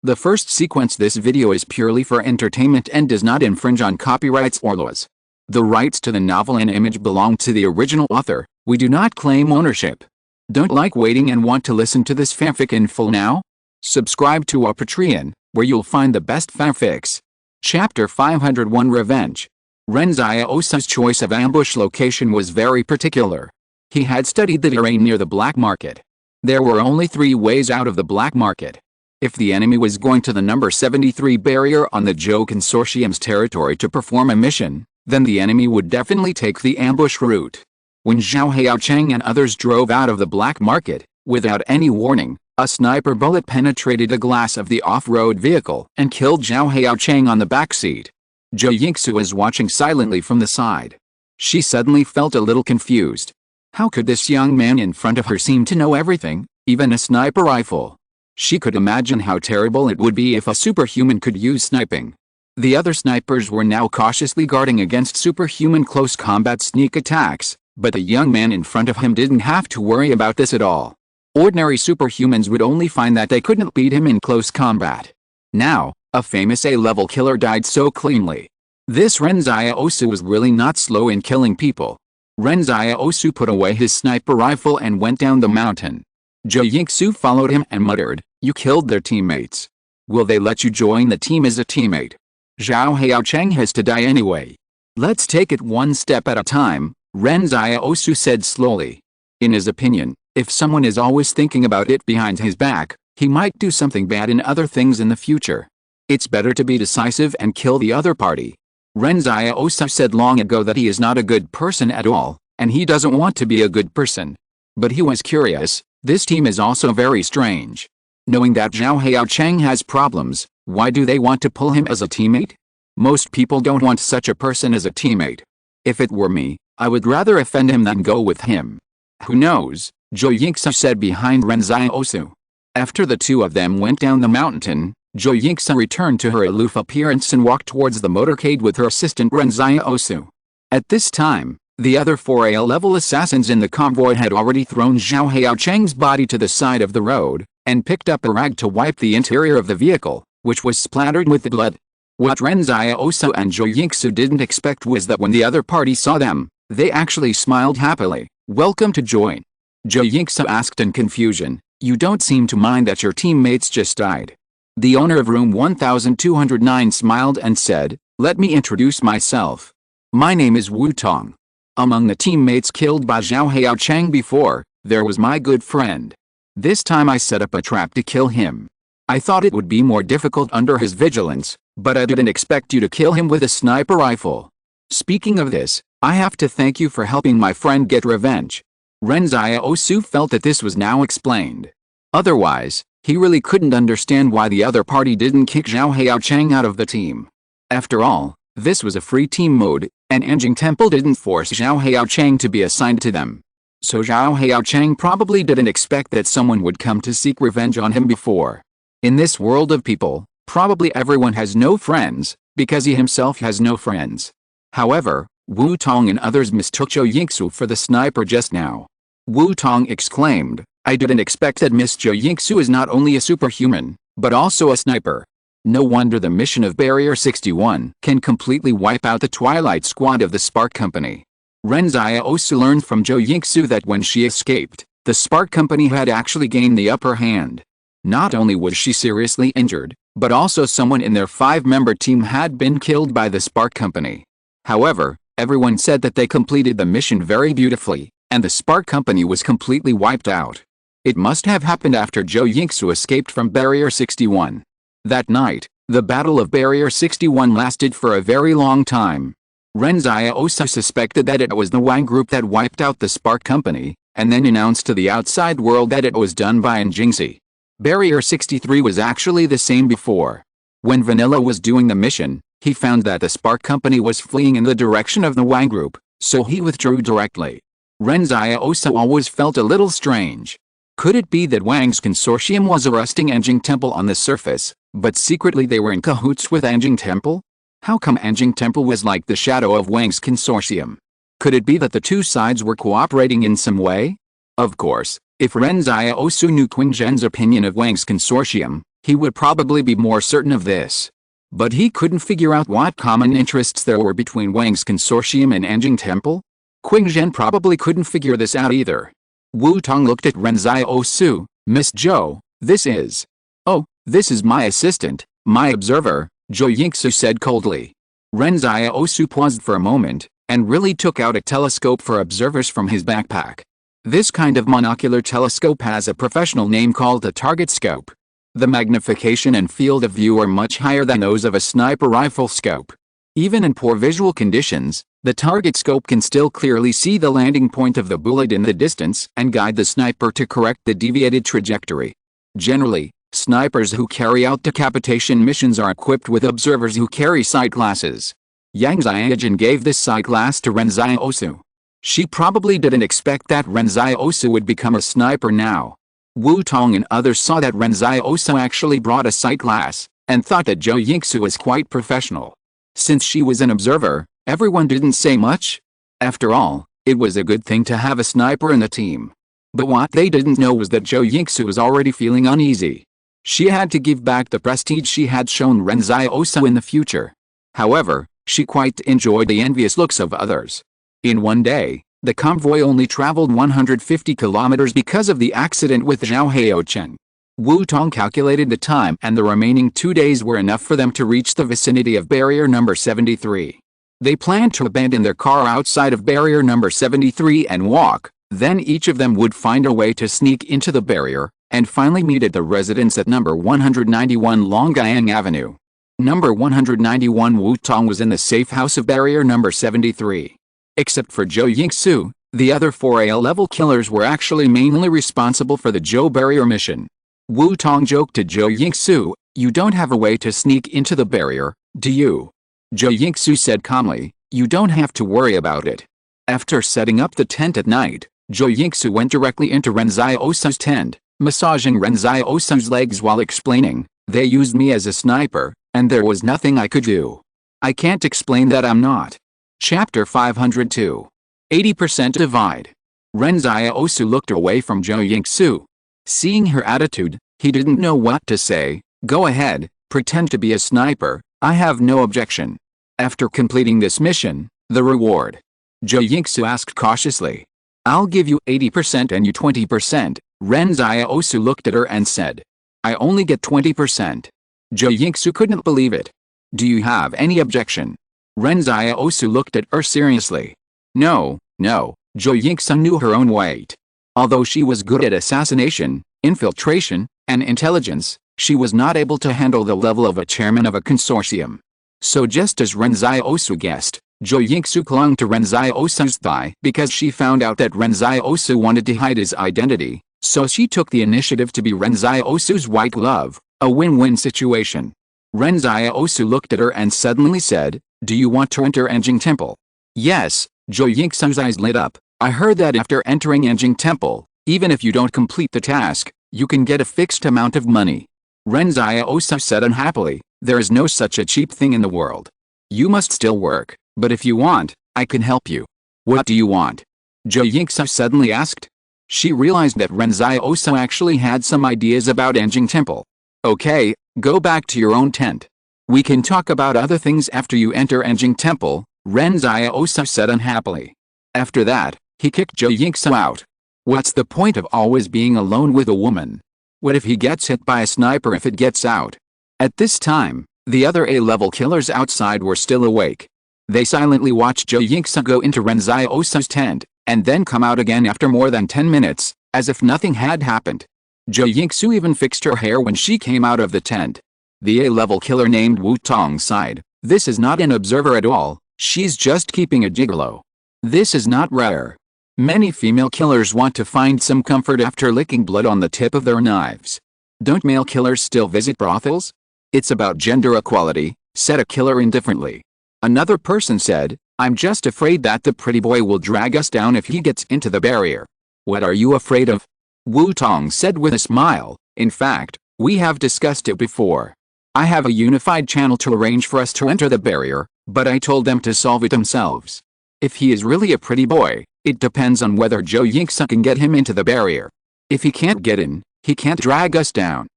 The first sequence this video is purely for entertainment and does not infringe on copyrights or laws. The rights to the novel and image belong to the original author. We do not claim ownership. Don't like waiting and want to listen to this fanfic in full now? Subscribe to our Patreon, where you'll find the best fanfics. Chapter 501 Revenge. Ren Xiaosu's choice of ambush location was very particular. He had studied the terrain near the black market. There were only 3 ways out of the black market. If the enemy was going to the number 73 barrier on the Zhou Consortium's territory to perform a mission, then the enemy would definitely take the ambush route. When Zhao Haocheng and others drove out of the black market, without any warning, a sniper bullet penetrated the glass of the off-road vehicle and killed Zhao Haocheng on the back seat. Zhou Yingxu was watching silently from the side. She suddenly felt a little confused. How could this young man in front of her seem to know everything, even a sniper rifle? She could imagine how terrible it would be if a superhuman could use sniping. The other snipers were now cautiously guarding against superhuman close combat sneak attacks, but the young man in front of him didn't have to worry about this at all. Ordinary superhumans would only find that they couldn't beat him in close combat. Now, a famous A-level killer died so cleanly. This Ren Xiaosu was really not slow in killing people. Ren Xiaosu put away his sniper rifle and went down the mountain. Zhou Yingxu followed him and muttered, "You killed their teammates. Will they let you join the team as a teammate? Zhao Haocheng has to die anyway. Let's take it one step at a time," Ren Xiaosu said slowly. In his opinion, if someone is always thinking about it behind his back, he might do something bad in other things in the future. It's better to be decisive and kill the other party. Ren Xiaosu said long ago that he is not a good person at all, and he doesn't want to be a good person. But he was curious. This team is also very strange. Knowing that Zhao Haocheng has problems, why do they want to pull him as a teammate? Most people don't want such a person as a teammate. If it were me, I would rather offend him than go with him. Who knows, Zhou Yingxu said behind Ren Xiaosu. After the two of them went down the mountain, Zhou Yingxu returned to her aloof appearance and walked towards the motorcade with her assistant Ren Xiaosu. At this time, the other 4 A-level assassins in the convoy had already thrown Zhao Haocheng's body to the side of the road, and picked up a rag to wipe the interior of the vehicle, which was splattered with the blood. What Ren Xiaosu and Zhou Yingxu didn't expect was that when the other party saw them, they actually smiled happily. "Welcome to join." Zhou Yingxu asked in confusion, "You don't seem to mind that your teammates just died." The owner of room 1209 smiled and said, "Let me introduce myself. My name is Wu Tong. Among the teammates killed by Zhao Haocheng before, there was my good friend. This time I set up a trap to kill him. I thought it would be more difficult under his vigilance, but I didn't expect you to kill him with a sniper rifle. Speaking of this, I have to thank you for helping my friend get revenge." Ren Xiaosu felt that this was now explained. Otherwise, he really couldn't understand why the other party didn't kick Zhao Haocheng out of the team. After all, this was a free team mode, and Anjing Temple didn't force Zhao Haocheng to be assigned to them. So Zhao Haocheng probably didn't expect that someone would come to seek revenge on him before. In this world of people, probably everyone has no friends, because he himself has no friends. However, Wu Tong and others mistook Zhou Yingxu for the sniper just now. Wu Tong exclaimed, "I didn't expect that Miss Zhou Yingxu is not only a superhuman, but also a sniper. No wonder the mission of Barrier 61 can completely wipe out the Twilight Squad of the Spark Company." Ren Xiaosu learned from Zhou Yingxu that when she escaped, the Spark Company had actually gained the upper hand. Not only was she seriously injured, but also someone in their 5-member team had been killed by the Spark Company. However, everyone said that they completed the mission very beautifully, and the Spark Company was completely wiped out. It must have happened after Zhou Yingxu escaped from Barrier 61. That night, the Battle of Barrier 61 lasted for a very long time. Ren Xiaosu suspected that it was the Wang group that wiped out the Spark Company, and then announced to the outside world that it was done by Anjingxi. Barrier 63 was actually the same before. When Vanilla was doing the mission, he found that the Spark Company was fleeing in the direction of the Wang group, so he withdrew directly. Ren Xiaosu always felt a little strange. Could it be that Wang's consortium was arresting Anjing Temple on the surface, but secretly they were in cahoots with Anjing Temple? How come Anjing Temple was like the shadow of Wang's consortium? Could it be that the two sides were cooperating in some way? Of course, if Ren Xiaosu knew Qing Zhen's opinion of Wang's consortium, he would probably be more certain of this. But he couldn't figure out what common interests there were between Wang's consortium and Anjing Temple. Qing Zhen probably couldn't figure this out either. Wu Tong looked at Ren Xiaosu. Miss Zhou, this is... Oh, this is my assistant, my observer, Zhou Yingsu said coldly. Ren Xiaosu paused for a moment, and really took out a telescope for observers from his backpack. This kind of monocular telescope has a professional name called a target scope. The magnification and field of view are much higher than those of a sniper rifle scope. Even in poor visual conditions, the target scope can still clearly see the landing point of the bullet in the distance and guide the sniper to correct the deviated trajectory. Generally, snipers who carry out decapitation missions are equipped with observers who carry sight glasses. Yang Xiaojin gave this sight glass to Ren Xiaosu. She probably didn't expect that Ren Xiaosu would become a sniper now. Wu Tong and others saw that Ren Xiaosu actually brought a sight glass, and thought that Zhou Yingsu was quite professional. Since she was an observer, everyone didn't say much. After all, it was a good thing to have a sniper in the team. But what they didn't know was that Zhou Yingsu was already feeling uneasy. She had to give back the prestige she had shown Ren Xiaosu in the future. However, she quite enjoyed the envious looks of others. In one day, the convoy only traveled 150 kilometers because of the accident with Zhao Haochen. Wu Tong calculated the time, and the remaining 2 days were enough for them to reach the vicinity of barrier number 73. They planned to abandon their car outside of barrier number 73 and walk, then each of them would find a way to sneak into the barrier, and finally meet at the residence at number 191 Longyang Avenue. Number 191 Wu Tong was in the safe house of barrier number 73. Except for Zhou Yingsu, the other 4 A-level killers were actually mainly responsible for the Zhou barrier mission. Wu Tong joked to Zhou Yingsu, "You don't have a way to sneak into the barrier, do you?" Zhou Yingsu said calmly, "You don't have to worry about it." After setting up the tent at night, Zhou Yingsu went directly into Ren Xiaosu's tent, massaging Ren Xiaosu's legs while explaining, "They used me as a sniper, and there was nothing I could do. I can't explain that I'm not." Chapter 502. 80% divide. Ren Xiaosu looked away from Zhou Yingsu. Seeing her attitude, he didn't know what to say. "Go ahead, pretend to be a sniper, I have no objection. After completing this mission, the reward?" Zhou Yingsu asked cautiously. "I'll give you 80% and you 20%, Ren Xiaosu looked at her and said. "I only get 20%. Zhou Yingsu couldn't believe it. "Do you have any objection?" Ren Xiaosu looked at her seriously. No. Zhou Yingsu knew her own weight. Although she was good at assassination, infiltration, and intelligence, she was not able to handle the level of a chairman of a consortium. So just as Ren Xiaosu guessed, Zhou Yingsu clung to Ren Xiaosu's thigh because she found out that Ren Xiaosu wanted to hide his identity, so she took the initiative to be Ren Xiaosu's white glove, a win-win situation. Ren Xiaosu looked at her and suddenly said, "Do you want to enter Anjing Temple?" "Yes." Zhou Yingsu's eyes lit up. "I heard that after entering Anjing Temple, even if you don't complete the task, you can get a fixed amount of money." Ren Xiaosu said unhappily, "There is no such a cheap thing in the world. You must still work, but if you want, I can help you." "What do you want?" Zhou Yingsu suddenly asked. She realized that Ren Xiaosu actually had some ideas about Anjing Temple. "Okay, go back to your own tent. We can talk about other things after you enter Anjing Temple," Ren Xiaosu said unhappily. After that, he kicked Zhou Yingsu out. What's the point of always being alone with a woman? What if he gets hit by a sniper if it gets out? At this time, the other A-level killers outside were still awake. They silently watched Zhou Yingsu go into Ren Xiaosu's tent, and then come out again after more than 10 minutes, as if nothing had happened. Zhou Yingsu even fixed her hair when she came out of the tent. The A-level killer named Wu Tong sighed. "This is not an observer at all, she's just keeping a gigolo. This is not rare. Many female killers want to find some comfort after licking blood on the tip of their knives. Don't male killers still visit brothels? It's about gender equality," said a killer indifferently. Another person said, "I'm just afraid that the pretty boy will drag us down if he gets into the barrier." "What are you afraid of?" Wu Tong said with a smile. "In fact, we have discussed it before. I have a unified channel to arrange for us to enter the barrier, but I told them to solve it themselves. If he is really a pretty boy, it depends on whether Zhou Yingsu can get him into the barrier. If he can't get in, he can't drag us down."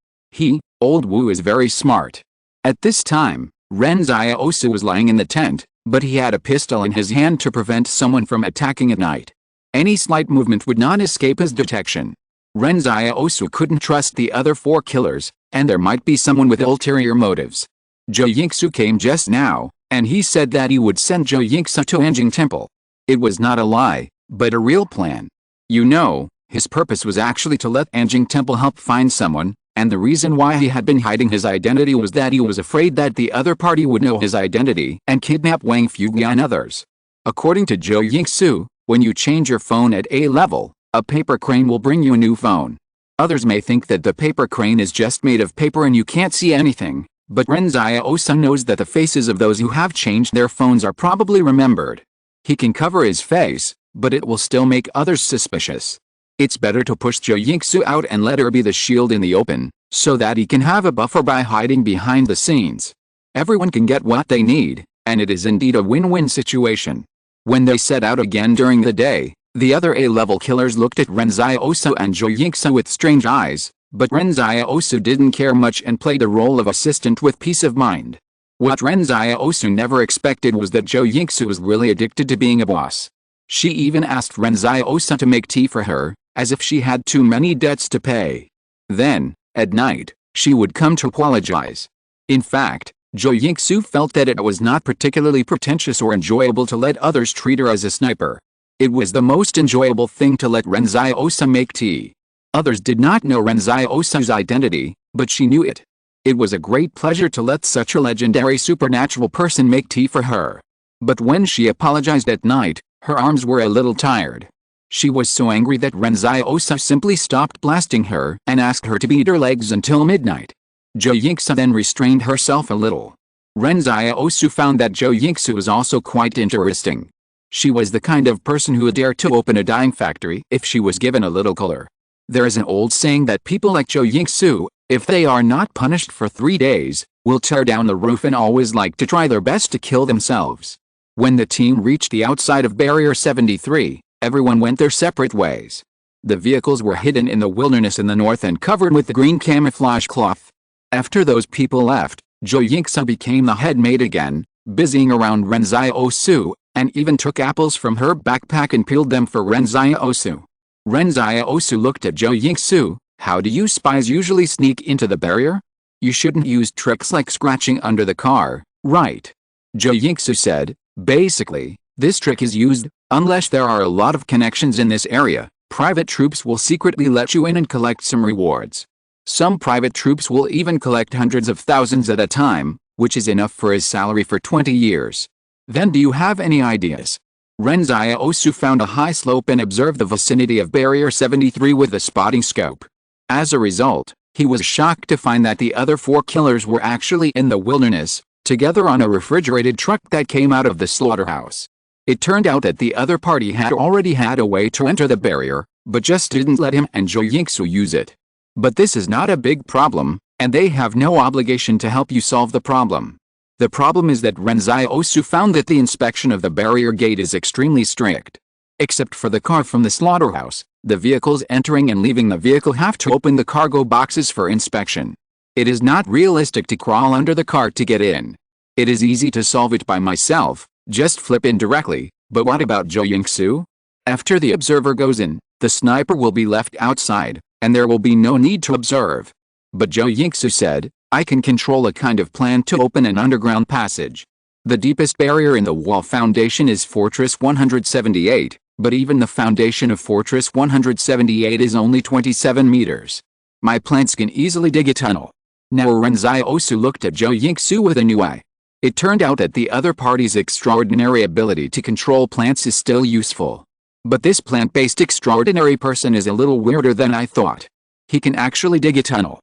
Old Wu is very smart. At this time, Ren Xiaosu was lying in the tent, but he had a pistol in his hand to prevent someone from attacking at night. Any slight movement would not escape his detection. Ren Xiaosu couldn't trust the other 4 killers, and there might be someone with ulterior motives. Zhou Yingsu came just now, and he said that he would send Zhou Yingsu to Anjing Temple. It was not a lie, but a real plan. You know, his purpose was actually to let Anjing Temple help find someone, and the reason why he had been hiding his identity was that he was afraid that the other party would know his identity and kidnap Wang Fuguya and others. According to Zhou Yingsu, when you change your phone at A level, a paper crane will bring you a new phone. Others may think that the paper crane is just made of paper and you can't see anything, but Ren Xiaosu knows that the faces of those who have changed their phones are probably remembered. He can cover his face, but it will still make others suspicious. It's better to push Zhou Yingsu out and let her be the shield in the open, so that he can have a buffer by hiding behind the scenes. Everyone can get what they need, and it is indeed a win-win situation. When they set out again during the day, the other A-level killers looked at Ren Xiaosu and Zhou Yingsu with strange eyes, but Ren Xiaosu didn't care much and played the role of assistant with peace of mind. What Ren Xiaosu never expected was that Zhou Yingsu was really addicted to being a boss. She even asked Ren Xiaosu to make tea for her, as if she had too many debts to pay. Then, at night, she would come to apologize. In fact, Zhou Yingsu felt that it was not particularly pretentious or enjoyable to let others treat her as a sniper. It was the most enjoyable thing to let Ren Xiaosu make tea. Others did not know Ren Xiaosu's identity, but she knew it. It was a great pleasure to let such a legendary supernatural person make tea for her. But when she apologized at night, her arms were a little tired. She was so angry that Ren Xiaosu simply stopped blasting her and asked her to beat her legs until midnight. Zhou Yingsu then restrained herself a little. Ren Xiaosu found that Zhou Yingsu was also quite interesting. She was the kind of person who would dare to open a dyeing factory if she was given a little color. There is an old saying that people like Zhou Yingsu, if they are not punished for 3 days, will tear down the roof and always like to try their best to kill themselves. When the team reached the outside of Barrier 73, everyone went their separate ways. The vehicles were hidden in the wilderness in the north and covered with the green camouflage cloth. After those people left, Zhou Yingsu became the head maid again, busying around Ren Xiaosu, and even took apples from her backpack and peeled them for Ren Xiaosu. Ren Xiaosu looked at Zhou Yingsu. How do you spies usually sneak into the barrier? You shouldn't use tricks like scratching under the car, right? Zhou Yingsu said, basically, this trick is used, unless there are a lot of connections in this area, private troops will secretly let you in and collect some rewards. Some private troops will even collect hundreds of thousands at a time, which is enough for his salary for 20 years. Then do you have any ideas? Ren Xiaosu found a high slope and observed the vicinity of Barrier 73 with a spotting scope. As a result, he was shocked to find that the other 4 killers were actually in the wilderness, together on a refrigerated truck that came out of the slaughterhouse. It turned out that the other party had already had a way to enter the barrier, but just didn't let him and Zhou Yingsu use it. But this is not a big problem, and they have no obligation to help you solve the problem. The problem is that Ren Xiaosu found that the inspection of the barrier gate is extremely strict. Except for the car from the slaughterhouse, the vehicles entering and leaving the vehicle have to open the cargo boxes for inspection. It is not realistic to crawl under the car to get in. It is easy to solve it by myself, just flip in directly, but what about Zhou Yingsu? After the observer goes in, the sniper will be left outside, and there will be no need to observe. But Zhou Yingsu said, I can control a kind of plan to open an underground passage. The deepest barrier in the wall foundation is Fortress 178, but even the foundation of Fortress 178 is only 27 meters. My plants can easily dig a tunnel. Now Ren Xiaosu looked at Zhou Yingsu with a new eye. It turned out that the other party's extraordinary ability to control plants is still useful. But this plant-based extraordinary person is a little weirder than I thought. He can actually dig a tunnel.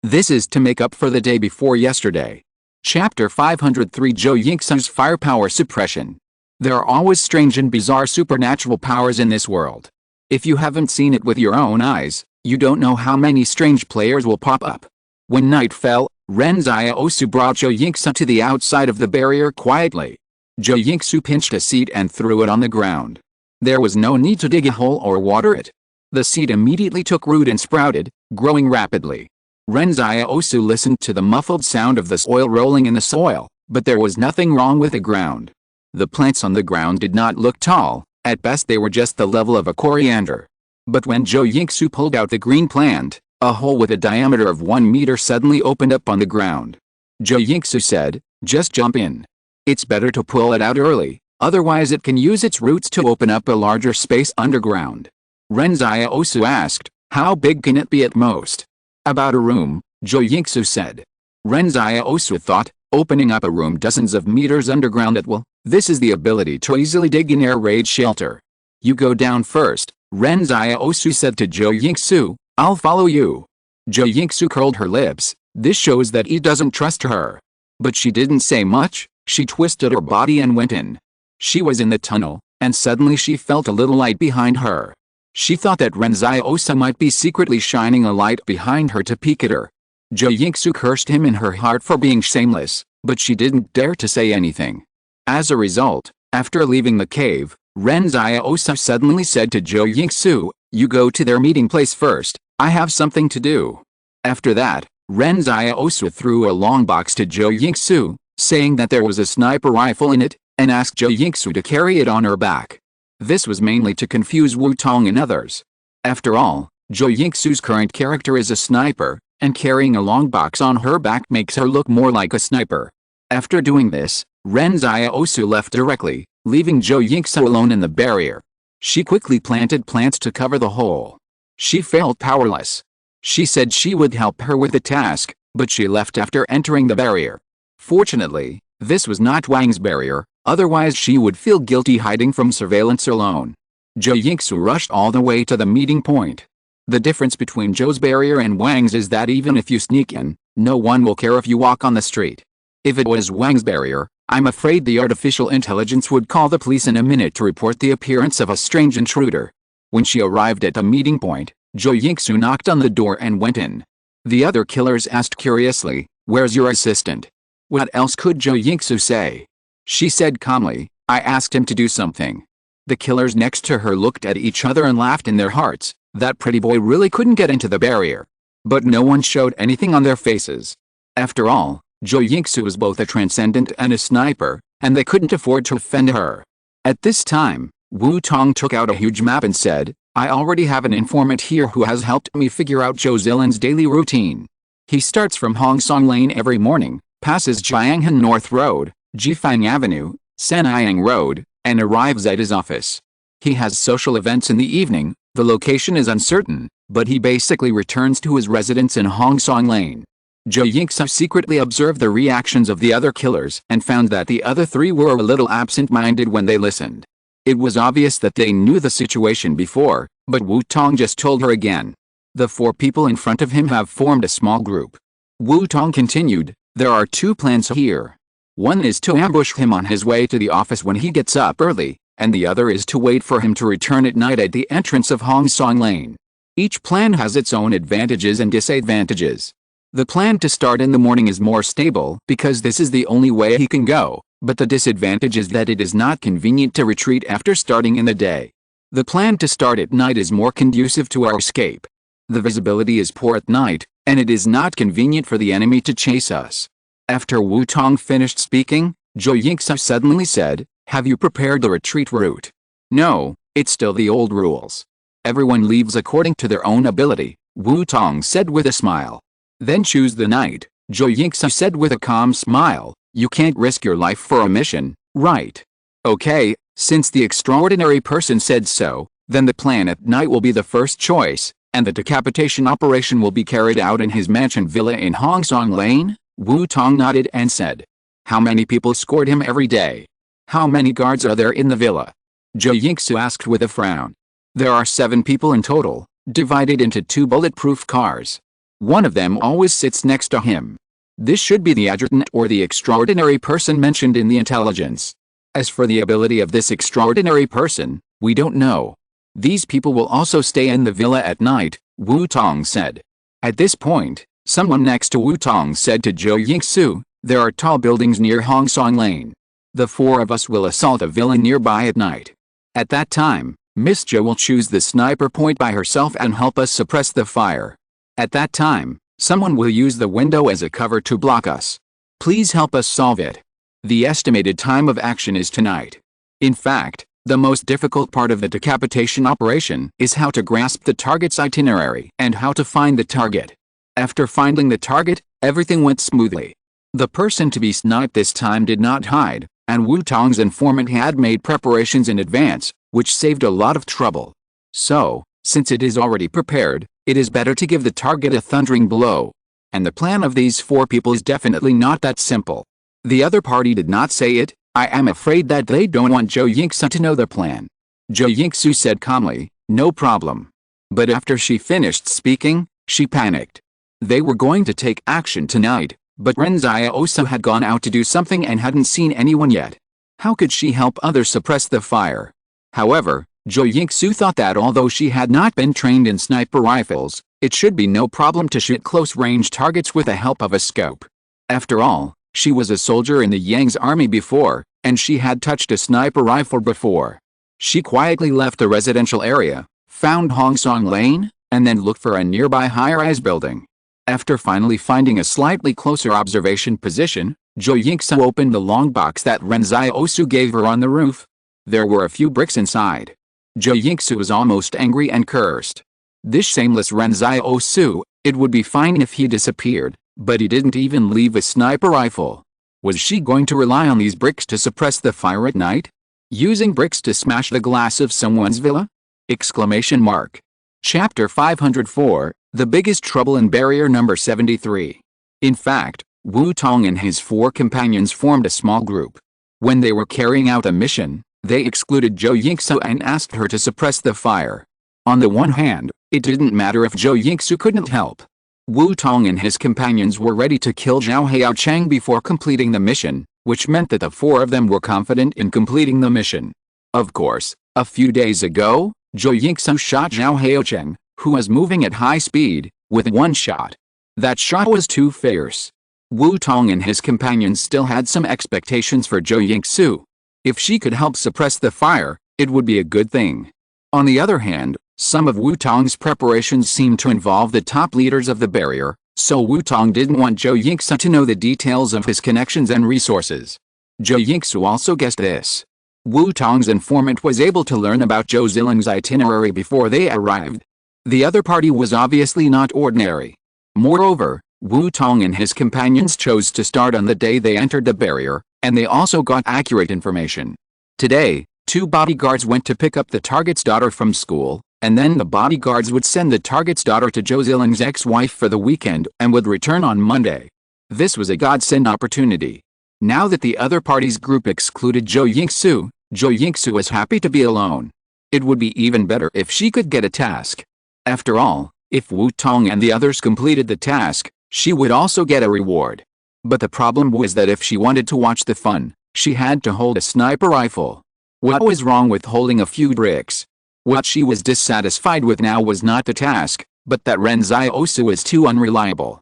This is to make up for the day before yesterday. Chapter 503 Zhou Yingsu's Firepower Suppression. There are always strange and bizarre supernatural powers in this world. If you haven't seen it with your own eyes, you don't know how many strange players will pop up. When night fell, Ren Xiaosu brought Zhou Yingsu to the outside of the barrier quietly. Zhou Yingsu pinched a seed and threw it on the ground. There was no need to dig a hole or water it. The seed immediately took root and sprouted, growing rapidly. Ren Xiaosu listened to the muffled sound of the soil rolling in the soil, but there was nothing wrong with the ground. The plants on the ground did not look tall, at best they were just the level of a coriander. But when Zhou Yingsu pulled out the green plant, a hole with a diameter of 1 meter suddenly opened up on the ground. Zhou Yingsu said, "Just jump in. It's better to pull it out early, otherwise it can use its roots to open up a larger space underground." Ren Xiaosu asked, "How big can it be at most?" "About a room," Zhou Yingsu said. Ren Xiaosu thought, opening up a room dozens of meters underground at will, this is the ability to easily dig an air raid shelter. "You go down first," Ren Xiaosu said to Zhou Yingsu, "I'll follow you." Zhou Yingsu curled her lips, this shows that he doesn't trust her. But she didn't say much, she twisted her body and went in. She was in the tunnel, and suddenly she felt a little light behind her. She thought that Ren Xiaosu might be secretly shining a light behind her to peek at her. Zhou Yingsu cursed him in her heart for being shameless, but she didn't dare to say anything. As a result, after leaving the cave, Ren Xiaosu suddenly said to Zhou Yingsu, "You go to their meeting place first, I have something to do." After that, Ren Xiaosu threw a long box to Zhou Yingsu, saying that there was a sniper rifle in it, and asked Zhou Yingsu to carry it on her back. This was mainly to confuse Wu Tong and others. After all, Zhou Yingsu's current character is a sniper, and carrying a long box on her back makes her look more like a sniper. After doing this, Ren Xiaosu left directly, leaving Zhou Yingsu alone in the barrier. She quickly planted plants to cover the hole. She felt powerless. She said she would help her with the task, but she left after entering the barrier. Fortunately, this was not Wang's barrier, otherwise she would feel guilty hiding from surveillance alone. Zhou Yingsu rushed all the way to the meeting point. The difference between Zhou's barrier and Wang's is that even if you sneak in, no one will care if you walk on the street. If it was Wang's barrier, I'm afraid the artificial intelligence would call the police in a minute to report the appearance of a strange intruder. When she arrived at the meeting point, Zhou Yingsu knocked on the door and went in. The other killers asked curiously, "Where's your assistant?" What else could Zhou Yingsu say? She said calmly, "I asked him to do something." The killers next to her looked at each other and laughed in their hearts. That pretty boy really couldn't get into the barrier. But no one showed anything on their faces. After all, Zhou Yingsu was both a transcendent and a sniper, and they couldn't afford to offend her. At this time, Wu Tong took out a huge map and said, "I already have an informant here who has helped me figure out Zhou Zilan's daily routine. He starts from Hongsong Lane every morning, passes Jianghan North Road, Jifang Avenue, Sanyang Road, and arrives at his office. He has social events in the evening, the location is uncertain, but he basically returns to his residence in Hongsong Lane." Zhou Yingsu secretly observed the reactions of the other killers and found that the other three were a little absent-minded when they listened. It was obvious that they knew the situation before, but Wu Tong just told her again. The four people in front of him have formed a small group. Wu Tong continued, "There are two plans here. One is to ambush him on his way to the office when he gets up early, and the other is to wait for him to return at night at the entrance of Hongsong Lane. Each plan has its own advantages and disadvantages. The plan to start in the morning is more stable because this is the only way he can go, but the disadvantage is that it is not convenient to retreat after starting in the day. The plan to start at night is more conducive to our escape. The visibility is poor at night, and it is not convenient for the enemy to chase us." After Wu Tong finished speaking, Zhou Yingsu suddenly said, "Have you prepared the retreat route?" "No, it's still the old rules. Everyone leaves according to their own ability," Wu Tong said with a smile. "Then choose the night," Zhou Yingsu said with a calm smile. "You can't risk your life for a mission, right?" "Okay, since the extraordinary person said so, then the plan at night will be the first choice, and the decapitation operation will be carried out in his mansion villa in Hongsong Lane?" Wu Tong nodded and said. "How many people escort him every day? How many guards are there in the villa?" Zhou Yingsu asked with a frown. "There are 7 people in total, divided into 2 bulletproof cars. One of them always sits next to him. This should be the adjutant or the extraordinary person mentioned in the intelligence. As for the ability of this extraordinary person, we don't know. These people will also stay in the villa at night," Wu Tong said. At this point, someone next to Wu Tong said to Zhou Yingsu, "There are tall buildings near Hongsong Lane. The 4 of us will assault a villa nearby at night. At that time, Miss Zhou will choose the sniper point by herself and help us suppress the fire. At that time, Someone will use the window as a cover to block us. Please help us solve it. The estimated time of action is tonight. In fact, the most difficult part of the decapitation operation is how to grasp the target's itinerary and how to find the target. After finding the target, everything went smoothly. The person to be sniped this time did not hide, and Wu Tong's informant had made preparations in advance, which saved a lot of trouble. So, since it is already prepared, it is better to give the target a thundering blow. And the plan of these four people is definitely not that simple. The other party did not say it. I am afraid that they don't want Zhou Yingsu to know their plan. Zhou Yingsu said calmly, no problem. But after she finished speaking, she panicked. They were going to take action tonight, but Ren Xiaosu had gone out to do something and hadn't seen anyone yet. How could she help others suppress the fire? However, Zhou Yingsu thought that although she had not been trained in sniper rifles, it should be no problem to shoot close-range targets with the help of a scope. After all, she was a soldier in the Yang's army before, and she had touched a sniper rifle before. She quietly left the residential area, found Hongsong Lane, and then looked for a nearby high-rise building. After finally finding a slightly closer observation position, Zhou Yingsu opened the long box that Ren Xiaosu gave her on the roof. There were a few bricks inside. Zhou Yingsu was almost angry and cursed. This shameless Ren Xiaosu, it would be fine if he disappeared, but he didn't even leave a sniper rifle. Was she going to rely on these bricks to suppress the fire at night? Using bricks to smash the glass of someone's villa? Exclamation mark. Chapter 504, The Biggest Trouble in Barrier Number 73. In fact, Wu Tong and his four companions formed a small group. When they were carrying out a mission, they excluded Zhou Yingsu and asked her to suppress the fire. On the one hand, it didn't matter if Zhou Yingsu couldn't help. Wu Tong and his companions were ready to kill Zhao Haocheng before completing the mission, which meant that the four of them were confident in completing the mission. Of course, a few days ago, Zhou Yingsu shot Zhao Haocheng, who was moving at high speed, with one shot. That shot was too fierce. Wu Tong and his companions still had some expectations for Zhou Yingsu. If she could help suppress the fire, it would be a good thing. On the other hand, some of Wu Tong's preparations seemed to involve the top leaders of the barrier, so Wu Tong didn't want Zhou Yingsu to know the details of his connections and resources. Zhou Yingsu also guessed this. Wu Tong's informant was able to learn about Zhou Ziling's itinerary before they arrived. The other party was obviously not ordinary. Moreover, Wu Tong and his companions chose to start on the day they entered the barrier, and they also got accurate information. Today, two bodyguards went to pick up the target's daughter from school, and then the bodyguards would send the target's daughter to Zhou Ziling's ex-wife for the weekend and would return on Monday. This was a godsend opportunity. Now that the other party's group excluded Zhou Yingsu was happy to be alone. It would be even better if she could get a task. After all, if Wu Tong and the others completed the task, she would also get a reward. But the problem was that if she wanted to watch the fun, she had to hold a sniper rifle. What was wrong with holding a few bricks? What she was dissatisfied with now was not the task, but that Ren Xiaosu was too unreliable.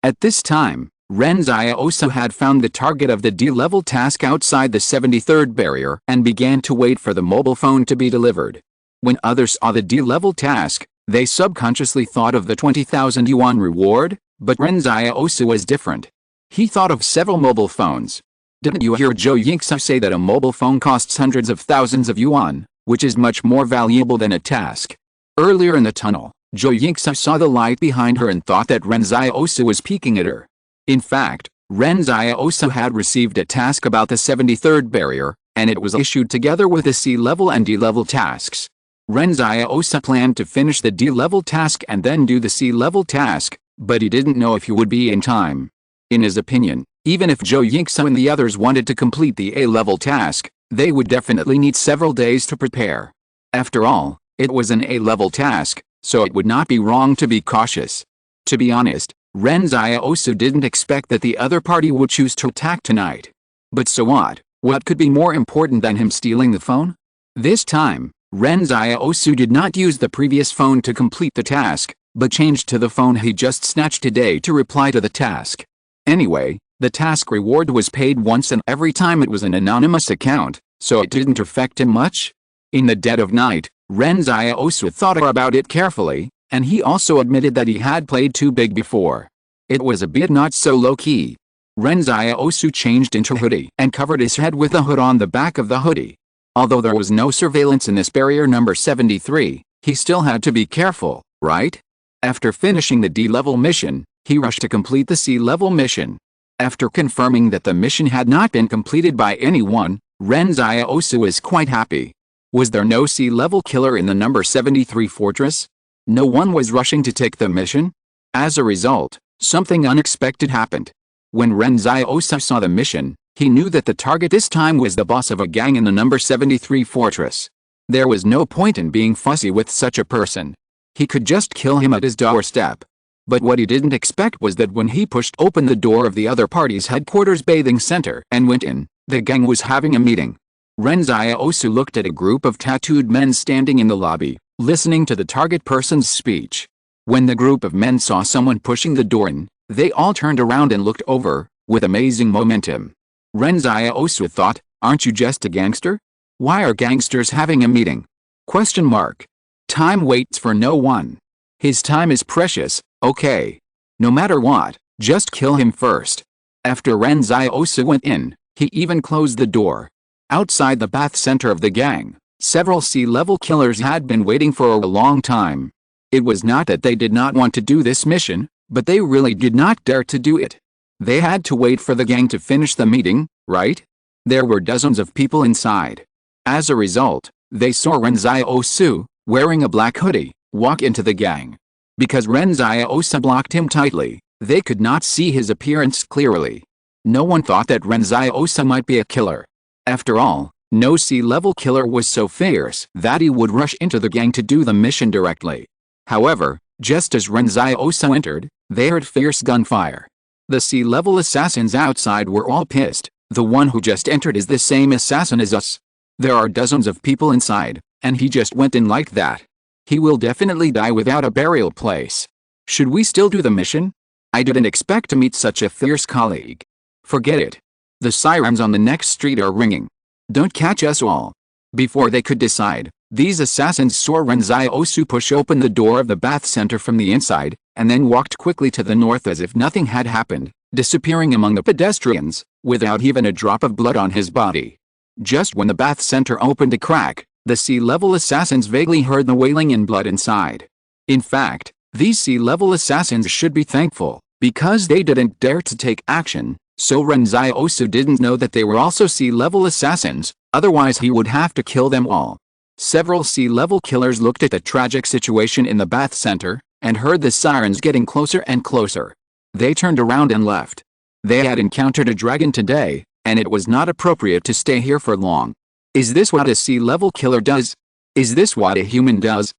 At this time, Ren Xiaosu had found the target of the D-level task outside the 73rd barrier and began to wait for the mobile phone to be delivered. When others saw the D-level task, they subconsciously thought of the 20,000 yuan reward, but Ren Xiaosu was different. He thought of several mobile phones. Didn't you hear Zhou Yingsu say that a mobile phone costs hundreds of thousands of yuan, which is much more valuable than a task? Earlier in the tunnel, Zhou Yingsu saw the light behind her and thought that Ren Xiaosu was peeking at her. In fact, Ren Xiaosu had received a task about the 73rd barrier, and it was issued together with the C-level and D-level tasks. Ren Xiaosu planned to finish the D-level task and then do the C-level task, but he didn't know if he would be in time. In his opinion, even if Zhou Yingsu and the others wanted to complete the A-level task, they would definitely need several days to prepare. After all, it was an A-level task, so it would not be wrong to be cautious. To be honest, Ren Xiaosu didn't expect that the other party would choose to attack tonight. But so what? What could be more important than him stealing the phone? This time, Ren Xiaosu did not use the previous phone to complete the task, but changed to the phone he just snatched today to reply to the task. Anyway, the task reward was paid once and every time it was an anonymous account, so it didn't affect him much. In the dead of night, Ren Xiaosu thought about it carefully, And he also admitted that he had played too big before. It was a bit not so low-key. Ren Xiaosu changed into hoodie and covered his head with a hood on the back of the hoodie. Although there was no surveillance in this barrier number 73, he still had to be careful, right? After finishing the D-level mission, he rushed to complete the C-level mission. After confirming that the mission had not been completed by anyone, Ren Xiaosu was quite happy. Was there no C-level killer in the number 73 fortress? No one was rushing to take the mission? As a result, something unexpected happened. When Ren Xiaosu saw the mission, he knew that the target this time was the boss of a gang in the number 73 fortress. There was no point in being fussy with such a person. He could just kill him at his doorstep. But what he didn't expect was that when he pushed open the door of the other party's headquarters bathing center and went in, the gang was having a meeting. Ren Xiaosu looked at a group of tattooed men standing in the lobby, listening to the target person's speech. When the group of men saw someone pushing the door in, they all turned around and looked over, with amazing momentum. Ren Xiaosu thought, aren't you just a gangster? Why are gangsters having a meeting? Question mark. Time waits for no one. His time is precious, okay. No matter what, just kill him first. After Ren Xiaosu went in, he even closed the door. Outside the bath center of the gang, several C-level killers had been waiting for a long time. It was not that they did not want to do this mission, but they really did not dare to do it. They had to wait for the gang to finish the meeting, right? There were dozens of people inside. As a result, they saw Ren Xiaosu, wearing a black hoodie, walk into the gang. Because Ren Xiaosu blocked him tightly, they could not see his appearance clearly. No one thought that Ren Xiaosu might be a killer. After all, no C-level killer was so fierce that he would rush into the gang to do the mission directly. However, just as Ren Xiaosu entered, they heard fierce gunfire. The C-level assassins outside were all pissed. The one who just entered is the same assassin as us. There are dozens of people inside, and he just went in like that. He will definitely die without a burial place. Should we still do the mission? I didn't expect to meet such a fierce colleague. Forget it. The sirens on the next street are ringing. Don't catch us all. Before they could decide, these assassins saw Ren Xiaosu push open the door of the bath center from the inside, and then walked quickly to the north as if nothing had happened, disappearing among the pedestrians, without even a drop of blood on his body. Just when the bath center opened a crack, the C-level assassins vaguely heard the wailing and blood inside. In fact, these C-level assassins should be thankful, because they didn't dare to take action, so Ren Xiaosu didn't know that they were also C-level assassins, otherwise he would have to kill them all. Several C-level killers looked at the tragic situation in the bath center, and heard the sirens getting closer and closer. They turned around and left. They had encountered a dragon today, and it was not appropriate to stay here for long. Is this what a C-level killer does? Is this what a human does?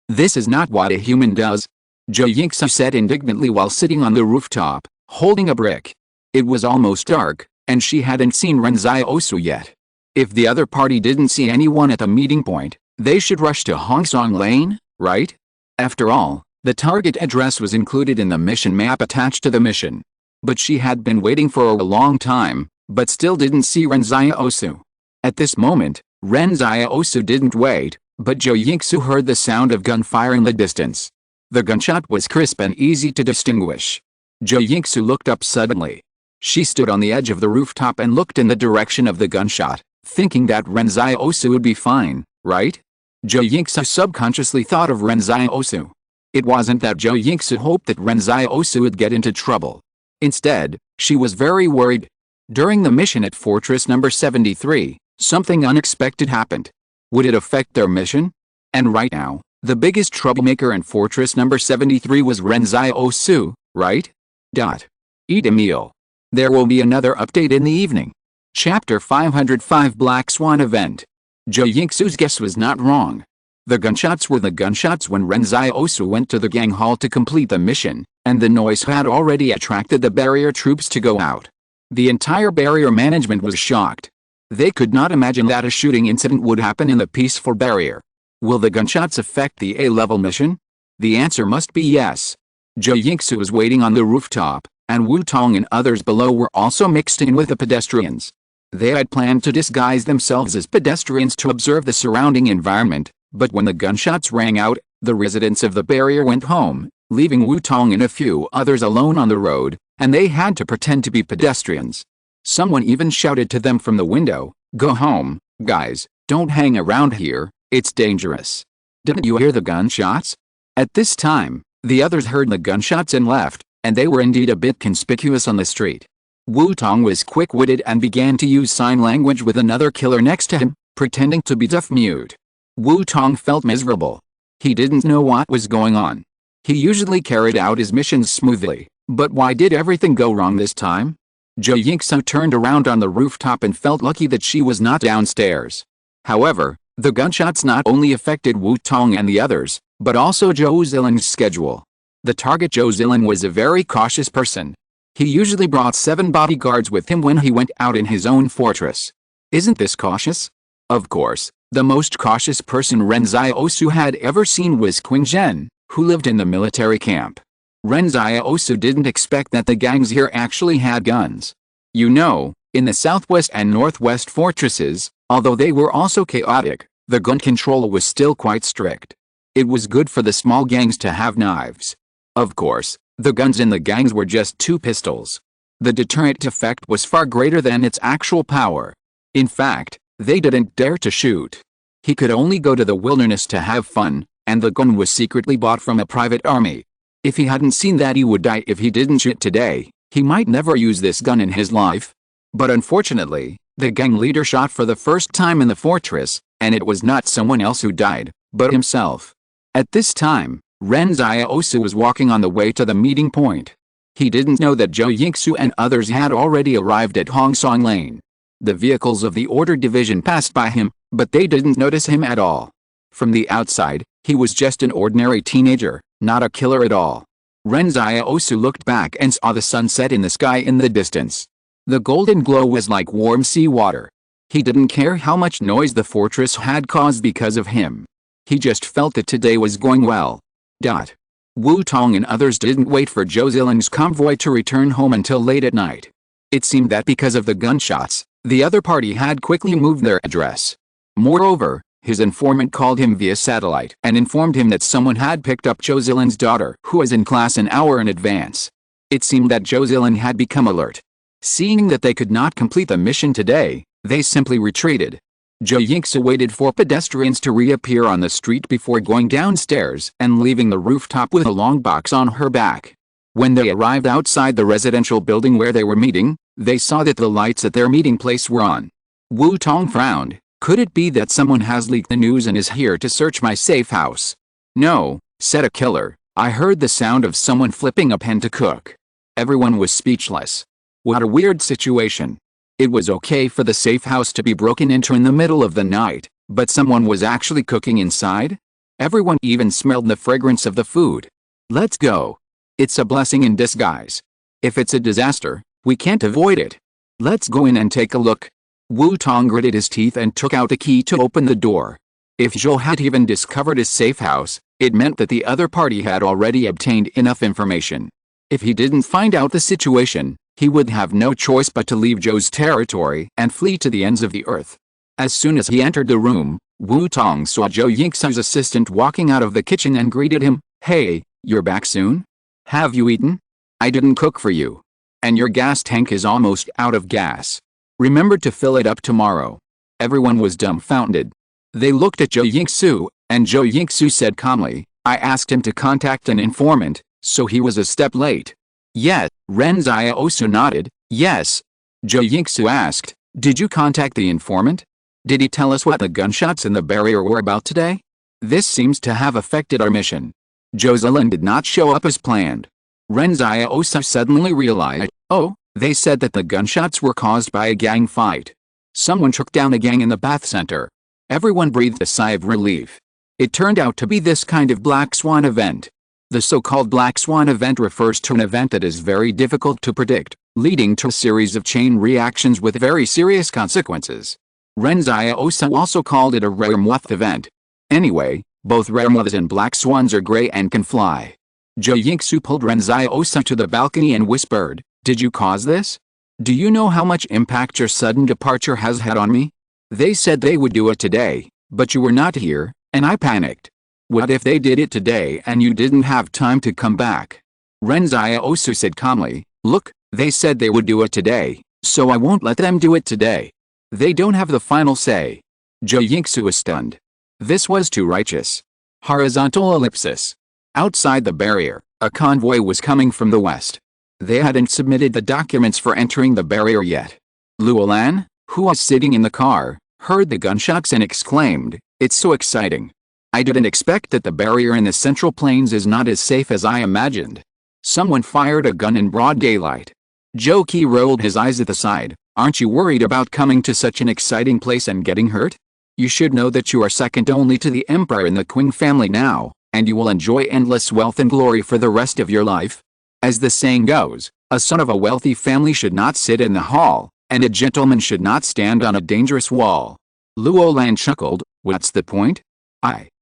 This is not what a human does. Zhou Yingxu said indignantly while sitting on the rooftop, holding a brick. It was almost dark, and she hadn't seen Ren Xiaosu yet. If the other party didn't see anyone at the meeting point, they should rush to Hongsong Lane, right? After all, the target address was included in the mission map attached to the mission. But she had been waiting for a long time, but still didn't see Ren Xiaosu. At this moment, Ren Xiaosu didn't wait, but Zhou Yingxu heard the sound of gunfire in the distance. The gunshot was crisp and easy to distinguish. Zhou Yingxu looked up suddenly. She stood on the edge of the rooftop and looked in the direction of the gunshot, thinking that Ren Xiaosu would be fine, right? Zhou Yingxu subconsciously thought of Ren Xiaosu. It wasn't that Zhou Yingxu hoped that Ren Xiaosu would get into trouble. Instead, she was very worried. During the mission at Fortress number 73, something unexpected happened. Would it affect their mission? And right now, the biggest troublemaker in Fortress number 73 was Ren Xiaosu, right? Eat a meal. There will be another update in the evening. Chapter 505 Black Swan Event. Zhou Yingxu's guess was not wrong. The gunshots were the gunshots when Ren Xiaosu went to the gang hall to complete the mission, and the noise had already attracted the barrier troops to go out. The entire barrier management was shocked. They could not imagine that a shooting incident would happen in the peaceful barrier. Will the gunshots affect the A-level mission? The answer must be yes. Zhou Yingxu was waiting on the rooftop, and Wu Tong and others below were also mixed in with the pedestrians. They had planned to disguise themselves as pedestrians to observe the surrounding environment, But when the gunshots rang out, the residents of the barrier went home, leaving Wu Tong and a few others alone on the road, and they had to pretend to be pedestrians. Someone even shouted to them from the window, "Go home, guys, don't hang around here, it's dangerous." "Didn't you hear the gunshots?" At this time, the others heard the gunshots and left, and they were indeed a bit conspicuous on the street. Wu Tong was quick-witted and began to use sign language with another killer next to him, pretending to be deaf-mute. Wu Tong felt miserable. He didn't know what was going on. He usually carried out his missions smoothly, but why did everything go wrong this time? Zhou Yingsu turned around on the rooftop and felt lucky that she was not downstairs. However, the gunshots not only affected Wu Tong and the others, but also Zhou Zilin's schedule. The target, Zhou Zilin, was a very cautious person. He usually brought 7 bodyguards with him when he went out in his own fortress. Isn't this cautious? Of course, the most cautious person Ren Xiaosu had ever seen was Qing Zhen, who lived in the military camp. Ren Xiaosu didn't expect that the gangs here actually had guns. You know, in the southwest and northwest fortresses, although they were also chaotic, the gun control was still quite strict. It was good for the small gangs to have knives. Of course, the guns in the gangs were just 2 pistols. The deterrent effect was far greater than its actual power. In fact, they didn't dare to shoot. He could only go to the wilderness to have fun, and the gun was secretly bought from a private army. If he hadn't seen that he would die if he didn't shoot today, he might never use this gun in his life. But unfortunately, the gang leader shot for the first time in the fortress, and it was not someone else who died, but himself. At this time, Ren Xiaosu was walking on the way to the meeting point. He didn't know that Zhou Yingsu and others had already arrived at Hongsong Lane. The vehicles of the Order Division passed by him, but they didn't notice him at all. From the outside, he was just an ordinary teenager, not a killer at all. Ren Xiaosu looked back and saw the sunset in the sky in the distance. The golden glow was like warm seawater. He didn't care how much noise the fortress had caused because of him. He just felt that today was going well. Wu Tong and others didn't wait for Zhou Zilin's convoy to return home until late at night. It seemed that because of the gunshots, the other party had quickly moved their address. Moreover, his informant called him via satellite and informed him that someone had picked up Zhou Zilin's daughter, who was in class an hour in advance. It seemed that Zhou Zilin had become alert. Seeing that they could not complete the mission today, they simply retreated. Zhou Yingsu waited for pedestrians to reappear on the street before going downstairs and leaving the rooftop with a long box on her back. When they arrived outside the residential building where they were meeting, they saw that the lights at their meeting place were on. Wu Tong frowned. Could it be that someone has leaked the news and is here to search my safe house? No, said a killer. I heard the sound of someone flipping a pan to cook. Everyone was speechless. What a weird situation. It was okay for the safe house to be broken into in the middle of the night, but someone was actually cooking inside? Everyone even smelled the fragrance of the food. Let's go. It's a blessing in disguise. If it's a disaster, we can't avoid it. Let's go in and take a look. Wu Tong gritted his teeth and took out a key to open the door. If Zhou had even discovered his safe house, it meant that the other party had already obtained enough information. If he didn't find out the situation, he would have no choice but to leave Zhou's territory and flee to the ends of the earth. As soon as he entered the room, Wu Tong saw Zhou Yingsu's assistant walking out of the kitchen and greeted him. Hey, you're back soon? Have you eaten? I didn't cook for you. And your gas tank is almost out of gas. Remember to fill it up tomorrow. Everyone was dumbfounded. They looked at Zhou Yingsu, and Zhou Yingsu said calmly, I asked him to contact an informant, so he was a step late. Yes, Ren Xiaosu nodded. Yes. Zhou Yingsu asked, did you contact the informant? Did he tell us what the gunshots in the barrier were about today? This seems to have affected our mission. Zhou Zilin did not show up as planned. Ren Xiaosu suddenly realized, oh, they said that the gunshots were caused by a gang fight. Someone took down a gang in the bath center. Everyone breathed a sigh of relief. It turned out to be this kind of black swan event. The so-called black swan event refers to an event that is very difficult to predict, leading to a series of chain reactions with very serious consequences. Ren Xiaosu also called it a rare moth event. Anyway, both rare moths and black swans are gray and can fly. Zhou Yingsu pulled Ren Xiaosu to the balcony and whispered, did you cause this? Do you know how much impact your sudden departure has had on me? They said they would do it today, but you were not here, And I panicked. What if they did it today and you didn't have time to come back? Ren Xiaosu said calmly, look, they said they would do it today, so I won't let them do it today. They don't have the final say. Zhou Yingsu was stunned. This was too righteous. Horizontal ellipsis. Outside the barrier, a convoy was coming from the west. They hadn't submitted the documents for entering the barrier yet. Luolan, who was sitting in the car, heard the gunshots and exclaimed, it's so exciting. I didn't expect that the barrier in the Central Plains is not as safe as I imagined. Someone fired a gun in broad daylight. Zhou Qi rolled his eyes at the side. Aren't you worried about coming to such an exciting place and getting hurt? You should know that you are second only to the emperor in the Qing family now, and you will enjoy endless wealth and glory for the rest of your life. As the saying goes, a son of a wealthy family should not sit in the hall, and a gentleman should not stand on a dangerous wall. Luolan chuckled, what's the point?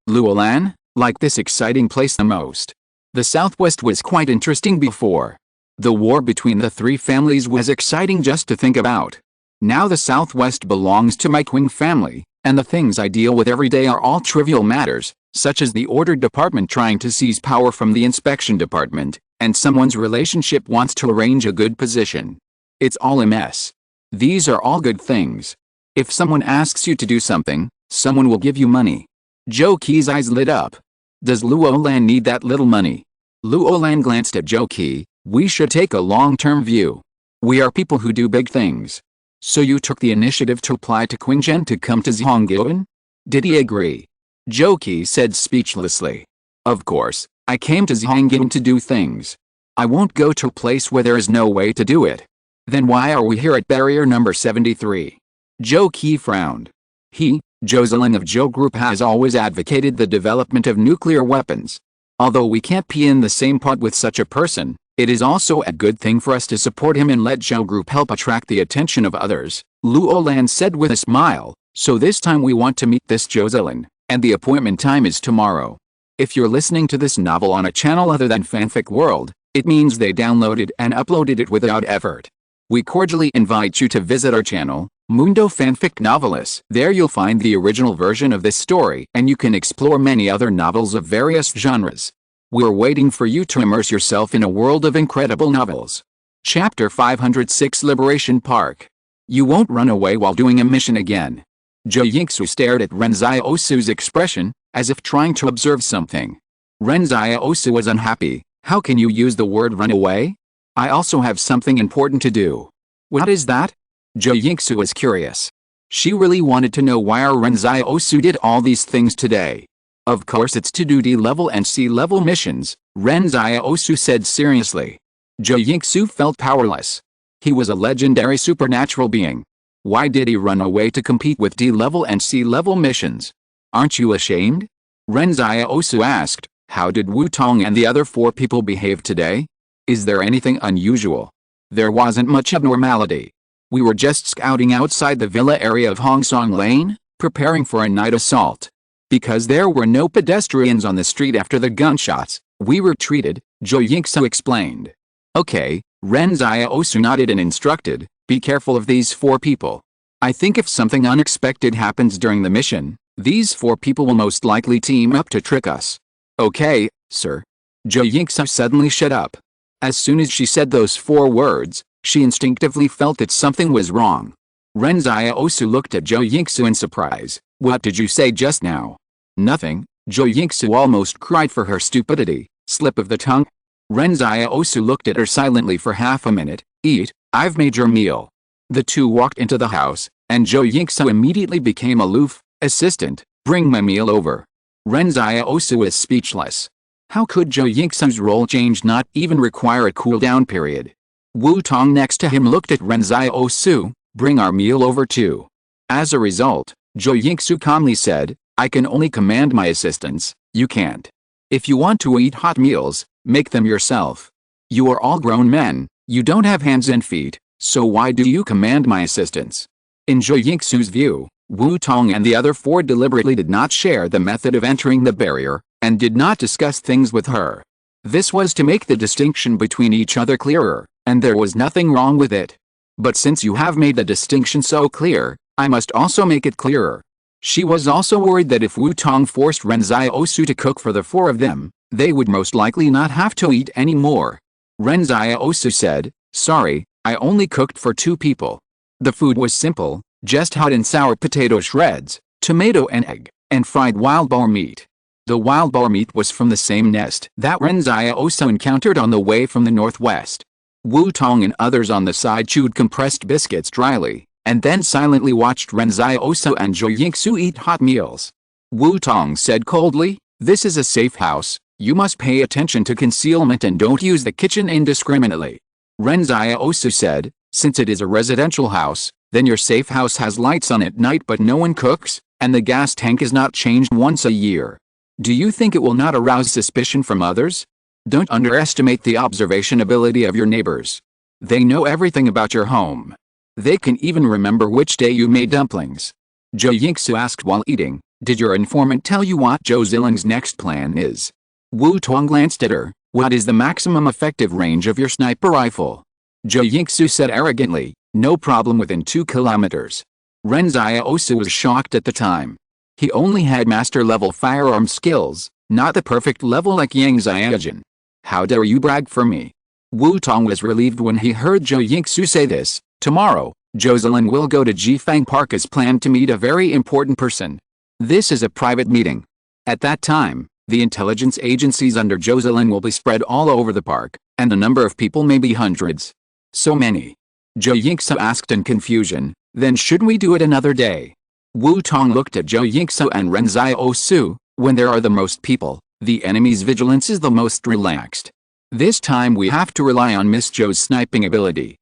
Luolan, like this exciting place the most. The Southwest was quite interesting before. The war between the three families was exciting just to think about. Now the Southwest belongs to my Qing family, and the things I deal with every day are all trivial matters, such as the order department trying to seize power from the inspection department, and someone's relationship wants to arrange a good position. It's all a mess. These are all good things. If someone asks you to do something, someone will give you money. Zhou Qi's eyes lit up. Does Luolan need that little money? Luolan glanced at Zhou Qi. We should take a long-term view. We are people who do big things. So you took the initiative to apply to Qingzhen to come to Zhongguan? Did he agree? Zhou Qi said speechlessly. Of course, I came to Zhongguan to do things. I won't go to a place where there is no way to do it. Then why are we here at barrier number 73? Zhou Qi frowned. Zhou Zilin of Zhou Group has always advocated the development of nuclear weapons. Although we can't be in the same pot with such a person, it is also a good thing for us to support him and let Zhou Group help attract the attention of others, Luolan said with a smile. So this time we want to meet this Zhou Zilin, and the appointment time is tomorrow. If you're listening to this novel on a channel other than Fanfic World, it means they downloaded and uploaded it without effort. We cordially invite you to visit our channel, Mundo Fanfic Novelists. There you'll find the original version of this story and you can explore many other novels of various genres. We're waiting for you to immerse yourself in a world of incredible novels. Chapter 506 Liberation Park. You won't run away while doing a mission again. Zhou Yingsu stared at Ren Xiaosu's expression, as if trying to observe something. Ren Xiaosu was unhappy. How can you use the word run away? I also have something important to do. What is that? Zhou Yingsu was curious. She really wanted to know why our Ren Xiaosu did all these things today. Of course it's to do D-level and C-level missions, Ren Xiaosu said seriously. Zhou Yingsu felt powerless. He was a legendary supernatural being. Why did he run away to compete with D-level and C-level missions? Aren't you ashamed? Ren Xiaosu asked. How did Wu Tong and the other 4 people behave today? Is there anything unusual? There wasn't much abnormality. We were just scouting outside the villa area of Hongsong Lane, preparing for a night assault. Because there were no pedestrians on the street after the gunshots, we retreated, Zhou Yingsu explained. Okay, Ren Xiaosu nodded and instructed, be careful of these 4 people. I think if something unexpected happens during the mission, these 4 people will most likely team up to trick us. Okay, sir. Zhou Yingsu suddenly shut up. As soon as she said those 4 words, she instinctively felt that something was wrong. Ren Xiaosu looked at Zhou Yingsu in surprise. What did you say just now? Nothing. Zhou Yingsu almost cried for her stupidity. Slip of the tongue? Ren Xiaosu looked at her silently for half a minute. Eat, I've made your meal. The 2 walked into the house, and Zhou Yingsu immediately became aloof. Assistant, bring my meal over. Ren Xiaosu was speechless. How could Zhou Yingsu's role change not even require a cool-down period? Wu Tong next to him looked at Ren Xiaosu, bring our meal over too. As a result, Zhou Yingsu calmly said, I can only command my assistants, you can't. If you want to eat hot meals, make them yourself. You are all grown men, you don't have hands and feet, so why do you command my assistants? In Zhou Yingsu's view, Wu Tong and the other 4 deliberately did not share the method of entering the barrier, and did not discuss things with her. This was to make the distinction between each other clearer, and there was nothing wrong with it. But since you have made the distinction so clear, I must also make it clearer. She was also worried that if Wu Tong forced Ren Xiaosu to cook for the four of them, they would most likely not have to eat any more. Ren Xiaosu said, "Sorry, I only cooked for 2 people. The food was simple, just hot and sour potato shreds, tomato and egg, and fried wild boar meat." The wild boar meat was from the same nest that Ren Xiaosu encountered on the way from the northwest. Wu Tong and others on the side chewed compressed biscuits dryly, and then silently watched Ren Xiaosu and Zhou Yingsu eat hot meals. Wu Tong said coldly, "This is a safe house, you must pay attention to concealment and don't use the kitchen indiscriminately." Ren Xiaosu said, "Since it is a residential house, then your safe house has lights on at night but no one cooks, and the gas tank is not changed once a year. Do you think it will not arouse suspicion from others? Don't underestimate the observation ability of your neighbors. They know everything about your home. They can even remember which day you made dumplings." Zhou Yingsu asked while eating, "Did your informant tell you what Zhou Ziling's next plan is?" Wu Tong glanced at her. "What is the maximum effective range of your sniper rifle?" Zhou Yingsu said arrogantly, "No problem within 2 kilometers. Ren Xiaosu was shocked at the time. He only had master-level firearm skills, not the perfect level like Yang Xiaojun. "How dare you brag for me?" Wu Tong was relieved when he heard Zhou Yingsu say this. Tomorrow, Zhou Ziling will go to Jifang Park as planned to meet a very important person. This is a private meeting. At that time, the intelligence agencies under Zhou Ziling will be spread all over the park, and the number of people may be hundreds. So many. Zhou Yingsu asked in confusion, "Then shouldn't we do it another day?" Wu Tong looked at Zhou Yingsu and Ren Xiaosu. "When there are the most people, the enemy's vigilance is the most relaxed. This time we have to rely on Miss Zhou's sniping ability."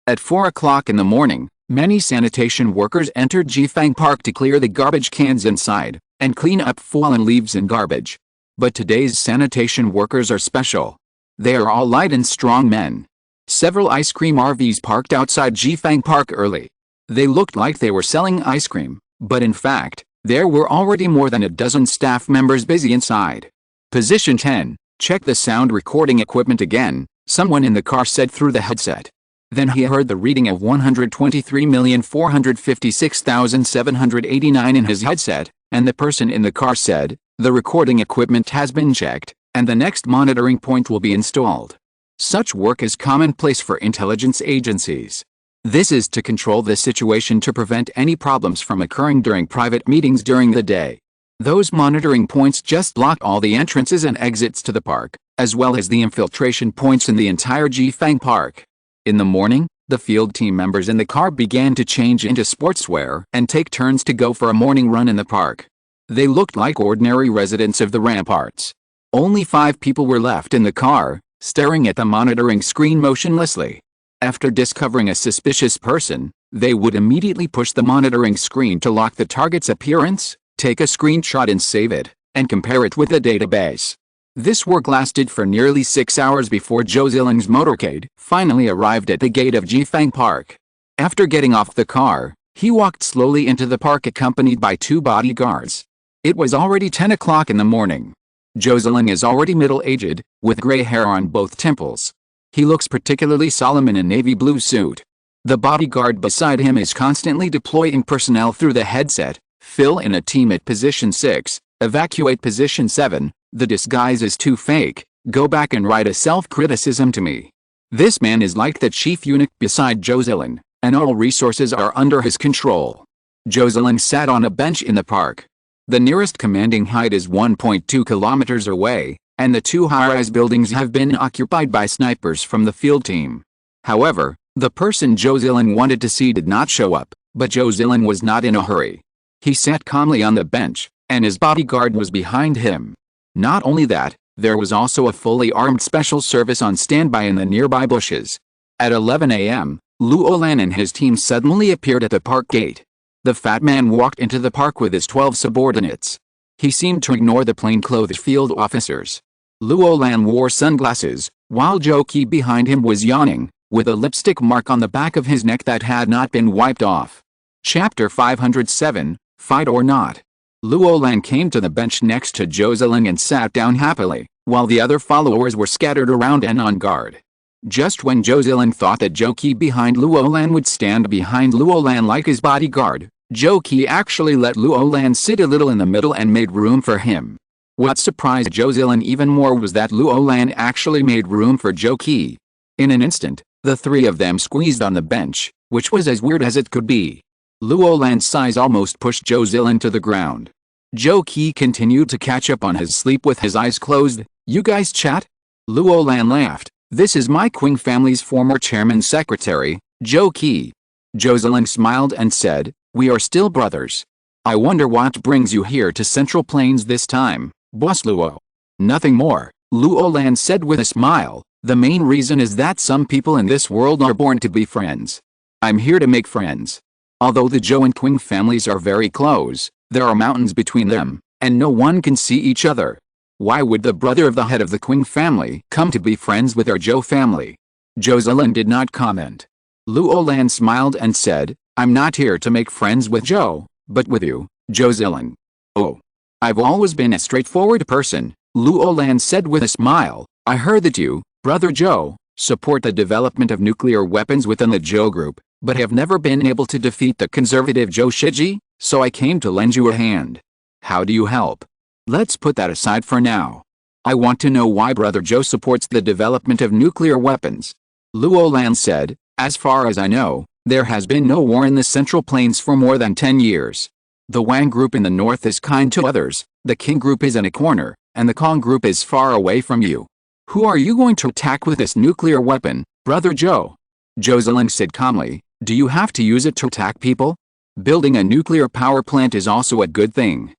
At 4 o'clock in the morning, many sanitation workers entered Jifang Park to clear the garbage cans inside, and clean up fallen leaves and garbage. But today's sanitation workers are special. They are all light and strong men. Several ice cream RVs parked outside Jifang Park early. They looked like they were selling ice cream, but in fact, there were already more than a dozen staff members busy inside. "Position 10, check the sound recording equipment again," someone in the car said through the headset. Then he heard the reading of 123,456,789 in his headset, and the person in the car said, "The recording equipment has been checked, and the next monitoring point will be installed." Such work is commonplace for intelligence agencies. This is to control the situation to prevent any problems from occurring during private meetings during the day. Those monitoring points just block all the entrances and exits to the park, as well as the infiltration points in the entire Jifang Park. In the morning, the field team members in the car began to change into sportswear and take turns to go for a morning run in the park. They looked like ordinary residents of the ramparts. Only 5 people were left in the car, staring at the monitoring screen motionlessly. After discovering a suspicious person, they would immediately push the monitoring screen to lock the target's appearance, take a screenshot and save it, and compare it with the database. This work lasted for nearly 6 hours before Zhou Ziling's motorcade finally arrived at the gate of Jifang Park. After getting off the car, he walked slowly into the park accompanied by 2 bodyguards. It was already 10 o'clock in the morning. Zhou Ziling is already middle-aged, with gray hair on both temples. He looks particularly solemn in a navy blue suit. The bodyguard beside him is constantly deploying personnel through the headset. "Fill in a team at position 6, evacuate position 7, the disguise is too fake, go back and write a self-criticism to me." This man is like the chief eunuch beside Zhou Ziling, and all resources are under his control. Zhou Ziling sat on a bench in the park. The nearest commanding height is 1.2 kilometers away, and the 2 high-rise buildings have been occupied by snipers from the field team. However, the person Zhou Ziling wanted to see did not show up, but Zhou Ziling was not in a hurry. He sat calmly on the bench, and his bodyguard was behind him. Not only that, there was also a fully armed special service on standby in the nearby bushes. At 11 a.m., Luo Lan and his team suddenly appeared at the park gate. The fat man walked into the park with his 12 subordinates. He seemed to ignore the plainclothes field officers. Luo Lan wore sunglasses, while Zhou Qi behind him was yawning, with a lipstick mark on the back of his neck that had not been wiped off. Chapter 507, Fight or Not. Luo Lan came to the bench next to Zhou Ziling and sat down happily, while the other followers were scattered around and on guard. Just when Zhou Ziling thought that Zhou Qi behind Luo Lan would stand behind Luo Lan like his bodyguard, Zhou Qi actually let Luo Lan sit a little in the middle and made room for him. What surprised Zhou Zilin even more was that Luo Lan actually made room for Zhou Qi. In an instant, the three of them squeezed on the bench, which was as weird as it could be. Luo Lan's size almost pushed Zhou Zilin to the ground. Zhou Qi continued to catch up on his sleep with his eyes closed. You guys chat? Luo Lan laughed. This is my Qing family's former chairman's secretary, Zhou Qi. Zhou Zilin smiled and said, we are still brothers. I wonder what brings you here to Central Plains this time, Boss Luo. Nothing more, Luo Lan said with a smile. The main reason is that some people in this world are born to be friends. I'm here to make friends. Although the Zhou and Qing families are very close, there are mountains between them, and no one can see each other. Why would the brother of the head of the Qing family come to be friends with our Zhou family? Zhou Zilin did not comment. Luo Lan smiled and said, I'm not here to make friends with Zhou, but with you, Zhou Zilin. Oh. I've always been a straightforward person, Luo Lan said with a smile. I heard that you, Brother Zhou, support the development of nuclear weapons within the Zhou group, but have never been able to defeat the conservative Zhou Shiji, so I came to lend you a hand. How do you help? Let's put that aside for now. I want to know why Brother Zhou supports the development of nuclear weapons. Luo Lan said, as far as I know, there has been no war in the Central Plains for more than 10 years. The Wang group in the north is kind to others, the Qing group is in a corner, and the Kong group is far away from you. Who are you going to attack with this nuclear weapon, Brother Zhou? Zhou Zilin said calmly, do you have to use it to attack people? Building a nuclear power plant is also a good thing.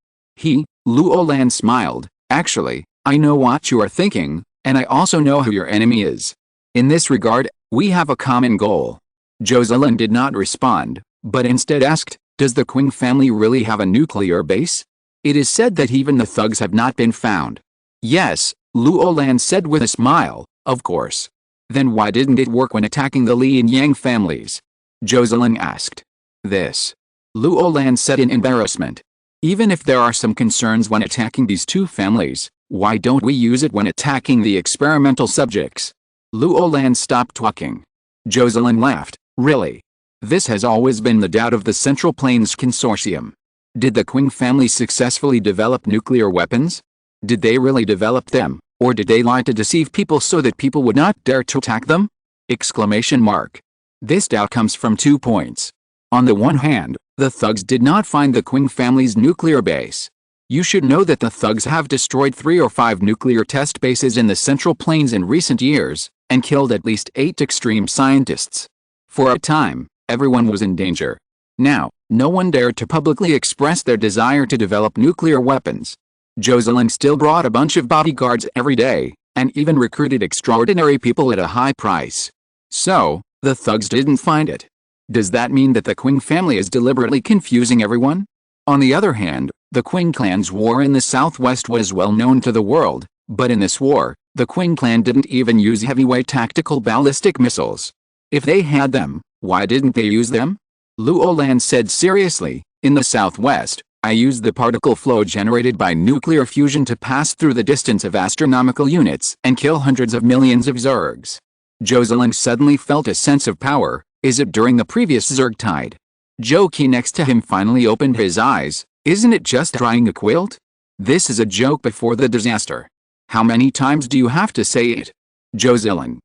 Luo Lan smiled, actually, I know what you are thinking, and I also know who your enemy is. In this regard, we have a common goal. Zhou Zilin did not respond, but instead asked, does the Qing family really have a nuclear base? It is said that even the thugs have not been found. Yes, Luo Lan said with a smile, of course. Then why didn't it work when attacking the Li and Yang families? Zhou Zilin asked. This. Luo Lan said in embarrassment. Even if there are some concerns when attacking these two families, why don't we use it when attacking the experimental subjects? Luo Lan stopped talking. Zhou Zilin laughed. Really? This has always been the doubt of the Central Plains Consortium. Did the Qing family successfully develop nuclear weapons? Did they really develop them, or did they lie to deceive people so that people would not dare to attack them? Exclamation mark. This doubt comes from 2 points. On the one hand, the thugs did not find the Qing family's nuclear base. You should know that the thugs have destroyed 3 or 5 nuclear test bases in the Central Plains in recent years, and killed at least 8 extreme scientists. For a time, everyone was in danger. Now, no one dared to publicly express their desire to develop nuclear weapons. Zhou Zilin still brought a bunch of bodyguards every day, and even recruited extraordinary people at a high price. So, the thugs didn't find it. Does that mean that the Qing family is deliberately confusing everyone? On the other hand, the Qing clan's war in the southwest was well known to the world, but in this war, the Qing clan didn't even use heavyweight tactical ballistic missiles. If they had them, why didn't they use them? Luo Lan said seriously, in the southwest, I used the particle flow generated by nuclear fusion to pass through the distance of astronomical units and kill hundreds of millions of Zergs. Zhou Zilin suddenly felt a sense of power. Is it during the previous Zerg tide? Zhou Qi next to him finally opened his eyes. Isn't it just drying a quilt? This is a joke before the disaster. How many times do you have to say it? Zhou Zilin.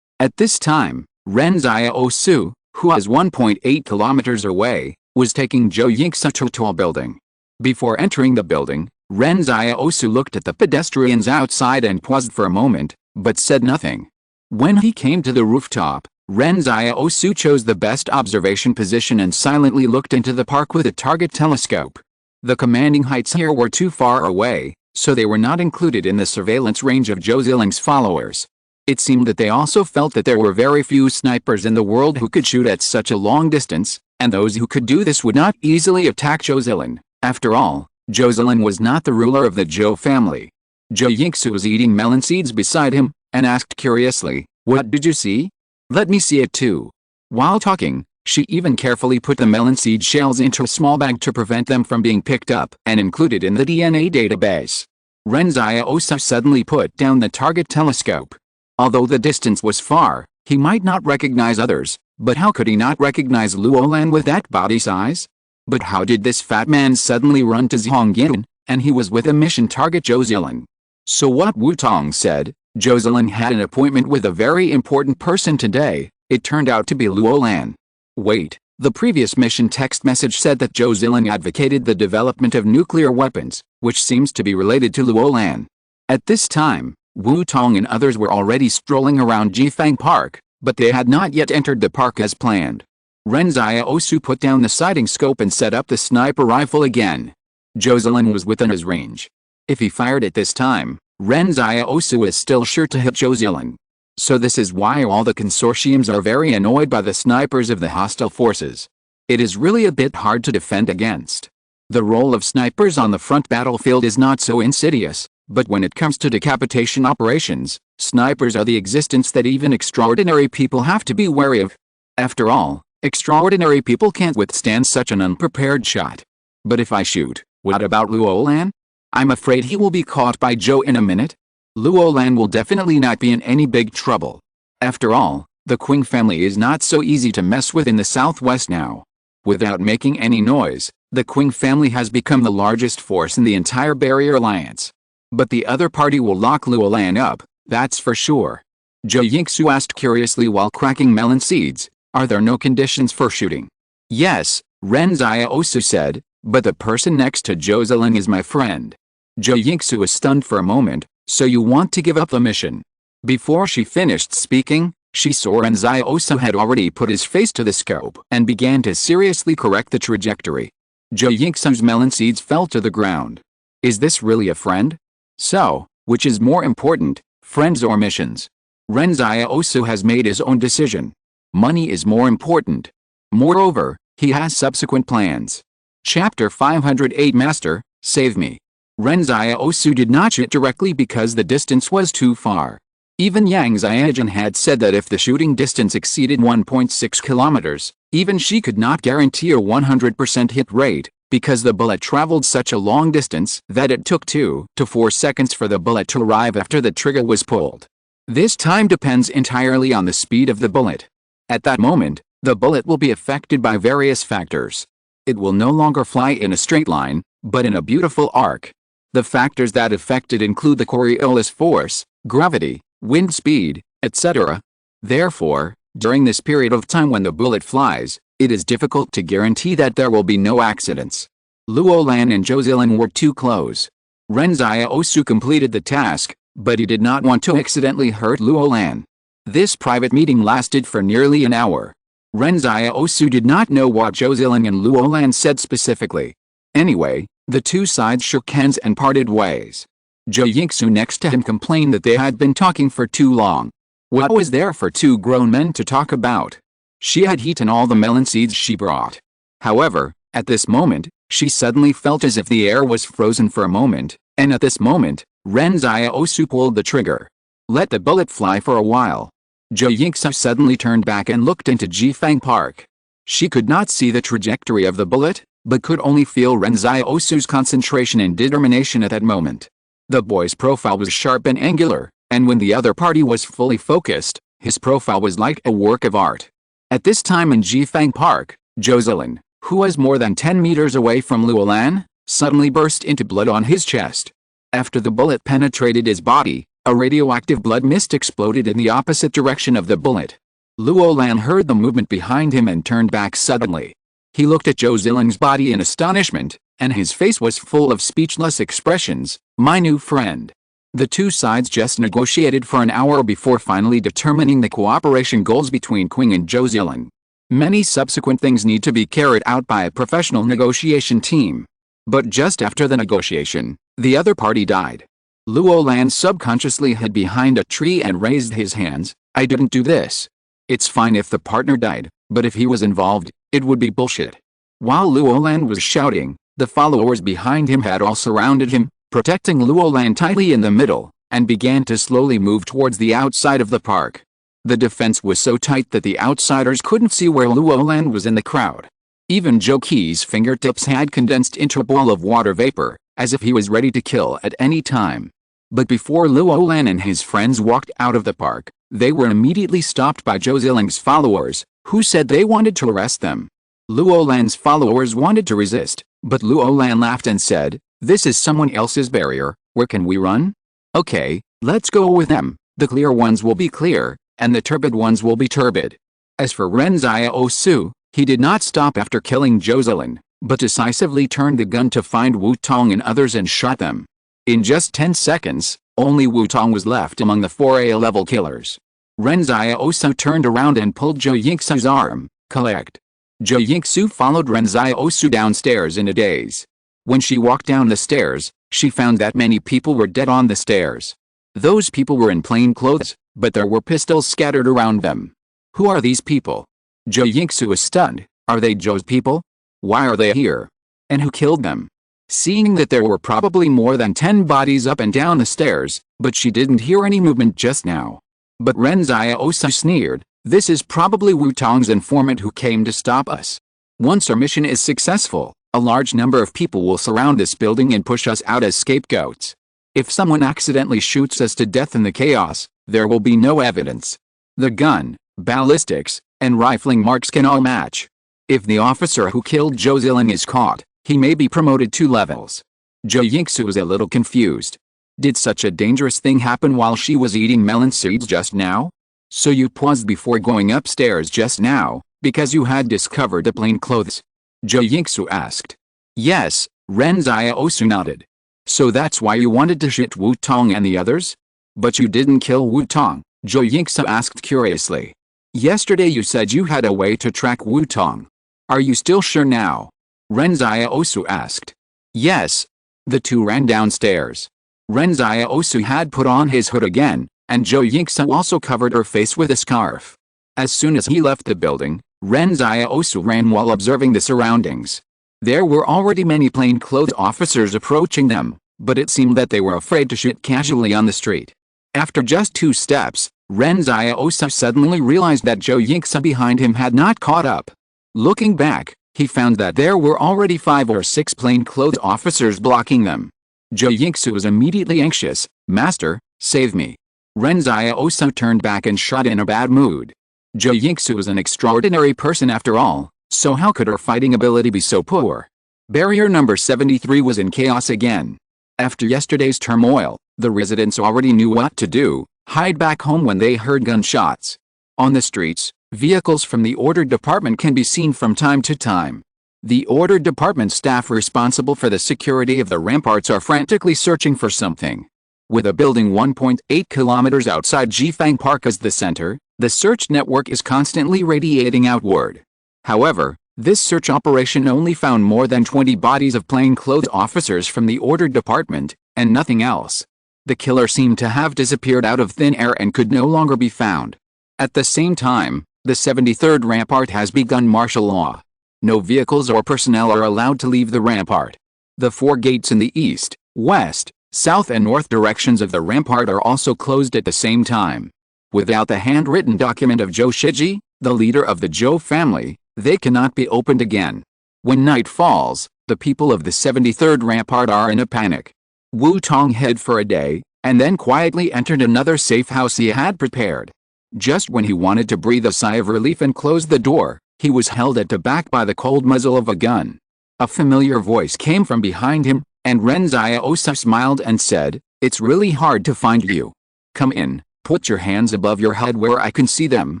At this time, Ren Xiaosu, who was 1.8 kilometers away, was taking Zhou Ying's tall building. Before entering the building, Ren Xiaosu looked at the pedestrians outside and paused for a moment, but said nothing. When he came to the rooftop, Ren Xiaosu chose the best observation position and silently looked into the park with a target telescope. The commanding heights here were too far away, so they were not included in the surveillance range of Zhou Zilin's followers. It seemed that they also felt that there were very few snipers in the world who could shoot at such a long distance, and those who could do this would not easily attack Zhou Zilin. After all, Zhou Zilin was not the ruler of the Zhou family. Zhou Yingsu was eating melon seeds beside him, and asked curiously, "What did you see?" "Let me see it too." While talking, she even carefully put the melon seed shells into a small bag to prevent them from being picked up and included in the DNA database. Ren Xiaosu suddenly put down the target telescope. Although the distance was far, he might not recognize others, but how could he not recognize Luo Lan with that body size? But how did this fat man suddenly run to Zhongyin, and he was with a mission target Zhou Zilin? So what Wu Tong said, Zhou Zilin had an appointment with a very important person today. It turned out to be Luo Lan. Wait, the previous mission text message said that Zhou Zilin advocated the development of nuclear weapons, which seems to be related to Luo Lan. At this time, Wu Tong and others were already strolling around Jifang Park, but they had not yet entered the park as planned. Ren Xiaosu put down the sighting scope and set up the sniper rifle again. Zhou Zilin was within his range. If he fired at this time, Ren Xiaosu is still sure to hit Zhou Zilin. So this is why all the consortiums are very annoyed by the snipers of the hostile forces. It is really a bit hard to defend against. The role of snipers on the front battlefield is not so insidious, but when it comes to decapitation operations, snipers are the existence that even extraordinary people have to be wary of. After all, extraordinary people can't withstand such an unprepared shot. But if I shoot, what about Luo Lan? I'm afraid he will be caught by Zhou in a minute. Luo Lan will definitely not be in any big trouble. After all, the Qing family is not so easy to mess with in the southwest now. Without making any noise, the Qing family has become the largest force in the entire Barrier Alliance. But the other party will lock Luo Lan up, that's for sure. Zhou Yingxu asked curiously while cracking melon seeds, are there no conditions for shooting? Yes, Ren Xiaosu said, but the person next to Zhou Zilin is my friend. Zhou Yingxu was stunned for a moment. So you want to give up the mission? Before she finished speaking, she saw Ren Xiaosu had already put his face to the scope and began to seriously correct the trajectory. Zhou Yingxu's melon seeds fell to the ground. Is this really a friend? So, which is more important, friends or missions? Ren Xiaosu has made his own decision. Money is more important. Moreover, he has subsequent plans. Chapter 508 Master, save me. Ren Xiaosu did not shoot directly because the distance was too far. Even Yang Xiaojun had said that if the shooting distance exceeded 1.6 kilometers, even she could not guarantee a 100% hit rate, because the bullet traveled such a long distance that it took 2 to 4 seconds for the bullet to arrive after the trigger was pulled. This time depends entirely on the speed of the bullet. At that moment, the bullet will be affected by various factors. It will no longer fly in a straight line, but in a beautiful arc. The factors that affect it include the Coriolis force, gravity, wind speed, etc. Therefore, during this period of time when the bullet flies, it is difficult to guarantee that there will be no accidents. Luo Lan and Zhou Zilin were too close. Ren Xiaosu completed the task, but he did not want to accidentally hurt Luo Lan. This private meeting lasted for nearly an hour. Ren Xiaosu did not know what Zhou Zilin and Luo Lan said specifically. Anyway, the two sides shook hands and parted ways. Zhou Yingxu next to him complained that they had been talking for too long. What was there for two grown men to talk about? She had eaten all the melon seeds she brought. However, at this moment, she suddenly felt as if the air was frozen for a moment, and at this moment, Ren Xiaosu pulled the trigger. Let the bullet fly for a while. Zhou Yingxu suddenly turned back and looked into Jifang Park. She could not see the trajectory of the bullet, but could only feel Ren Xiaosu's concentration and determination at that moment. The boy's profile was sharp and angular, and when the other party was fully focused, his profile was like a work of art. At this time in Jifang Park, Zhou Zilin, who was more than 10 meters away from Luo Lan, suddenly burst into blood on his chest. After the bullet penetrated his body, a radioactive blood mist exploded in the opposite direction of the bullet. Luo Lan heard the movement behind him and turned back suddenly. He looked at Zhou Zilin's body in astonishment, and his face was full of speechless expressions. My new friend. The two sides just negotiated for an hour before finally determining the cooperation goals between Qing and Zhou Zilin. Many subsequent things need to be carried out by a professional negotiation team. But just after the negotiation, the other party died. Luo Lan subconsciously hid behind a tree and raised his hands. I didn't do this. It's fine if the partner died, but if he was involved, it would be bullshit. While Luo Lan was shouting, the followers behind him had all surrounded him, protecting Luo Lan tightly in the middle, and began to slowly move towards the outside of the park. The defense was so tight that the outsiders couldn't see where Luo Lan was in the crowd. Even Zhou Qi's fingertips had condensed into a ball of water vapor, as if he was ready to kill at any time. But before Luo Lan and his friends walked out of the park, they were immediately stopped by Zhou Zilin's followers, who said they wanted to arrest them. Luo Lan's followers wanted to resist, but Luo Lan laughed and said, "This is someone else's barrier, where can we run? Okay, let's go with them, the clear ones will be clear, and the turbid ones will be turbid." As for Ren Xiaosu, he did not stop after killing Jocelyn, but decisively turned the gun to find Wu Tong and others and shot them. In just 10 seconds, only Wu Tong was left among the 4A-level killers. Ren Xiaosu turned around and pulled Zhou Yingxu's arm. Collect. Zhou Yingxu followed Ren Xiaosu downstairs in a daze. When she walked down the stairs, she found that many people were dead on the stairs. Those people were in plain clothes, but there were pistols scattered around them. Who are these people? Zhou Yingxu was stunned. Are they Zhou's people? Why are they here? And who killed them? Seeing that there were probably more than 10 bodies up and down the stairs, but she didn't hear any movement just now. But Ren Xiaosu sneered, "This is probably Wu Tong's informant who came to stop us. Once our mission is successful, a large number of people will surround this building and push us out as scapegoats. If someone accidentally shoots us to death in the chaos, there will be no evidence. The gun, ballistics, and rifling marks can all match. If the officer who killed Jocelyn is caught, he may be promoted 2 levels." Zhou Yingxu was a little confused. Did such a dangerous thing happen while she was eating melon seeds just now? So you paused before going upstairs just now, because you had discovered the plain clothes? Zhou Yingxu asked. Yes, Ren Xiaosu nodded. So that's why you wanted to shoot Wu Tong and the others? But you didn't kill Wu Tong, Zhou Yingxu asked curiously. Yesterday you said you had a way to track Wu Tong. Are you still sure now? Ren Xiaosu asked. Yes. The two ran downstairs. Ren Xiaosu had put on his hood again, and Zhou Yingxu also covered her face with a scarf. As soon as he left the building, Ren Xiaosu ran while observing the surroundings. There were already many plainclothes officers approaching them, but it seemed that they were afraid to shoot casually on the street. After just 2 steps, Ren Xiaosu suddenly realized that Zhou Yingxu behind him had not caught up. Looking back, he found that there were already 5 or 6 plainclothes officers blocking them. Zhou Yingxu was immediately anxious. Master, save me. Ren Xiaosu turned back and shot in a bad mood. Zhou Yingxu was an extraordinary person after all, so how could her fighting ability be so poor? Barrier number 73 was in chaos again. After yesterday's turmoil, the residents already knew what to do, hide back home when they heard gunshots. On the streets, vehicles from the order department can be seen from time to time. The order department staff responsible for the security of the ramparts are frantically searching for something. With a building 1.8 kilometers outside Jifang Park as the center, the search network is constantly radiating outward. However, this search operation only found more than 20 bodies of plainclothes officers from the order department, and nothing else. The killer seemed to have disappeared out of thin air and could no longer be found. At the same time, the 73rd Rampart has begun martial law. No vehicles or personnel are allowed to leave the rampart. The 4 gates in the east, west, south and north directions of the rampart are also closed at the same time. Without the handwritten document of Zhou Shiji, the leader of the Zhou family, they cannot be opened again. When night falls, the people of the 73rd Rampart are in a panic. Wu Tong hid for a day, and then quietly entered another safe house he had prepared. Just when he wanted to breathe a sigh of relief and close the door, he was held at the back by the cold muzzle of a gun. A familiar voice came from behind him, and Ren Xiaosu smiled and said, "It's really hard to find you. Come in, put your hands above your head where I can see them,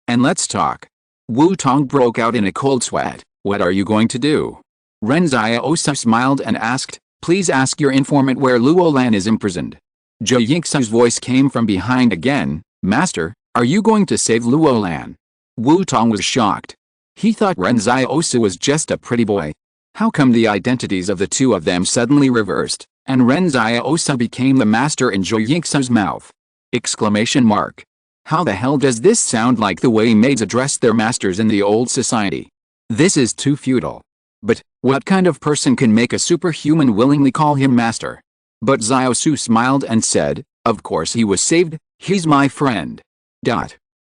and let's talk." Wu Tong broke out in a cold sweat. "What are you going to do?" Ren Xiaosu smiled and asked, "Please ask your informant where Luo Lan is imprisoned." Zhou Yingxu's voice came from behind again, "Master, are you going to save Luo Lan?" Wu Tong was shocked. He thought Ren Xiaosu was just a pretty boy. How come the identities of the two of them suddenly reversed, and Ren Xiaosu became the master in Zhou Yingxu's mouth? Exclamation mark. How the hell does this sound like the way maids address their masters in the old society? This is too futile. But, what kind of person can make a superhuman willingly call him master? But Xiaosu smiled and said, "Of course he was saved, he's my friend.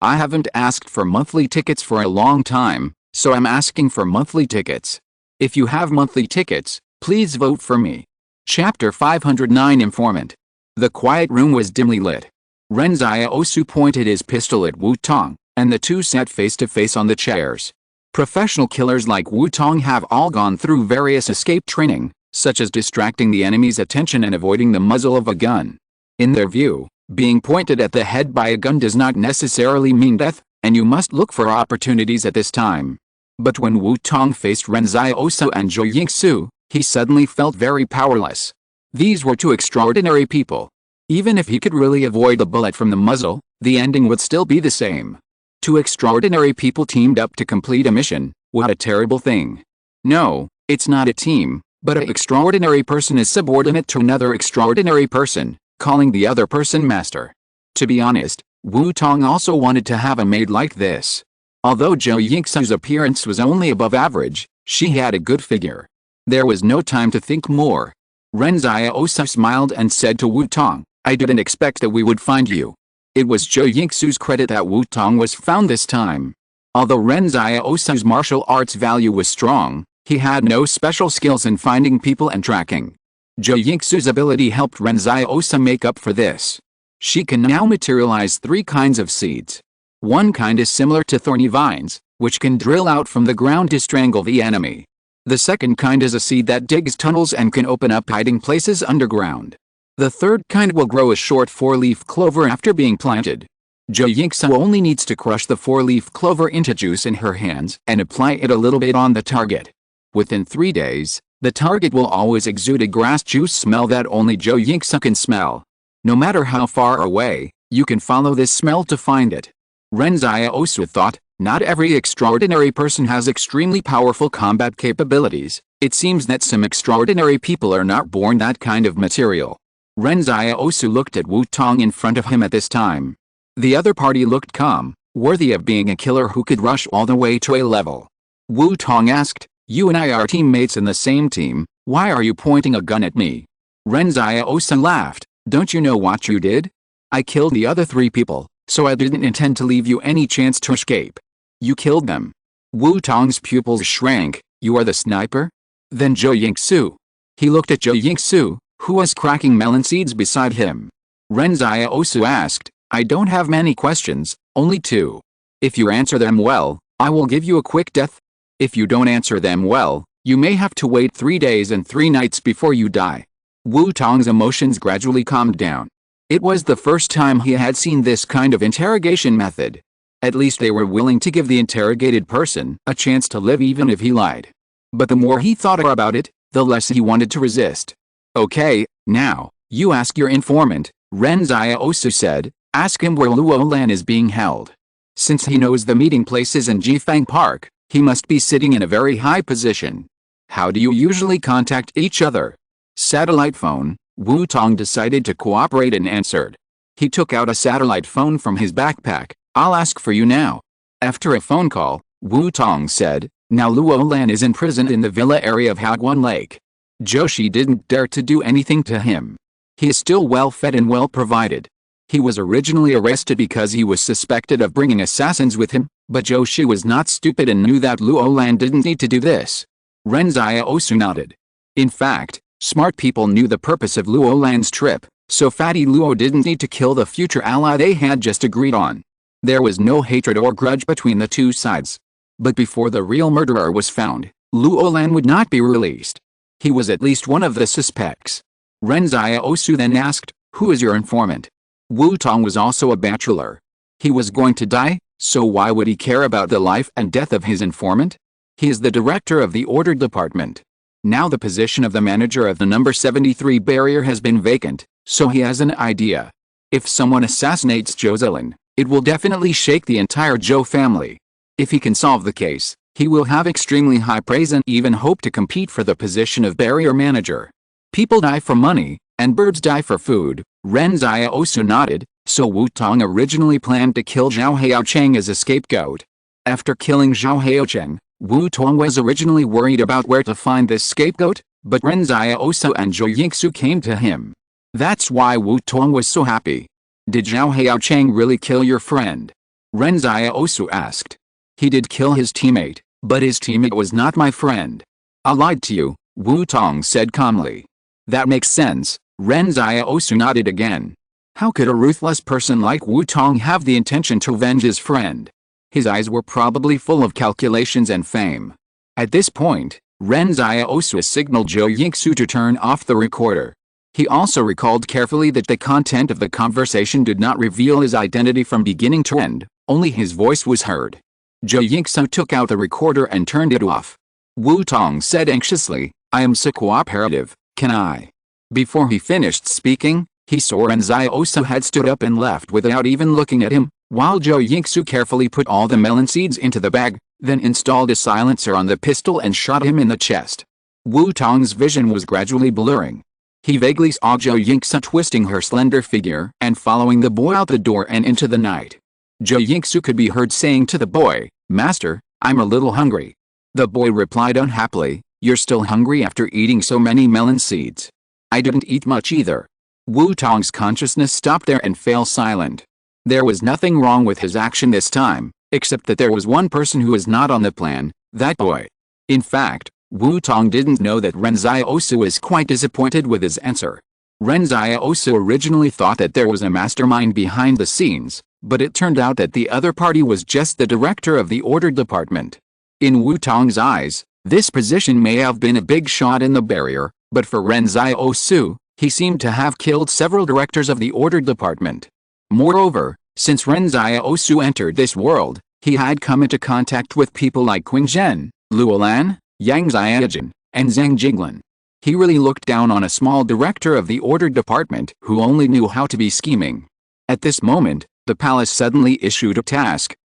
I haven't asked for monthly tickets for a long time, so I'm asking for monthly tickets. If you have monthly tickets, please vote for me." Chapter 509 Informant. The quiet room was dimly lit. Ren Xiaosu pointed his pistol at Wu Tong, and the two sat face to face on the chairs. Professional killers like Wu Tong have all gone through various escape training, such as distracting the enemy's attention and avoiding the muzzle of a gun. In their view, being pointed at the head by a gun does not necessarily mean death, and you must look for opportunities at this time. But when Wu Tong faced Ren Xiaosu and Zhou Yingsu, he suddenly felt very powerless. These were two extraordinary people. Even if he could really avoid a bullet from the muzzle, the ending would still be the same. Two extraordinary people teamed up to complete a mission. What a terrible thing. No, it's not a team, but an extraordinary person is subordinate to another extraordinary person, calling the other person master. To be honest, Wu Tong also wanted to have a maid like this. Although Zhou Yingsu's appearance was only above average, she had a good figure. There was no time to think more. Ren Xiaosu smiled and said to Wu Tong, "I didn't expect that we would find you." It was Zhou Yingsu's credit that Wu Tong was found this time. Although Ren Xiaosu's martial arts value was strong, he had no special skills in finding people and tracking. Zhou Yingsu's ability helped Ren Xiaosu make up for this. She can now materialize 3 kinds of seeds. One kind is similar to thorny vines, which can drill out from the ground to strangle the enemy. The second kind is a seed that digs tunnels and can open up hiding places underground. The third kind will grow a short 4-leaf clover after being planted. Zhou Yingsu only needs to crush the 4-leaf clover into juice in her hands and apply it a little bit on the target. Within 3 days, the target will always exude a grass juice smell that only Zhou Yingsu can smell. No matter how far away, you can follow this smell to find it. Ren Xiaosu thought, not every extraordinary person has extremely powerful combat capabilities. It seems that some extraordinary people are not born that kind of material. Ren Xiaosu looked at Wu Tong in front of him at this time. The other party looked calm, worthy of being a killer who could rush all the way to a level. Wu Tong asked, "You and I are teammates in the same team, why are you pointing a gun at me?" Ren Xiaosu laughed, "Don't you know what you did? I killed the other 3 people, so I didn't intend to leave you any chance to escape. You killed them." Wu Tong's pupils shrank. "You are the sniper?" Then Zhou Yingsu. He looked at Zhou Yingsu, who was cracking melon seeds beside him. Ren Xiaosu asked, "I don't have many questions, only 2. If you answer them well, I will give you a quick death. If you don't answer them well, you may have to wait 3 days and 3 nights before you die." Wu Tong's emotions gradually calmed down. It was the first time he had seen this kind of interrogation method. At least they were willing to give the interrogated person a chance to live even if he lied. But the more he thought about it, the less he wanted to resist. "Okay, now, you ask your informant," Ren Xiaosu said. "Ask him where Luo Lan is being held. Since he knows the meeting places in Jifang Park, he must be sitting in a very high position. How do you usually contact each other?" "Satellite phone," Wu Tong decided to cooperate and answered. He took out a satellite phone from his backpack. "I'll ask for you now." After a phone call, Wu Tong said, "Now Luo Lan is imprisoned in the villa area of Haoguan Lake. Joshi didn't dare to do anything to him. He is still well fed and well provided. He was originally arrested because he was suspected of bringing assassins with him, but Joshi was not stupid and knew that Luo Lan didn't need to do this." Ren Xiaosu nodded. In fact, smart people knew the purpose of Luo Lan's trip, so Fatty Luo didn't need to kill the future ally they had just agreed on. There was no hatred or grudge between the two sides. But before the real murderer was found, Luo Lan would not be released. He was at least one of the suspects. Ren Xiaosu then asked, "Who is your informant?" Wu Tong was also a bachelor. He was going to die, so why would he care about the life and death of his informant? He is the director of the order department. Now the position of the manager of the number 73 barrier has been vacant, so he has an idea. If someone assassinates Zhou Zilin, it will definitely shake the entire Zhou family. If he can solve the case, he will have extremely high praise and even hope to compete for the position of barrier manager. People die for money, and birds die for food. Ren Xiaosu nodded, so Wu Tong originally planned to kill Zhao Haocheng as a scapegoat. After killing Zhao Haocheng, Wu Tong was originally worried about where to find this scapegoat, but Ren Xiaosu and Zhou Yingsu came to him. That's why Wu Tong was so happy. "Did Zhao Haocheng really kill your friend?" Ren Xiaosu asked. "He did kill his teammate, but his teammate was not my friend." "I lied to you," Wu Tong said calmly. "That makes sense," Ren Xiaosu nodded again. How could a ruthless person like Wu Tong have the intention to avenge his friend? His eyes were probably full of calculations and fame. At this point, Ren Xiaosu signaled Zhou Yingsu to turn off the recorder. He also recalled carefully that the content of the conversation did not reveal his identity from beginning to end, only his voice was heard. Zhou Yingsu took out the recorder and turned it off. Wu Tong said anxiously, "I am so cooperative, can I?" Before he finished speaking, he saw Ren Xiaosu had stood up and left without even looking at him, while Zhou Yingsu carefully put all the melon seeds into the bag, then installed a silencer on the pistol and shot him in the chest. Wu Tong's vision was gradually blurring. He vaguely saw Zhou Yingsu twisting her slender figure and following the boy out the door and into the night. Zhou Yingsu could be heard saying to the boy, "Master, I'm a little hungry." The boy replied unhappily, "You're still hungry after eating so many melon seeds?" "I didn't eat much either." Wu Tong's consciousness stopped there and fell silent. There was nothing wrong with his action this time, except that there was one person who was not on the plan, that boy. In fact, Wu Tong didn't know that Ren Xiaosu was quite disappointed with his answer. Ren Xiaosu originally thought that there was a mastermind behind the scenes, but it turned out that the other party was just the director of the order department. In Wu Tong's eyes, this position may have been a big shot in the barrier, but for Ren Xiaosu, he seemed to have killed several directors of the order department. Moreover, since Ren Xiaosu entered this world, he had come into contact with people like Qin Zhen, Luolan, Yang Xiaojun, and Zhang Jinglan. He really looked down on a small director of the order department who only knew how to be scheming. At this moment, the palace suddenly issued a task,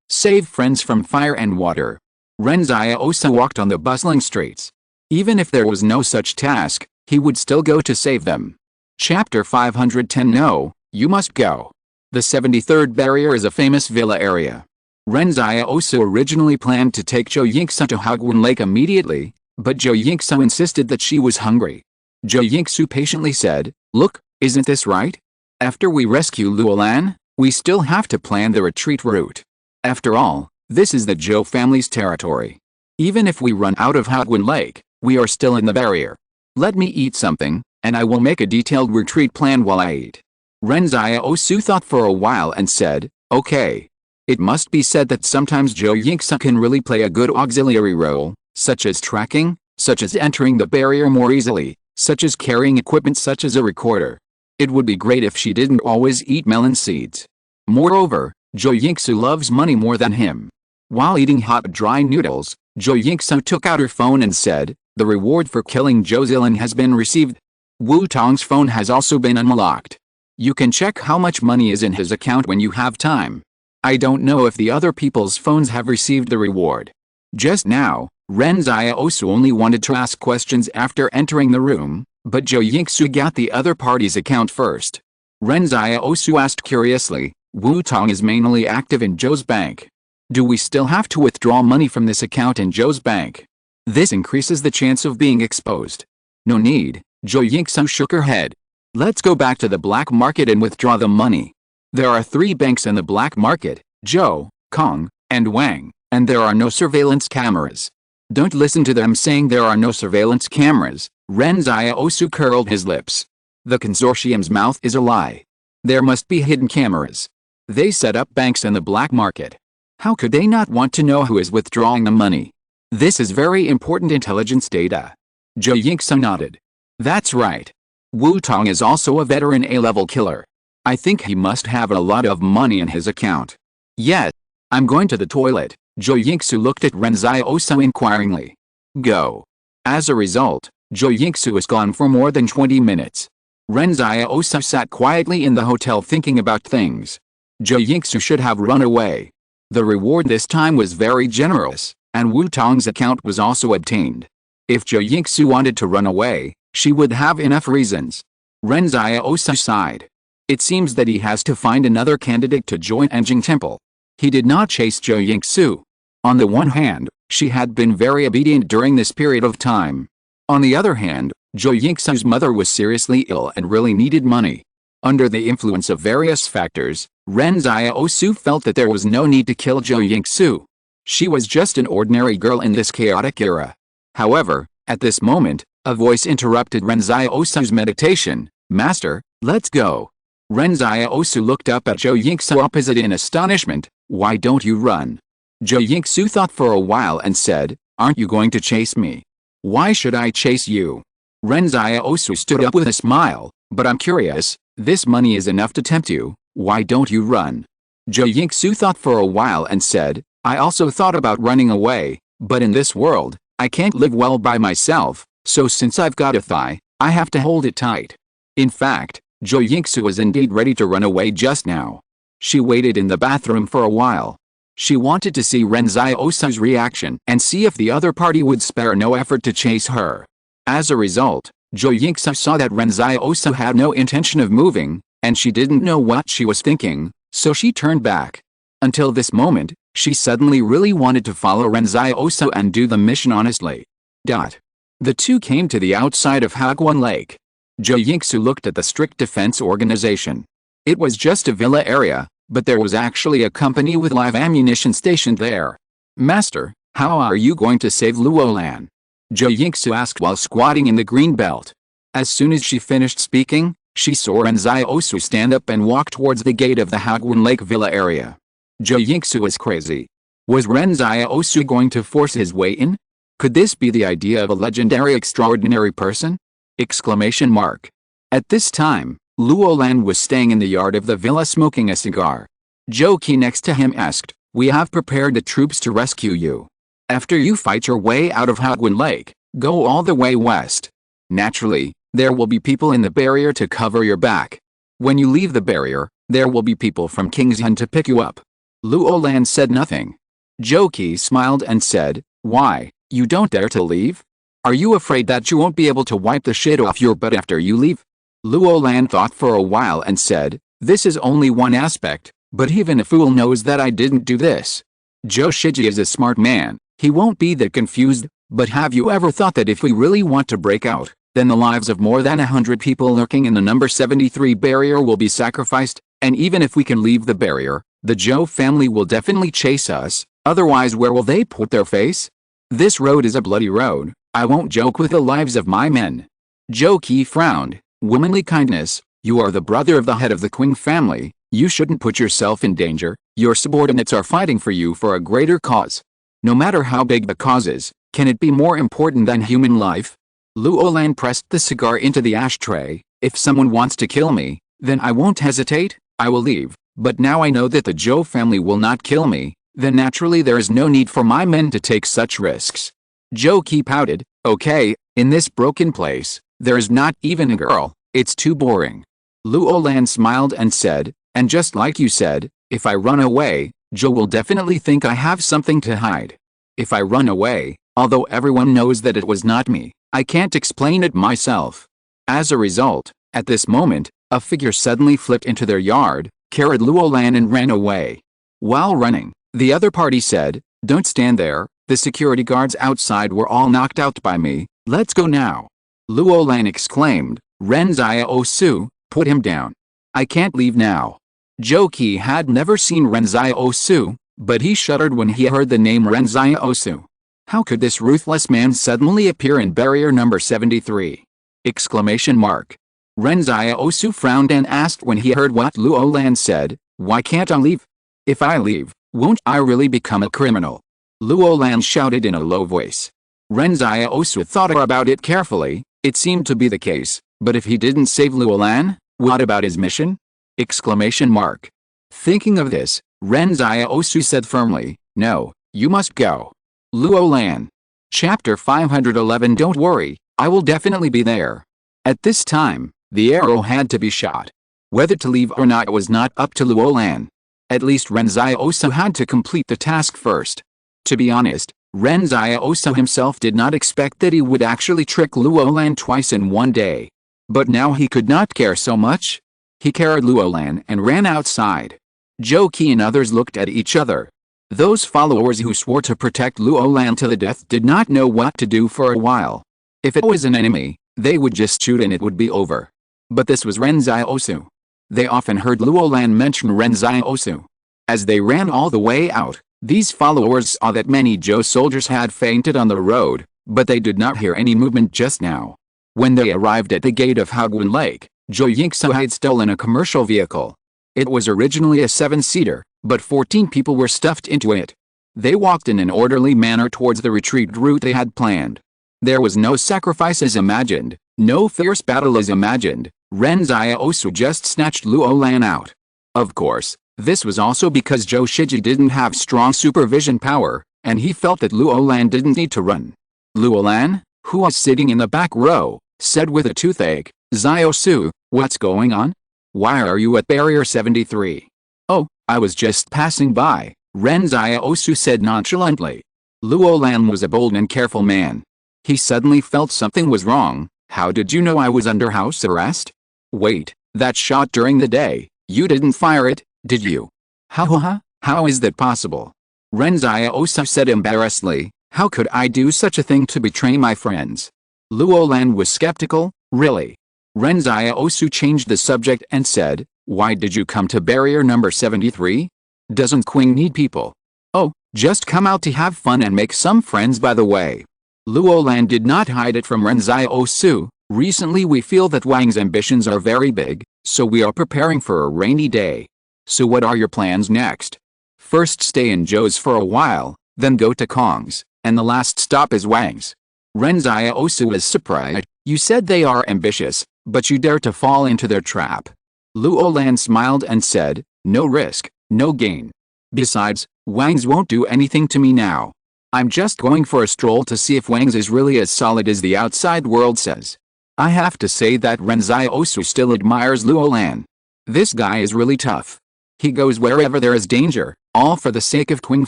save friends from fire and water. Ren Xiaosu walked on the bustling streets. Even if there was no such task, he would still go to save them. Chapter 510 No, you must go. The 73rd barrier is a famous villa area. Ren Xiaosu originally planned to take Zhou Yingsu to Hagwon Lake immediately, but Zhou Yingsu insisted that she was hungry. Zhou Yingsu patiently said, "Look, isn't this right? After we rescue Luolan, we still have to plan the retreat route. After all, this is the Zhou family's territory. Even if we run out of Hagwon Lake, we are still in the barrier. Let me eat something, and I will make a detailed retreat plan while I eat." Ren Xiaosu thought for a while and said, "Okay." It must be said that sometimes Zhou Yingsu can really play a good auxiliary role, such as tracking, such as entering the barrier more easily, such as carrying equipment such as a recorder. It would be great if she didn't always eat melon seeds. Moreover, Zhou Yingsu loves money more than him. While eating hot dry noodles, Zhou Yingsu took out her phone and said, "The reward for killing Zhou Zilin has been received." Wu Tong's phone has also been unlocked. You can check how much money is in his account when you have time. I don't know if the other people's phones have received the reward. Just now, Ren Xiaosu only wanted to ask questions after entering the room, but Zhou Yingsu got the other party's account first. Ren Xiaosu asked curiously, "Wu Tong is mainly active in Zhou's bank. Do we still have to withdraw money from this account in Zhou's bank? This increases the chance of being exposed." "No need," Zhou Yingsu shook her head. "Let's go back to the black market and withdraw the money. There are 3 banks in the black market, Zhou, Kong, and Wang, and there are no surveillance cameras." "Don't listen to them saying there are no surveillance cameras," Ren Xiaosu curled his lips. "The consortium's mouth is a lie. There must be hidden cameras. They set up banks in the black market. How could they not want to know who is withdrawing the money? This is very important intelligence data." Zhou Yingsu nodded. "That's right. Wu Tong is also a veteran A-level killer. I think he must have a lot of money in his account." "Yes. I'm going to the toilet." Zhou Yingsu looked at Ren Xiaosu inquiringly. "Go." As a result, Zhou Yingsu was gone for more than 20 minutes. Ren Xiaosu sat quietly in the hotel thinking about things. Zhou Yingsu should have run away. The reward this time was very generous, and Wu Tong's account was also obtained. If Zhou Yingsu wanted to run away, she would have enough reasons. Ren Xiaosu sighed. It seems that he has to find another candidate to join Anjing Temple. He did not chase Zhou Yingsu. On the one hand, she had been very obedient during this period of time. On the other hand, Zhou Yingsu's mother was seriously ill and really needed money. Under the influence of various factors, Ren Xiaosu felt that there was no need to kill Zhou Yingsu. She was just an ordinary girl in this chaotic era. However, at this moment, a voice interrupted Ren Xiaosu's meditation. "Master, let's go." Ren Xiaosu looked up at Zhou Yingsu opposite in astonishment. Why don't you run? Zhou Yingsu thought for a while and said, aren't you going to chase me? Why should I chase you? Ren Xiaosu stood up with a smile, but I'm curious, this money is enough to tempt you, why don't you run? Zhou Yingsu thought for a while and said, I also thought about running away, but in this world, I can't live well by myself, so since I've got a thigh, I have to hold it tight. In fact, Zhou Yingsu was indeed ready to run away just now. She waited in the bathroom for a while. She wanted to see Ren Xiaosu's reaction and see if the other party would spare no effort to chase her. As a result, Zhou Yingsu saw that Ren Xiaosu had no intention of moving, and she didn't know what she was thinking, so she turned back. Until this moment, she suddenly really wanted to follow Ren Xiaosu and do the mission honestly. The two came to the outside of Hagwon Lake. Zhou Yingsu looked at the strict defense organization. It was just a villa area, but there was actually a company with live ammunition stationed there. Master, how are you going to save Luolan? Zhou Yingsu asked while squatting in the green belt. As soon as she finished speaking, she saw Ren Xiaosu stand up and walk towards the gate of the Hagwon Lake villa area. Zhou Yingsu was crazy. Was Ren Xiaosu going to force his way in? Could this be the idea of a legendary extraordinary person? Exclamation mark. At this time, Luolan was staying in the yard of the villa smoking a cigar. Zhou Qi next to him asked, we have prepared the troops to rescue you. After you fight your way out of Hagwon Lake, go all the way west. Naturally, there will be people in the barrier to cover your back. When you leave the barrier, there will be people from Kingshan to pick you up. Luolan said nothing. Zhou Qi smiled and said, why, you don't dare to leave? Are you afraid that you won't be able to wipe the shit off your butt after you leave? Luolan thought for a while and said, this is only one aspect, but even a fool knows that I didn't do this. Zhou Shiji is a smart man, he won't be that confused, but have you ever thought that if we really want to break out, then the lives of more than 100 people lurking in the number 73 barrier will be sacrificed, and even if we can leave the barrier, the Zhou family will definitely chase us, otherwise where will they put their face? This road is a bloody road, I won't joke with the lives of my men. Zhou Qi frowned. Womanly kindness, you are the brother of the head of the Qing family, you shouldn't put yourself in danger, your subordinates are fighting for you for a greater cause. No matter how big the cause is, can it be more important than human life? Luolan pressed the cigar into the ashtray, if someone wants to kill me, then I won't hesitate, I will leave, but now I know that the Zhou family will not kill me, then naturally there is no need for my men to take such risks. Zhou Qi pouted, okay, in this broken place, there is not even a girl, it's too boring. Luolan smiled and said, and just like you said, if I run away, Zhou will definitely think I have something to hide. If I run away, although everyone knows that it was not me, I can't explain it myself. As a result, at this moment, a figure suddenly flipped into their yard, carried Luolan and ran away. While running, the other party said, don't stand there, the security guards outside were all knocked out by me, let's go now. Luolan exclaimed, Ren Xiaosu, put him down. I can't leave now. Zhou Qi had never seen Ren Xiaosu, but he shuddered when he heard the name Ren Xiaosu. How could this ruthless man suddenly appear in barrier number 73? Exclamation mark. Ren Xiaosu frowned and asked when he heard what Luolan said, why can't I leave? If I leave, won't I really become a criminal? Luolan shouted in a low voice. Ren Xiaosu thought about it carefully, it seemed to be the case, but if he didn't save Luolan, what about his mission? Exclamation mark. Thinking of this, Ren Xiaosu said firmly, no, you must go. Luolan. Chapter 511 Don't worry, I will definitely be there. At this time, the arrow had to be shot. Whether to leave or not was not up to Luolan. At least Ren Xiaosu had to complete the task first. To be honest, Ren Xiaosu himself did not expect that he would actually trick Luolan twice in one day. But now he could not care so much. He carried Luolan and ran outside. Zhou Qi and others looked at each other. Those followers who swore to protect Luolan to the death did not know what to do for a while. If it was an enemy, they would just shoot and it would be over. But this was Ren Xiaosu. They often heard Luolan mention Ren Xiaosu. As they ran all the way out, these followers saw that many Zhou soldiers had fainted on the road, but they did not hear any movement just now. When they arrived at the gate of Hagwon Lake, Zhou Yingsu had stolen a commercial vehicle. It was originally a 7-seater, but 14 people were stuffed into it. They walked in an orderly manner towards the retreat route they had planned. There was no sacrifice as imagined, no fierce battle as imagined. Ren Xiaosu just snatched Luo Lan out. Of course, this was also because Zhou Shiji didn't have strong supervision power, and he felt that Luo Lan didn't need to run. Luo Lan, who was sitting in the back row, said with a toothache, "Xiaosu, what's going on? Why are you at Barrier 73? Oh, I was just passing by," Ren Xiaosu said nonchalantly. Luo Lan was a bold and careful man. He suddenly felt something was wrong. "How did you know I was under house arrest? Wait, that shot during the day, you didn't fire it, did you? How is that possible?" Ren Xiaosu said embarrassedly, "How could I do such a thing to betray my friends?" Luo Lan was skeptical. "Really?" Ren Xiaosu changed the subject and said, "Why did you come to barrier number 73? Doesn't Qing need people?" "Oh, just come out to have fun and make some friends by the way." Luo Lan did not hide it from Ren Xiaosu. "Recently we feel that Wang's ambitions are very big, so we are preparing for a rainy day. So what are your plans next?" "First stay in Zhou's for a while, then go to Kong's, and the last stop is Wang's." Ren Xiaosu was surprised. "You said they are ambitious, but you dare to fall into their trap." Luo Lan smiled and said, "No risk, no gain. Besides, Wang's won't do anything to me now. I'm just going for a stroll to see if Wang's is really as solid as the outside world says." I have to say that Ren Xiaosu still admires Luo Lan. This guy is really tough. He goes wherever there is danger, all for the sake of Qing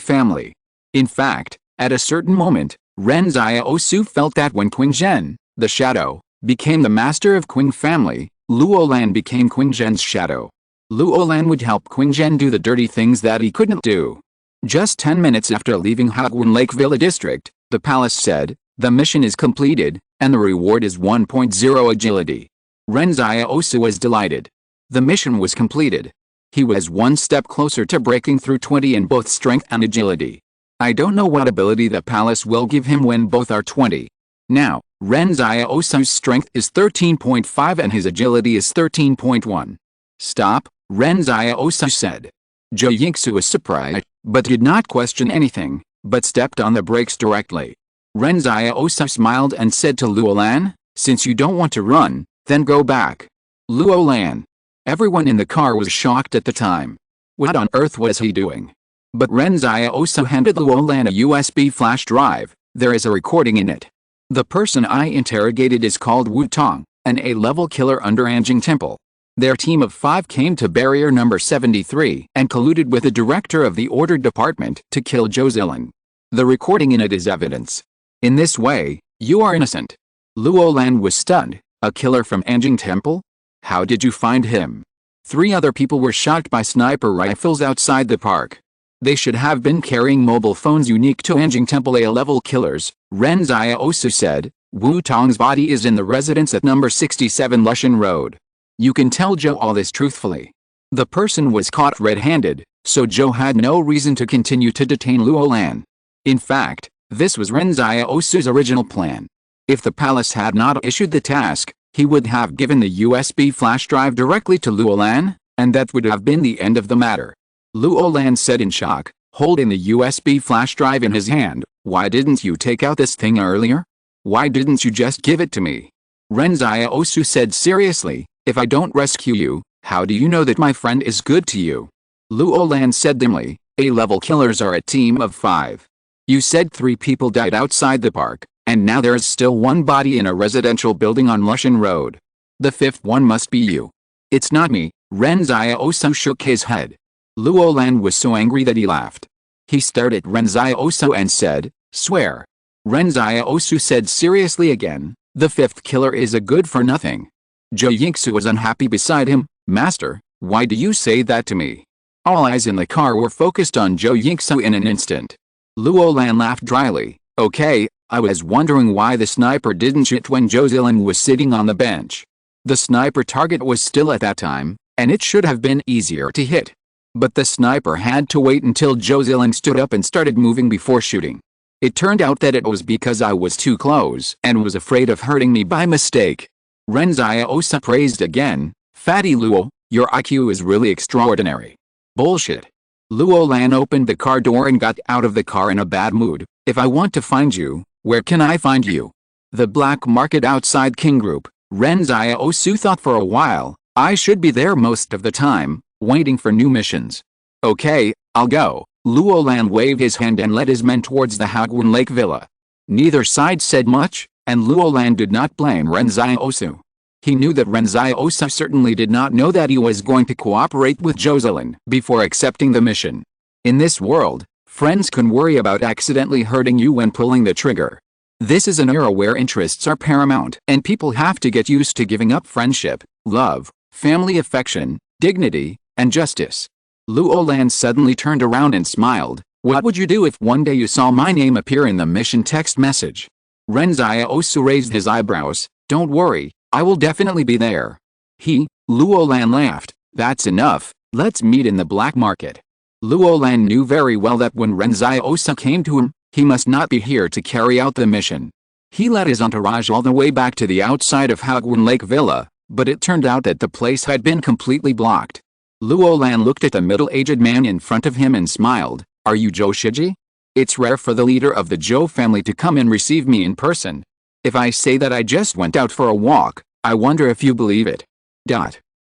family. In fact, at a certain moment, Ren Xiaosu felt that when Qing Zhen, the shadow, became the master of Qing family, Luo Lan became Qing Zhen's shadow. Luo Lan would help Qing Zhen do the dirty things that he couldn't do. Just 10 minutes after leaving Hagwon Lake Villa District, the palace said, "The mission is completed, and the reward is 1.0 agility." Ren Xiaosu was delighted. The mission was completed. He was one step closer to breaking through 20 in both strength and agility. I don't know what ability the palace will give him when both are 20. Now, Ren Xiaosu's strength is 13.5 and his agility is 13.1. "Stop," Ren Xiaosu said. Zhou Yingsu was surprised, but did not question anything, but stepped on the brakes directly. Ren Xiaosu smiled and said to Luo Lan, "Since you don't want to run, then go back." Luo Lan. Everyone in the car was shocked at the time. What on earth was he doing? But Ren Xiaosu handed Luo Lan a USB flash drive. There is a recording in it. "The person I interrogated is called Wu Tong, an A-level killer under Anjing Temple. Their team of 5 came to barrier number 73 and colluded with the director of the order department to kill Zhou Zilan. The recording in it is evidence. In this way, you are innocent." Luo Lan was stunned. "A killer from Anjing Temple? How did you find him?" 3 other people were shot by sniper rifles outside the park. They should have been carrying mobile phones unique to Anjing Temple A-level killers, Ren Xiaosu said. "Wu Tong's body is in the residence at number 67 Lushan Road. You can tell Zhou all this truthfully. The person was caught red-handed, so Zhou had no reason to continue to detain Luo Lan. In fact, this was Ren Xiaosu's original plan. If the palace had not issued the task, he would have given the USB flash drive directly to Luo Lan, and that would have been the end of the matter." Luo Lan said in shock, holding the USB flash drive in his hand, "Why didn't you take out this thing earlier? Why didn't you just give it to me?" Ren Xiaosu said seriously, "If I don't rescue you, how do you know that my friend is good to you?" Luo Lan said dimly, "A-level killers are a team of 5. You said 3 people died outside the park, and now there is still 1 body in a residential building on Lushan Road. The 5th one must be you." "It's not me," Ren Xiaosu shook his head. Luo Lan was so angry that he laughed. He stared at Ren Xiaosu and said, "Swear." Ren Xiaosu said seriously again, "The 5th killer is a good-for-nothing." Zhou Yingsu was unhappy beside him. "Master, why do you say that to me?" All eyes in the car were focused on Zhou Yingsu in an instant. Luo Lan laughed dryly. "Okay, I was wondering why the sniper didn't shoot when Zhou Zilan was sitting on the bench. The sniper target was still at that time, and it should have been easier to hit. But the sniper had to wait until Zhou Zilan stood up and started moving before shooting. It turned out that it was because I was too close and was afraid of hurting me by mistake." Ren Xiaosu praised again. Fatty Luo, your IQ is really extraordinary. Bullshit. Luo Lan opened the car door and got out of the car in a bad mood. If I want to find you, where can I find you? The black market outside King Group. Ren Xiaosu thought for a while. I should be there most of the time, waiting for new missions. Okay, I'll go. Luo Lan waved his hand and led his men towards the Hagwon Lake Villa. Neither side said much, and Luo Lan did not blame Ren Xiaosu. He knew that Ren Xiaosu certainly did not know that he was going to cooperate with Jocelyn before accepting the mission. In this world, friends can worry about accidentally hurting you when pulling the trigger. This is an era where interests are paramount and people have to get used to giving up friendship, love, family affection, dignity, and justice. Luo Lan suddenly turned around and smiled. What would you do if one day you saw my name appear in the mission text message? Ren Xiaosu raised his eyebrows. Don't worry, I will definitely be there. Luo Lan laughed. That's enough, let's meet in the black market. Luo Lan knew very well that when Ren Xiaosu came to him, he must not be here to carry out the mission. He led his entourage all the way back to the outside of Hagwon Lake Villa, but it turned out that the place had been completely blocked. Luo Lan looked at the middle-aged man in front of him and smiled. Are you Zhou Shiji? It's rare for the leader of the Zhou family to come and receive me in person. If I say that I just went out for a walk, I wonder if you believe it.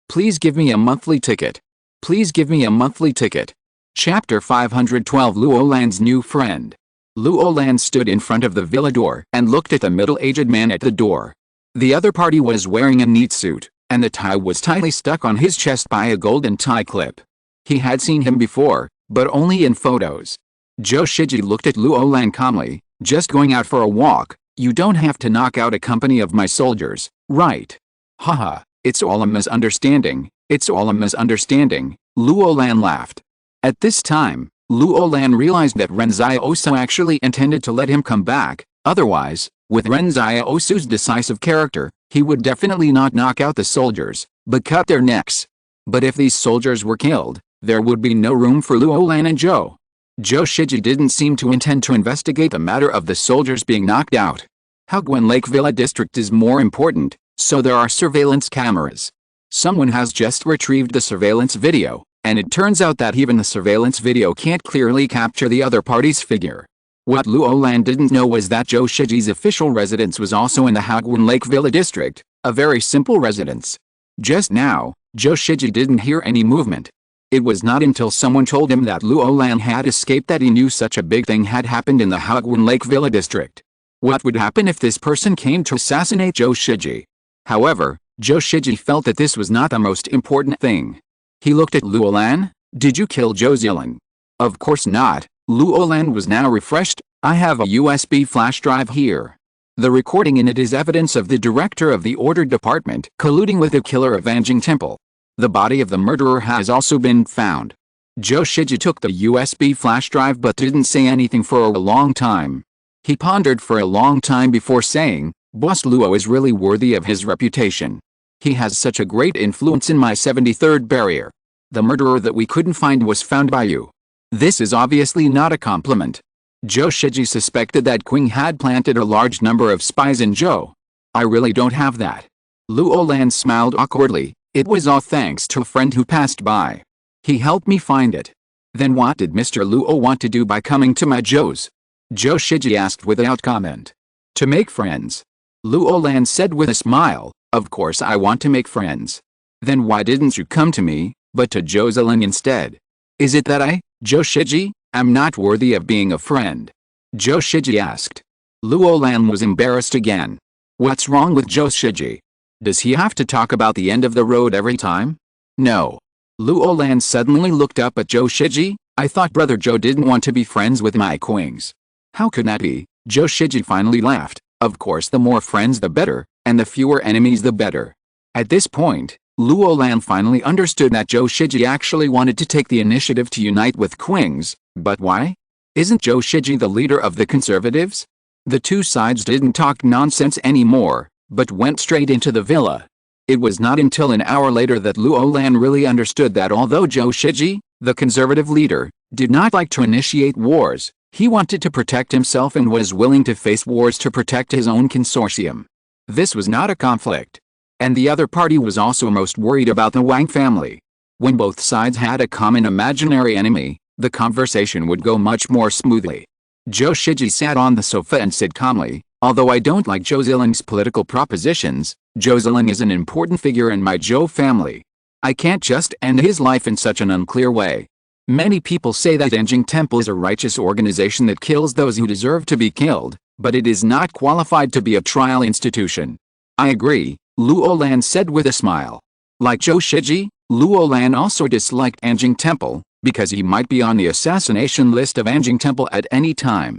Please give me a monthly ticket. Please give me a monthly ticket. Chapter 512 Luo Lan's new friend. Luo Lan stood in front of the villa door and looked at the middle-aged man at the door. The other party was wearing a neat suit, and the tie was tightly stuck on his chest by a golden tie clip. He had seen him before, but only in photos. Zhou Shiji looked at Luo Lan calmly. Just going out for a walk, you don't have to knock out a company of my soldiers, right? Haha, it's all a misunderstanding, it's all a misunderstanding, Luo Lan laughed. At this time, Luo Lan realized that Ren Xiaosu actually intended to let him come back. Otherwise, with Ren Xiaosu's decisive character, he would definitely not knock out the soldiers, but cut their necks. But if these soldiers were killed, there would be no room for Luo Lan and Zhou Shiji didn't seem to intend to investigate the matter of the soldiers being knocked out. Hagwon Lake Villa District is more important, so there are surveillance cameras. Someone has just retrieved the surveillance video, and it turns out that even the surveillance video can't clearly capture the other party's figure. What Luo Lan didn't know was that Zhou Shiji's official residence was also in the Hagwon Lake Villa District, a very simple residence. Just now, Zhou Shiji didn't hear any movement. It was not until someone told him that Luo Lan had escaped that he knew such a big thing had happened in the Hagwon Lake Villa District. What would happen if this person came to assassinate Zhou Shiji? However, Zhou Shiji felt that this was not the most important thing. He looked at Luo Lan. Did you kill Jocelyn? Of course not. Luo Lan was now refreshed. I have a USB flash drive here. The recording in it is evidence of the director of the order department colluding with the killer of Anjing Temple. The body of the murderer has also been found. Zhou Shiji took the USB flash drive but didn't say anything for a long time. He pondered for a long time before saying, Boss Luo is really worthy of his reputation. He has such a great influence in my 73rd barrier. The murderer that we couldn't find was found by you. This is obviously not a compliment. Zhou Shiji suspected that Qing had planted a large number of spies in Zhou. I really don't have that. Luo Lan smiled awkwardly. It was all thanks to a friend who passed by. He helped me find it. Then what did Mr. Luo want to do by coming to my Zhou's? Zhou Shiji asked without comment. To make friends. Luo Lan said with a smile. Of course I want to make friends. Then why didn't you come to me, but to Jocelyn instead? Is it that I, Zhou Shiji, am not worthy of being a friend? Zhou Shiji asked. Luo Lan was embarrassed again. What's wrong with Zhou Shiji? Does he have to talk about the end of the road every time? No. Luo Lan suddenly looked up at Zhou Shiji. I thought Brother Zhou didn't want to be friends with my Qings. How could that be? Zhou Shiji finally laughed. Of course the more friends the better, and the fewer enemies the better. At this point, Luo Lan finally understood that Zhou Shiji actually wanted to take the initiative to unite with Qings, but why? Isn't Zhou Shiji the leader of the conservatives? The two sides didn't talk nonsense anymore, but went straight into the villa. It was not until an hour later that Luo Lan really understood that although Zhou Shiji, the conservative leader, did not like to initiate wars, he wanted to protect himself and was willing to face wars to protect his own consortium. This was not a conflict. and the other party was also most worried about the Wang family. When both sides had a common imaginary enemy, the conversation would go much more smoothly. Zhou Shiji sat on the sofa and said calmly, "Although I don't like Zhou Ziling's political propositions, Zhou Ziling is an important figure in my Zhou family. I can't just end his life in such an unclear way. Many people say that Anjing Temple is a righteous organization that kills those who deserve to be killed, but it is not qualified to be a trial institution." "I agree," Luo Lan said with a smile. Like Zhou Shiji, Luo Lan also disliked Anjing Temple, because he might be on the assassination list of Anjing Temple at any time.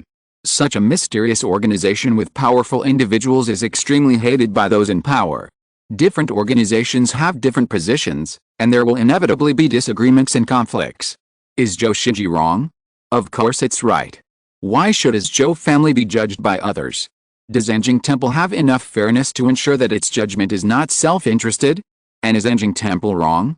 Such a mysterious organization with powerful individuals is extremely hated by those in power. Different organizations have different positions, and there will inevitably be disagreements and conflicts. Is Zhou Shiji wrong? Of course it's right. Why should his Zhou family be judged by others? Does Anjing Temple have enough fairness to ensure that its judgment is not self-interested? And is Anjing Temple wrong?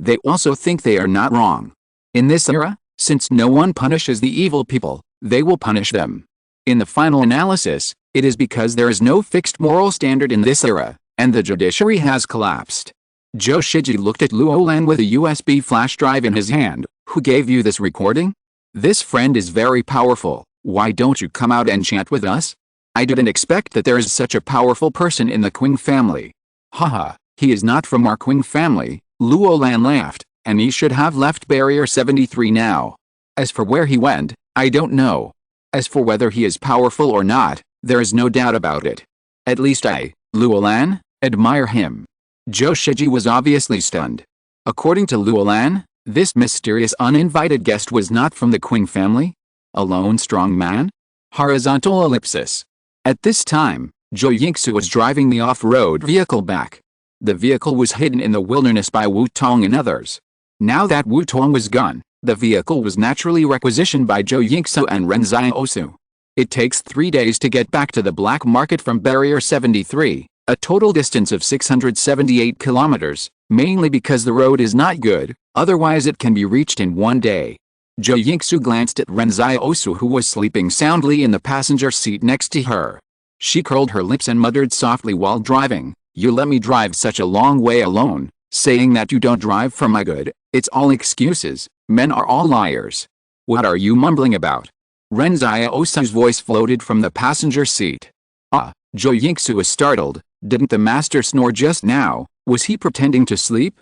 They also think they are not wrong. In this era, since no one punishes the evil people, they will punish them. In the final analysis, it is because there is no fixed moral standard in this era, and the judiciary has collapsed. Zhou Shiji looked at Luo Lan with a USB flash drive in his hand. "Who gave you this recording? This friend is very powerful. Why don't you come out and chat with us? I didn't expect that there is such a powerful person in the Qing family." "Haha, he is not from our Qing family," Luo Lan laughed, "and he should have left Barrier 73 now. As for where he went, I don't know. As for whether he is powerful or not, there is no doubt about it. At least I, Luo Lan, admire him." Zhou Shiji was obviously stunned. According to Luo Lan, this mysterious uninvited guest was not from the Qing family? A lone strong man? Horizontal ellipsis. At this time, Zhou Yingsu was driving the off-road vehicle back. The vehicle was hidden in the wilderness by Wu Tong and others. Now that Wu Tong was gone, the vehicle was naturally requisitioned by Zhou Yingsu and Ren Xiaosu. It takes 3 days to get back to the black market from Barrier 73, a total distance of 678 kilometers, mainly because the road is not good, otherwise it can be reached in 1 day. Zhou Yingsu glanced at Ren Xiaosu, who was sleeping soundly in the passenger seat next to her. She curled her lips and muttered softly while driving, "You let me drive such a long way alone, saying that you don't drive for my good, it's all excuses, men are all liars. What are you mumbling about?" Ren Xiaosu's voice floated from the passenger seat. "Ah," Zhou Yingsu was startled, "didn't the master snore just now? Was he pretending to sleep?"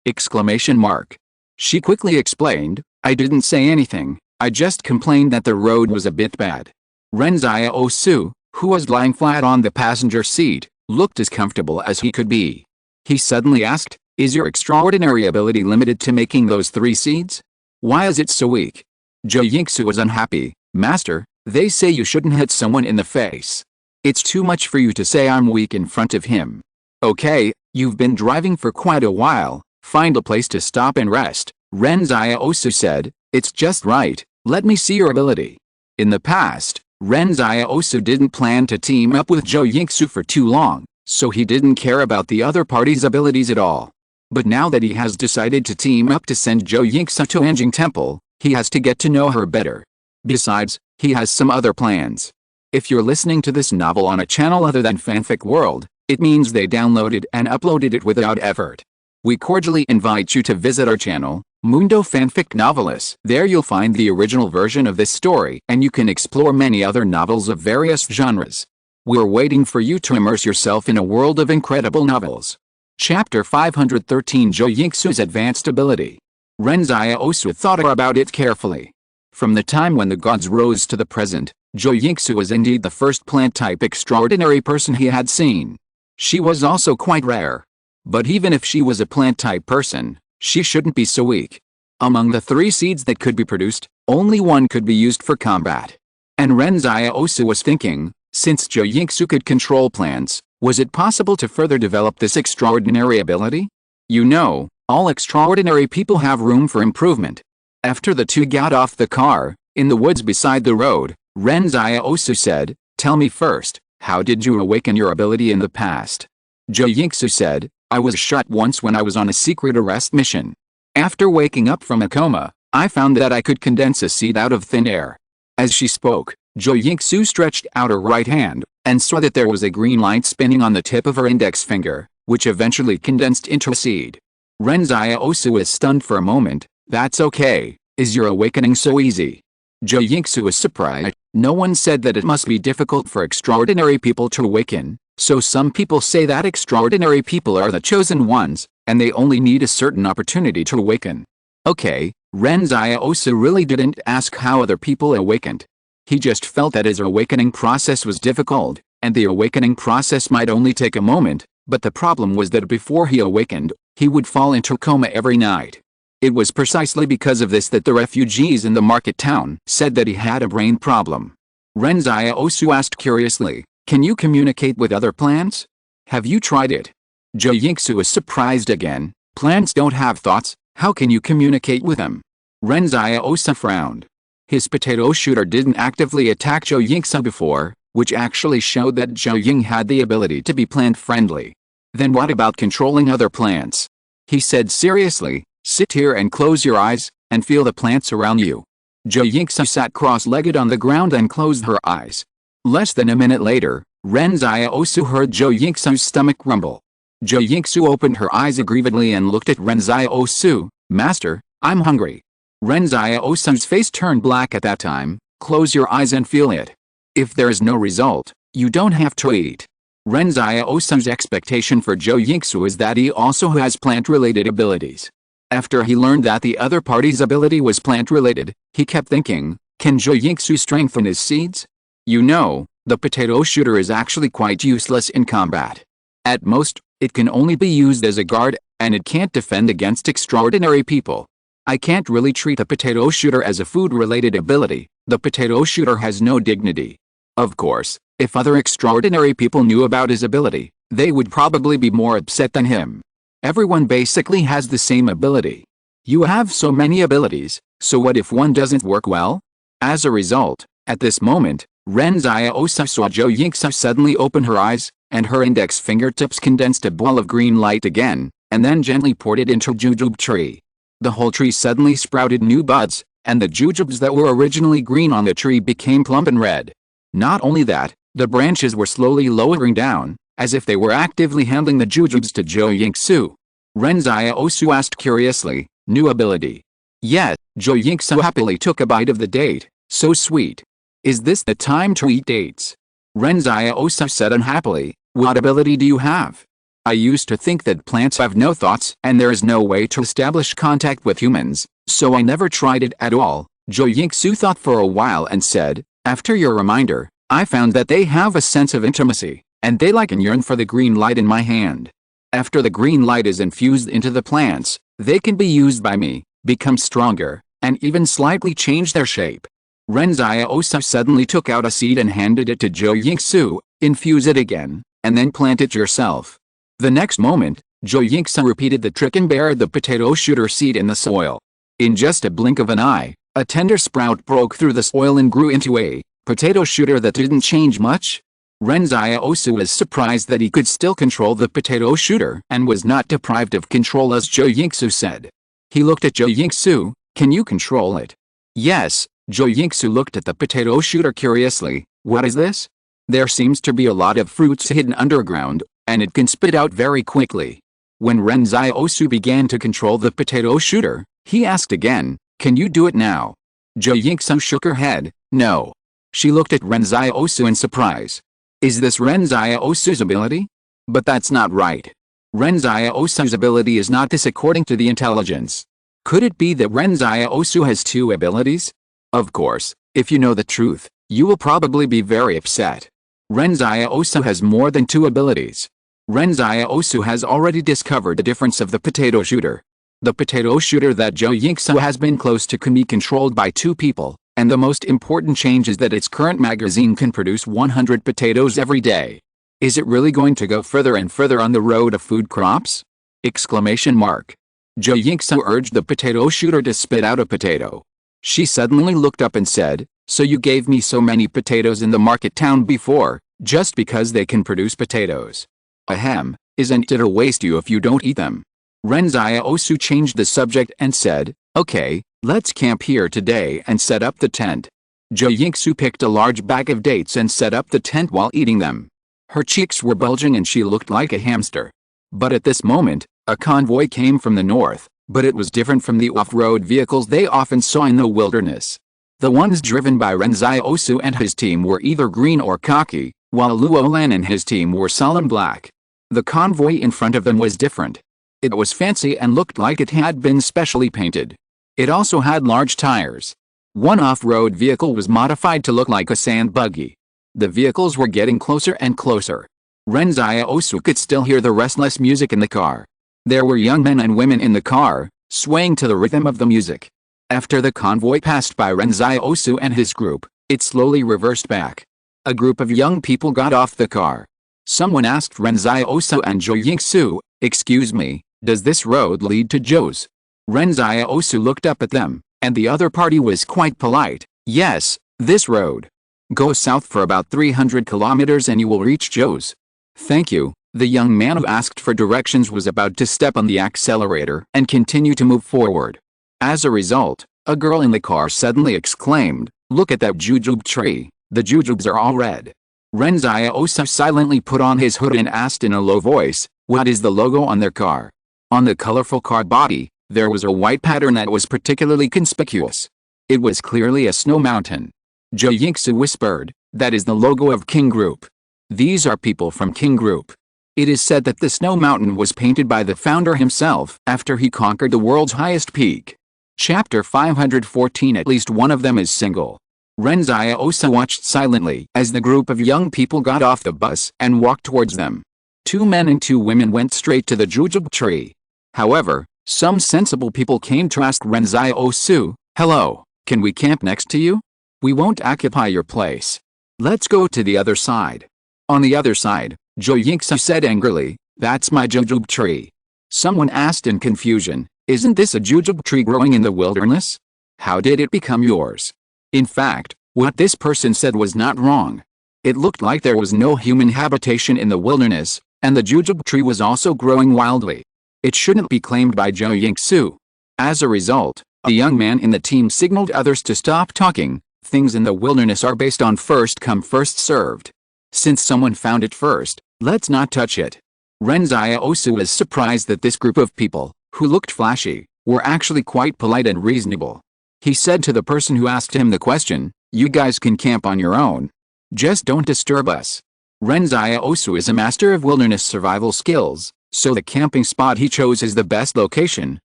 Exclamation mark. She quickly explained, "I didn't say anything, I just complained that the road was a bit bad." Ren Xiaosu, who was lying flat on the passenger seat, looked as comfortable as he could be. He suddenly asked, "Is your extraordinary ability limited to making those 3 seeds? Why is it so weak?" Zhou Yingsu was unhappy. "Master, they say you shouldn't hit someone in the face. It's too much for you to say I'm weak in front of him. Okay, you've been driving for quite a while, find a place to stop and rest," Ren Xiaosu said. "It's just right, let me see your ability." In the past, Ren Xiaosu didn't plan to team up with Zhou Yingsu for too long, so he didn't care about the other party's abilities at all. But now that he has decided to team up to send Zhou Yingsu to Anjing Temple, he has to get to know her better. Besides, he has some other plans. If you're listening to this novel on a channel other than Fanfic World, it means they downloaded and uploaded it without effort. We cordially invite you to visit our channel, Mundo Fanfic Novelis. There you'll find the original version of this story, and you can explore many other novels of various genres. We're waiting for you to immerse yourself in a world of incredible novels. Chapter 513, Zhou Yingsu's Advanced Ability. Ren Xiaosu thought about it carefully. From the time when the gods rose to the present, Zhou Yingsu was indeed the first plant-type extraordinary person he had seen. She was also quite rare. But even if she was a plant-type person, she shouldn't be so weak. Among the 3 seeds that could be produced, only one could be used for combat. And Ren Xiaosu was thinking, since Zhou Yingsu could control plants, was it possible to further develop this extraordinary ability? You know, all extraordinary people have room for improvement. After the 2 got off the car, in the woods beside the road, Ren Xiaosu said, "Tell me first, how did you awaken your ability in the past?" Zhou Yingsu said, "I was shot once when I was on a secret arrest mission. After waking up from a coma, I found that I could condense a seed out of thin air." As she spoke, Zhou Yingsu stretched out her right hand, and saw that there was a green light spinning on the tip of her index finger. which eventually condensed into a seed. Ren Xiaosu is stunned for a moment. That's okay. Is your awakening so easy? Zhou Yingsu is surprised. No one said that it must be difficult for extraordinary people to awaken, so some people say that extraordinary people are the chosen ones, and they only need a certain opportunity to awaken. Okay, Ren Xiaosu really didn't ask how other people awakened. He just felt that his awakening process was difficult, and the awakening process might only take a moment, but the problem was that before he awakened, he would fall into coma every night. It was precisely because of this that the refugees in the market town said that he had a brain problem. Ren Xiaosu asked curiously, "Can you communicate with other plants? Have you tried it?" Zhou Yingsu is surprised again. Plants don't have thoughts, how can you communicate with them? Ren Xiaosu frowned. His potato shooter didn't actively attack Zhou Yingsu before, which actually showed that Zhou Ying had the ability to be plant-friendly. Then what about controlling other plants? He said seriously, "Sit here and close your eyes, and feel the plants around you." Zhou Yingsu sat cross-legged on the ground and closed her eyes. Less than a minute later, Ren Xiaosu heard Zhou Yingsu's stomach rumble. Zhou Yingsu opened her eyes aggrievedly and looked at Ren Xiaosu. "Master, I'm hungry." Ren Xiaosu's face turned black at that time. "Close your eyes and feel it. If there is no result, you don't have to eat." Ren Xiaosu's expectation for Zhou Yingsu is that he also has plant-related abilities. After he learned that the other party's ability was plant-related, he kept thinking, can Zhou Yingsu strengthen his seeds? You know, the potato shooter is actually quite useless in combat. At most, it can only be used as a guard, and it can't defend against extraordinary people. I can't really treat the potato shooter as a food-related ability. The potato shooter has no dignity. Of course, if other extraordinary people knew about his ability, they would probably be more upset than him. Everyone basically has the same ability. You have so many abilities, so what if one doesn't work well? As a result, at this moment, Ren Xiaosu saw Zhou Yingsu suddenly open her eyes, and her index fingertips condensed a ball of green light again, and then gently poured it into jujube tree. The whole tree suddenly sprouted new buds, and the jujubes that were originally green on the tree became plump and red. Not only that, the branches were slowly lowering down, as if they were actively handing the jujubes to Zhou Yingsu. Ren Xiaosu asked curiously, "New ability?" "Yes." Zhou Yingsu happily took a bite of the date. "So sweet. Is this the time to eat dates?" Ren Xiaosu said unhappily, "What ability do you have? I used to think that plants have no thoughts and there is no way to establish contact with humans, so I never tried it at all." Zhou Yingsu thought for a while and said, "After your reminder, I found that they have a sense of intimacy, and they like and yearn for the green light in my hand. After the green light is infused into the plants, they can be used by me, become stronger, and even slightly change their shape." Ren Xiaosu suddenly took out a seed and handed it to Zhou Yingsu. "Infuse it again, and then plant it yourself." The next moment, Zhou Yingsu repeated the trick and buried the potato shooter seed in the soil. In just a blink of an eye, a tender sprout broke through the soil and grew into a potato shooter that didn't change much. Ren Xiaosu was surprised that he could still control the potato shooter and was not deprived of control as Zhou Yingsu said. He looked at Zhou Yingsu. "Can you control it?" "Yes." Zhou Yingsu looked at the potato shooter curiously. "What is this?" "There seems to be a lot of fruits hidden underground, and it can spit out very quickly." When Ren Xiaosu began to control the potato shooter, he asked again, "Can you do it now?" Zhou Yingsu shook her head. "No." She looked at Ren Xiaosu in surprise. "Is this Ren Xiaosu's ability?" "But that's not right. Ren Xiaosu's ability is not this according to the intelligence. Could it be that Ren Xiaosu has two abilities?" "Of course, if you know the truth, you will probably be very upset. Ren Xiaosu has more than two abilities. Ren Xiaosu has already discovered the difference of the potato shooter. The potato shooter that Zhou Yingsu has been close to can be controlled by two people, and the most important change is that its current magazine can produce 100 potatoes every day. Is it really going to go further and further on the road of food crops?" Exclamation mark. Zhou Yingsu urged the potato shooter to spit out a potato. She suddenly looked up and said, "So you gave me so many potatoes in the market town before, just because they can produce potatoes? Ahem, isn't it a waste you if you don't eat them?" Ren Xiaosu changed the subject and said, "Okay, let's camp here today and set up the tent." Zhou Yingsu picked a large bag of dates and set up the tent while eating them. Her cheeks were bulging and she looked like a hamster. But at this moment, a convoy came from the north, but it was different from the off-road vehicles they often saw in the wilderness. The ones driven by Ren Xiaosu and his team were either green or khaki, while Luo Lan and his team were solemn black. The convoy in front of them was different. It was fancy and looked like it had been specially painted. It also had large tires. One off-road vehicle was modified to look like a sand buggy. The vehicles were getting closer and closer. Ren Xiaosu could still hear the restless music in the car. There were young men and women in the car, swaying to the rhythm of the music. After the convoy passed by Ren Xiaosu and his group, it slowly reversed back. A group of young people got off the car. Someone asked Ren Xiaosu and Zhou Yingsu, "Excuse me, does this road lead to Zhou's?" Ren Xiaosu looked up at them, and the other party was quite polite. "Yes, this road. Go south for about 300 kilometers and you will reach Zhou's." "Thank you." The young man who asked for directions was about to step on the accelerator and continue to move forward. As a result, a girl in the car suddenly exclaimed, "Look at that jujube tree, the jujubes are all red." Ren Xiaosu silently put on his hood and asked in a low voice, "What is the logo on their car?" On the colorful car body, there was a white pattern that was particularly conspicuous. It was clearly a snow mountain. Zhou Yingsu whispered, "That is the logo of King Group. These are people from King Group." It is said that the snow mountain was painted by the founder himself after he conquered the world's highest peak. Chapter 514. At least one of them is single. Ren Xiaosu watched silently as the group of young people got off the bus and walked towards them. 2 men and 2 women went straight to the jujube tree. However, some sensible people came to ask Ren Xiaosu, "Hello, can we camp next to you? We won't occupy your place. Let's go to the other side." On the other side, Zhou Yingsu said angrily, "That's my jujube tree." Someone asked in confusion, "Isn't this a jujube tree growing in the wilderness? How did it become yours?" In fact, what this person said was not wrong. It looked like there was no human habitation in the wilderness, and the jujube tree was also growing wildly. It shouldn't be claimed by Zhou Yingsu. As a result, a young man in the team signaled others to stop talking. Things in the wilderness are based on first come first served. Since someone found it first, let's not touch it. Ren Xiaosu was surprised that this group of people, who looked flashy, were actually quite polite and reasonable. He said to the person who asked him the question, "You guys can camp on your own. Just don't disturb us." Ren Xiaosu is a master of wilderness survival skills, so the camping spot he chose is the best location,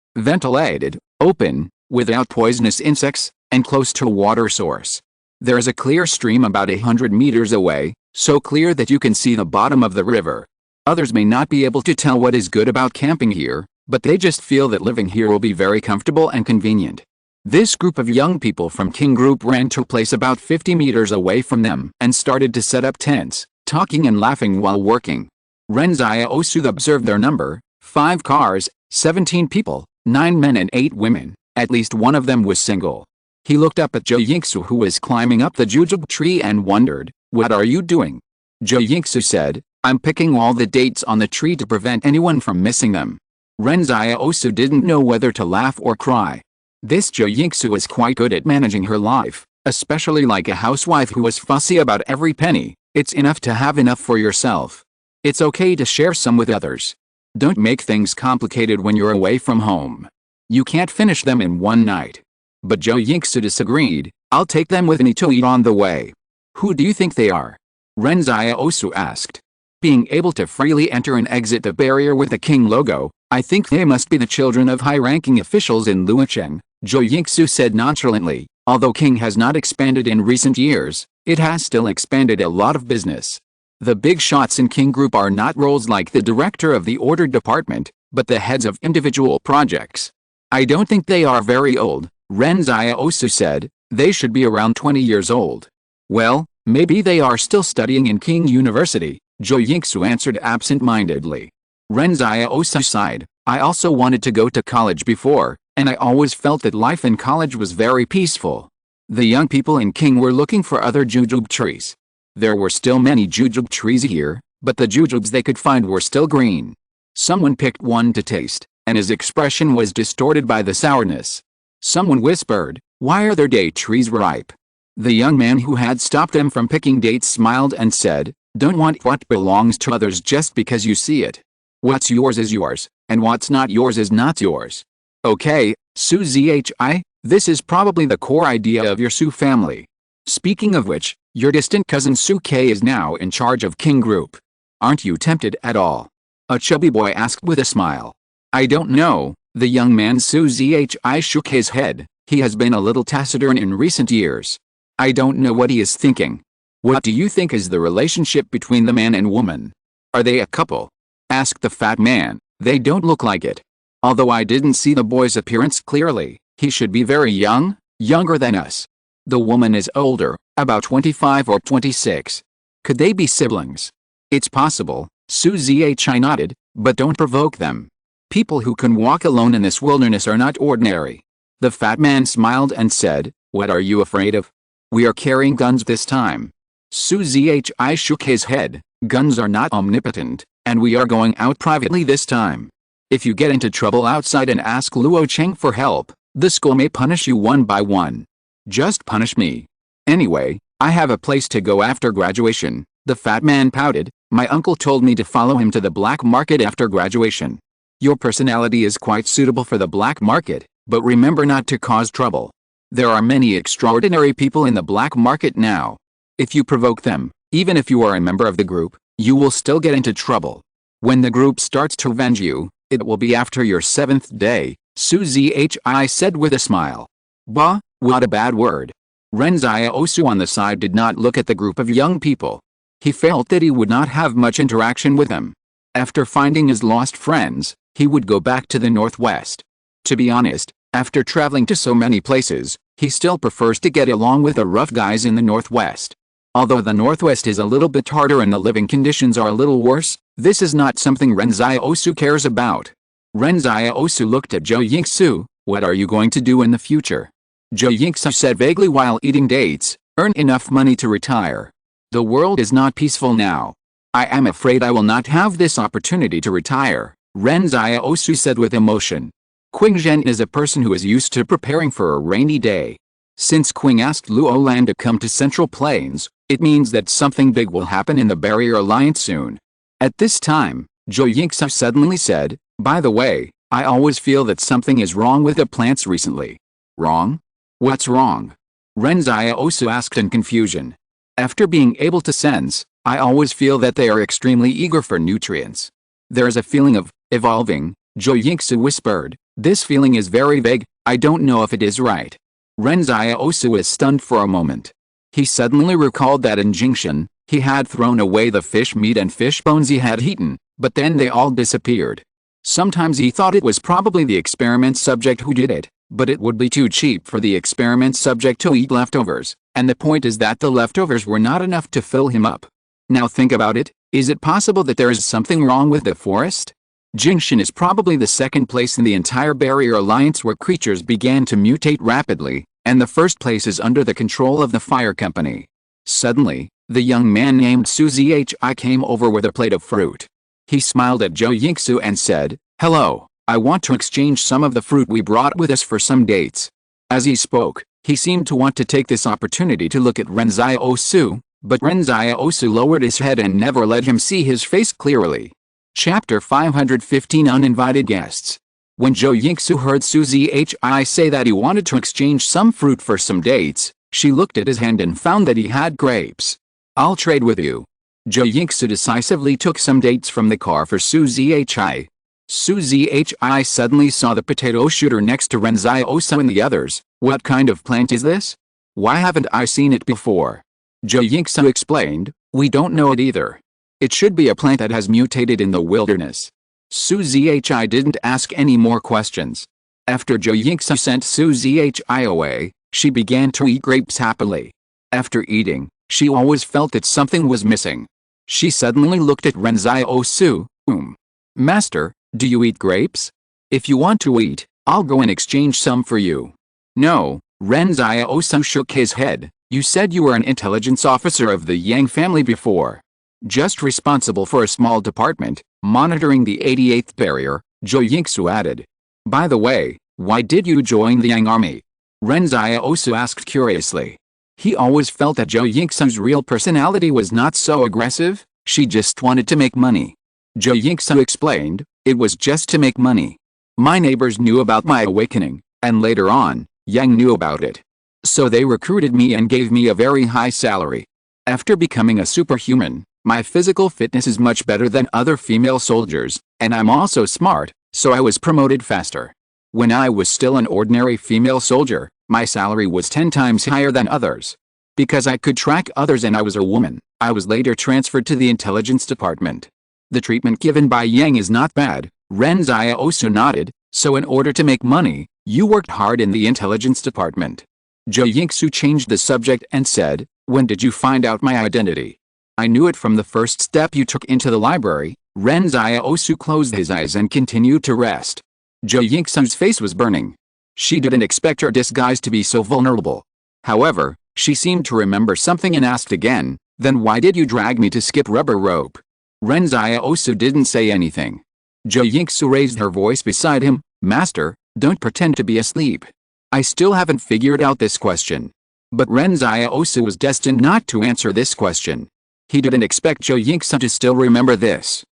ventilated, open, without poisonous insects, and close to a water source. There is a clear stream about 100 meters away, so clear that you can see the bottom of the river. Others may not be able to tell what is good about camping here, but they just feel that living here will be very comfortable and convenient. This group of young people from King Group ran to a place about 50 meters away from them and started to set up tents, talking and laughing while working. Ren Xiaosu observed their number: 5 cars, 17 people, 9 men and 8 women. At least one of them was single. He looked up at Zhou Yingsu, who was climbing up the jujube tree, and wondered, "What are you doing?" Zhou Yingsu said, "I'm picking all the dates on the tree to prevent anyone from missing them." Ren Xiaosu didn't know whether to laugh or cry. This Zhou Yingsu was quite good at managing her life, especially like a housewife who was fussy about every penny. It's enough to have enough for yourself. It's okay to share some with others. Don't make things complicated when you're away from home. You can't finish them in one night. But Zhou Yingsu disagreed. "I'll take them with me to eat on the way." "Who do you think they are?" Ren Xiaosu asked. Being able to freely enter and exit the barrier with the king logo, "I think they must be the children of high-ranking officials in Luocheng," Zhou Yingsu said nonchalantly. Although King has not expanded in recent years, it has still expanded a lot of business. The big shots in King Group are not roles like the director of the order department, but the heads of individual projects. "I don't think they are very old," Ren Xiaosu said. "They should be around 20 years old." "Well, maybe they are still studying in King University," Zhou Yingsu answered absent-mindedly. Ren Xiaosu sighed. "I also wanted to go to college before, and I always felt that life in college was very peaceful." The young people in King were looking for other jujube trees. There were still many jujube trees here, but the jujubes they could find were still green. Someone picked one to taste, and his expression was distorted by the sourness. Someone whispered, "Why are their date trees ripe?" The young man who had stopped them from picking dates smiled and said, "Don't want what belongs to others just because you see it. What's yours is yours, and what's not yours is not yours. Okay, Su Zhi, this is probably the core idea of your Su family. Speaking of which, your distant cousin Su K is now in charge of King Group. Aren't you tempted at all? A chubby boy asked with a smile. I don't know, the young man Su Zhi shook his head. He has been a little taciturn in recent years. I don't know what he is thinking. What do you think is the relationship between the man and woman? Are they a couple? Asked the fat man. They don't look like it. Although I didn't see the boy's appearance clearly, he should be very young, younger than us. The woman is older, about 25 or 26. Could they be siblings? It's possible, Su Zhi nodded, but don't provoke them. People who can walk alone in this wilderness are not ordinary. The fat man smiled and said, what are you afraid of? We are carrying guns this time. Su Zhi shook his head. Guns are not omnipotent, and we are going out privately this time. If you get into trouble outside and ask Luo Cheng for help, the school may punish you one by one. Just punish me. Anyway, I have a place to go after graduation. The fat man pouted. My uncle told me to follow him to the black market after graduation. Your personality is quite suitable for the black market, but remember not to cause trouble. There are many extraordinary people in the black market now. If you provoke them, even if you are a member of the group, you will still get into trouble. When the group starts to avenge you, it will be after your 7th day, Su Zhi said with a smile. Bah, what a bad word. Ren Xiaosu on the side did not look at the group of young people. He felt that he would not have much interaction with them. After finding his lost friends, he would go back to the northwest. To be honest, after traveling to so many places, he still prefers to get along with the rough guys in the northwest. Although the northwest is a little bit harder and the living conditions are a little worse, this is not something Ren Xiaosu cares about. Ren Xiaosu looked at Zhou Yingsu. What are you going to do in the future? Zhou Yingsu said vaguely while eating dates. Earn enough money to retire. The world is not peaceful now. I am afraid I will not have this opportunity to retire, Ren Xiaosu said with emotion. Qing Zhen is a person who is used to preparing for a rainy day. Since Qing asked Luo Lan to come to Central Plains, it means that something big will happen in the Barrier Alliance soon. At this time, Zhou Yingsu suddenly said, by the way, I always feel that something is wrong with the plants recently. Wrong? What's wrong? Ren Xiaosu asked in confusion. After being able to sense, I always feel that they are extremely eager for nutrients. There is a feeling of evolving, Zhou Yingsu whispered. This feeling is very vague, I don't know if it is right. Ren Xiaosu was stunned for a moment. He suddenly recalled that in Jingshan, he had thrown away the fish meat and fish bones he had eaten, but then they all disappeared. Sometimes he thought it was probably the experiment subject who did it, but it would be too cheap for the experiment subject to eat leftovers, and the point is that the leftovers were not enough to fill him up. Now think about it, is it possible that there is something wrong with the forest? Jingshan is probably the second place in the entire Barrier Alliance where creatures began to mutate rapidly, and the first place is under the control of the fire company. Suddenly, the young man named Su Zhi came over with a plate of fruit. He smiled at Zhou Yingsu and said, hello, I want to exchange some of the fruit we brought with us for some dates. As he spoke, he seemed to want to take this opportunity to look at Ren Xiaosu, but Ren Xiaosu lowered his head and never let him see his face clearly. Chapter 515 Uninvited Guests. When Zhou Yingsu heard Su Zhi say that he wanted to exchange some fruit for some dates, she looked at his hand and found that he had grapes. I'll trade with you. Zhou Yingsu decisively took some dates from the car for Su Zhi. Su Zhi suddenly saw the potato shooter next to Ren Xiaosu and the others. What kind of plant is this? Why haven't I seen it before? Zhou Yingsu explained, we don't know it either. It should be a plant that has mutated in the wilderness. Su Zhi didn't ask any more questions. After Zhou Yingsu sent Su Zhi away, she began to eat grapes happily. After eating, she always felt that something was missing. She suddenly looked at Ren Xiaosu. Master, do you eat grapes? If you want to eat, I'll go and exchange some for you. No, Ren Xiaosu shook his head. You said you were an intelligence officer of the Yang family before. Just responsible for a small department, monitoring the 88th barrier, Zhou Yingsu added. By the way, why did you join the Yang army? Ren Xiaosu asked curiously. He always felt that Zhou Yingsu's real personality was not so aggressive, she just wanted to make money. Jo Yingsu explained, it was just to make money. My neighbors knew about my awakening, and later on, Yang knew about it. So they recruited me and gave me a very high salary. After becoming a superhuman, my physical fitness is much better than other female soldiers, and I'm also smart, so I was promoted faster. When I was still an ordinary female soldier, my salary was 10 times higher than others. Because I could track others and I was a woman, I was later transferred to the intelligence department. The treatment given by Yang is not bad, Ren Xiaosu nodded, so in order to make money, you worked hard in the intelligence department. Jo Yingsu changed the subject and said, when did you find out my identity? I knew it from the first step you took into the library. Ren Xiaosu closed his eyes and continued to rest. Jo Yingsu's face was burning. She didn't expect her disguise to be so vulnerable. However, she seemed to remember something and asked again, then why did you drag me to skip rubber rope? Ren Xiaosu didn't say anything. Jo Yingsu raised her voice beside him, Master, don't pretend to be asleep. I still haven't figured out this question. But Ren Xiaosu was destined not to answer this question. He didn't expect Jo Yingsu to still remember this.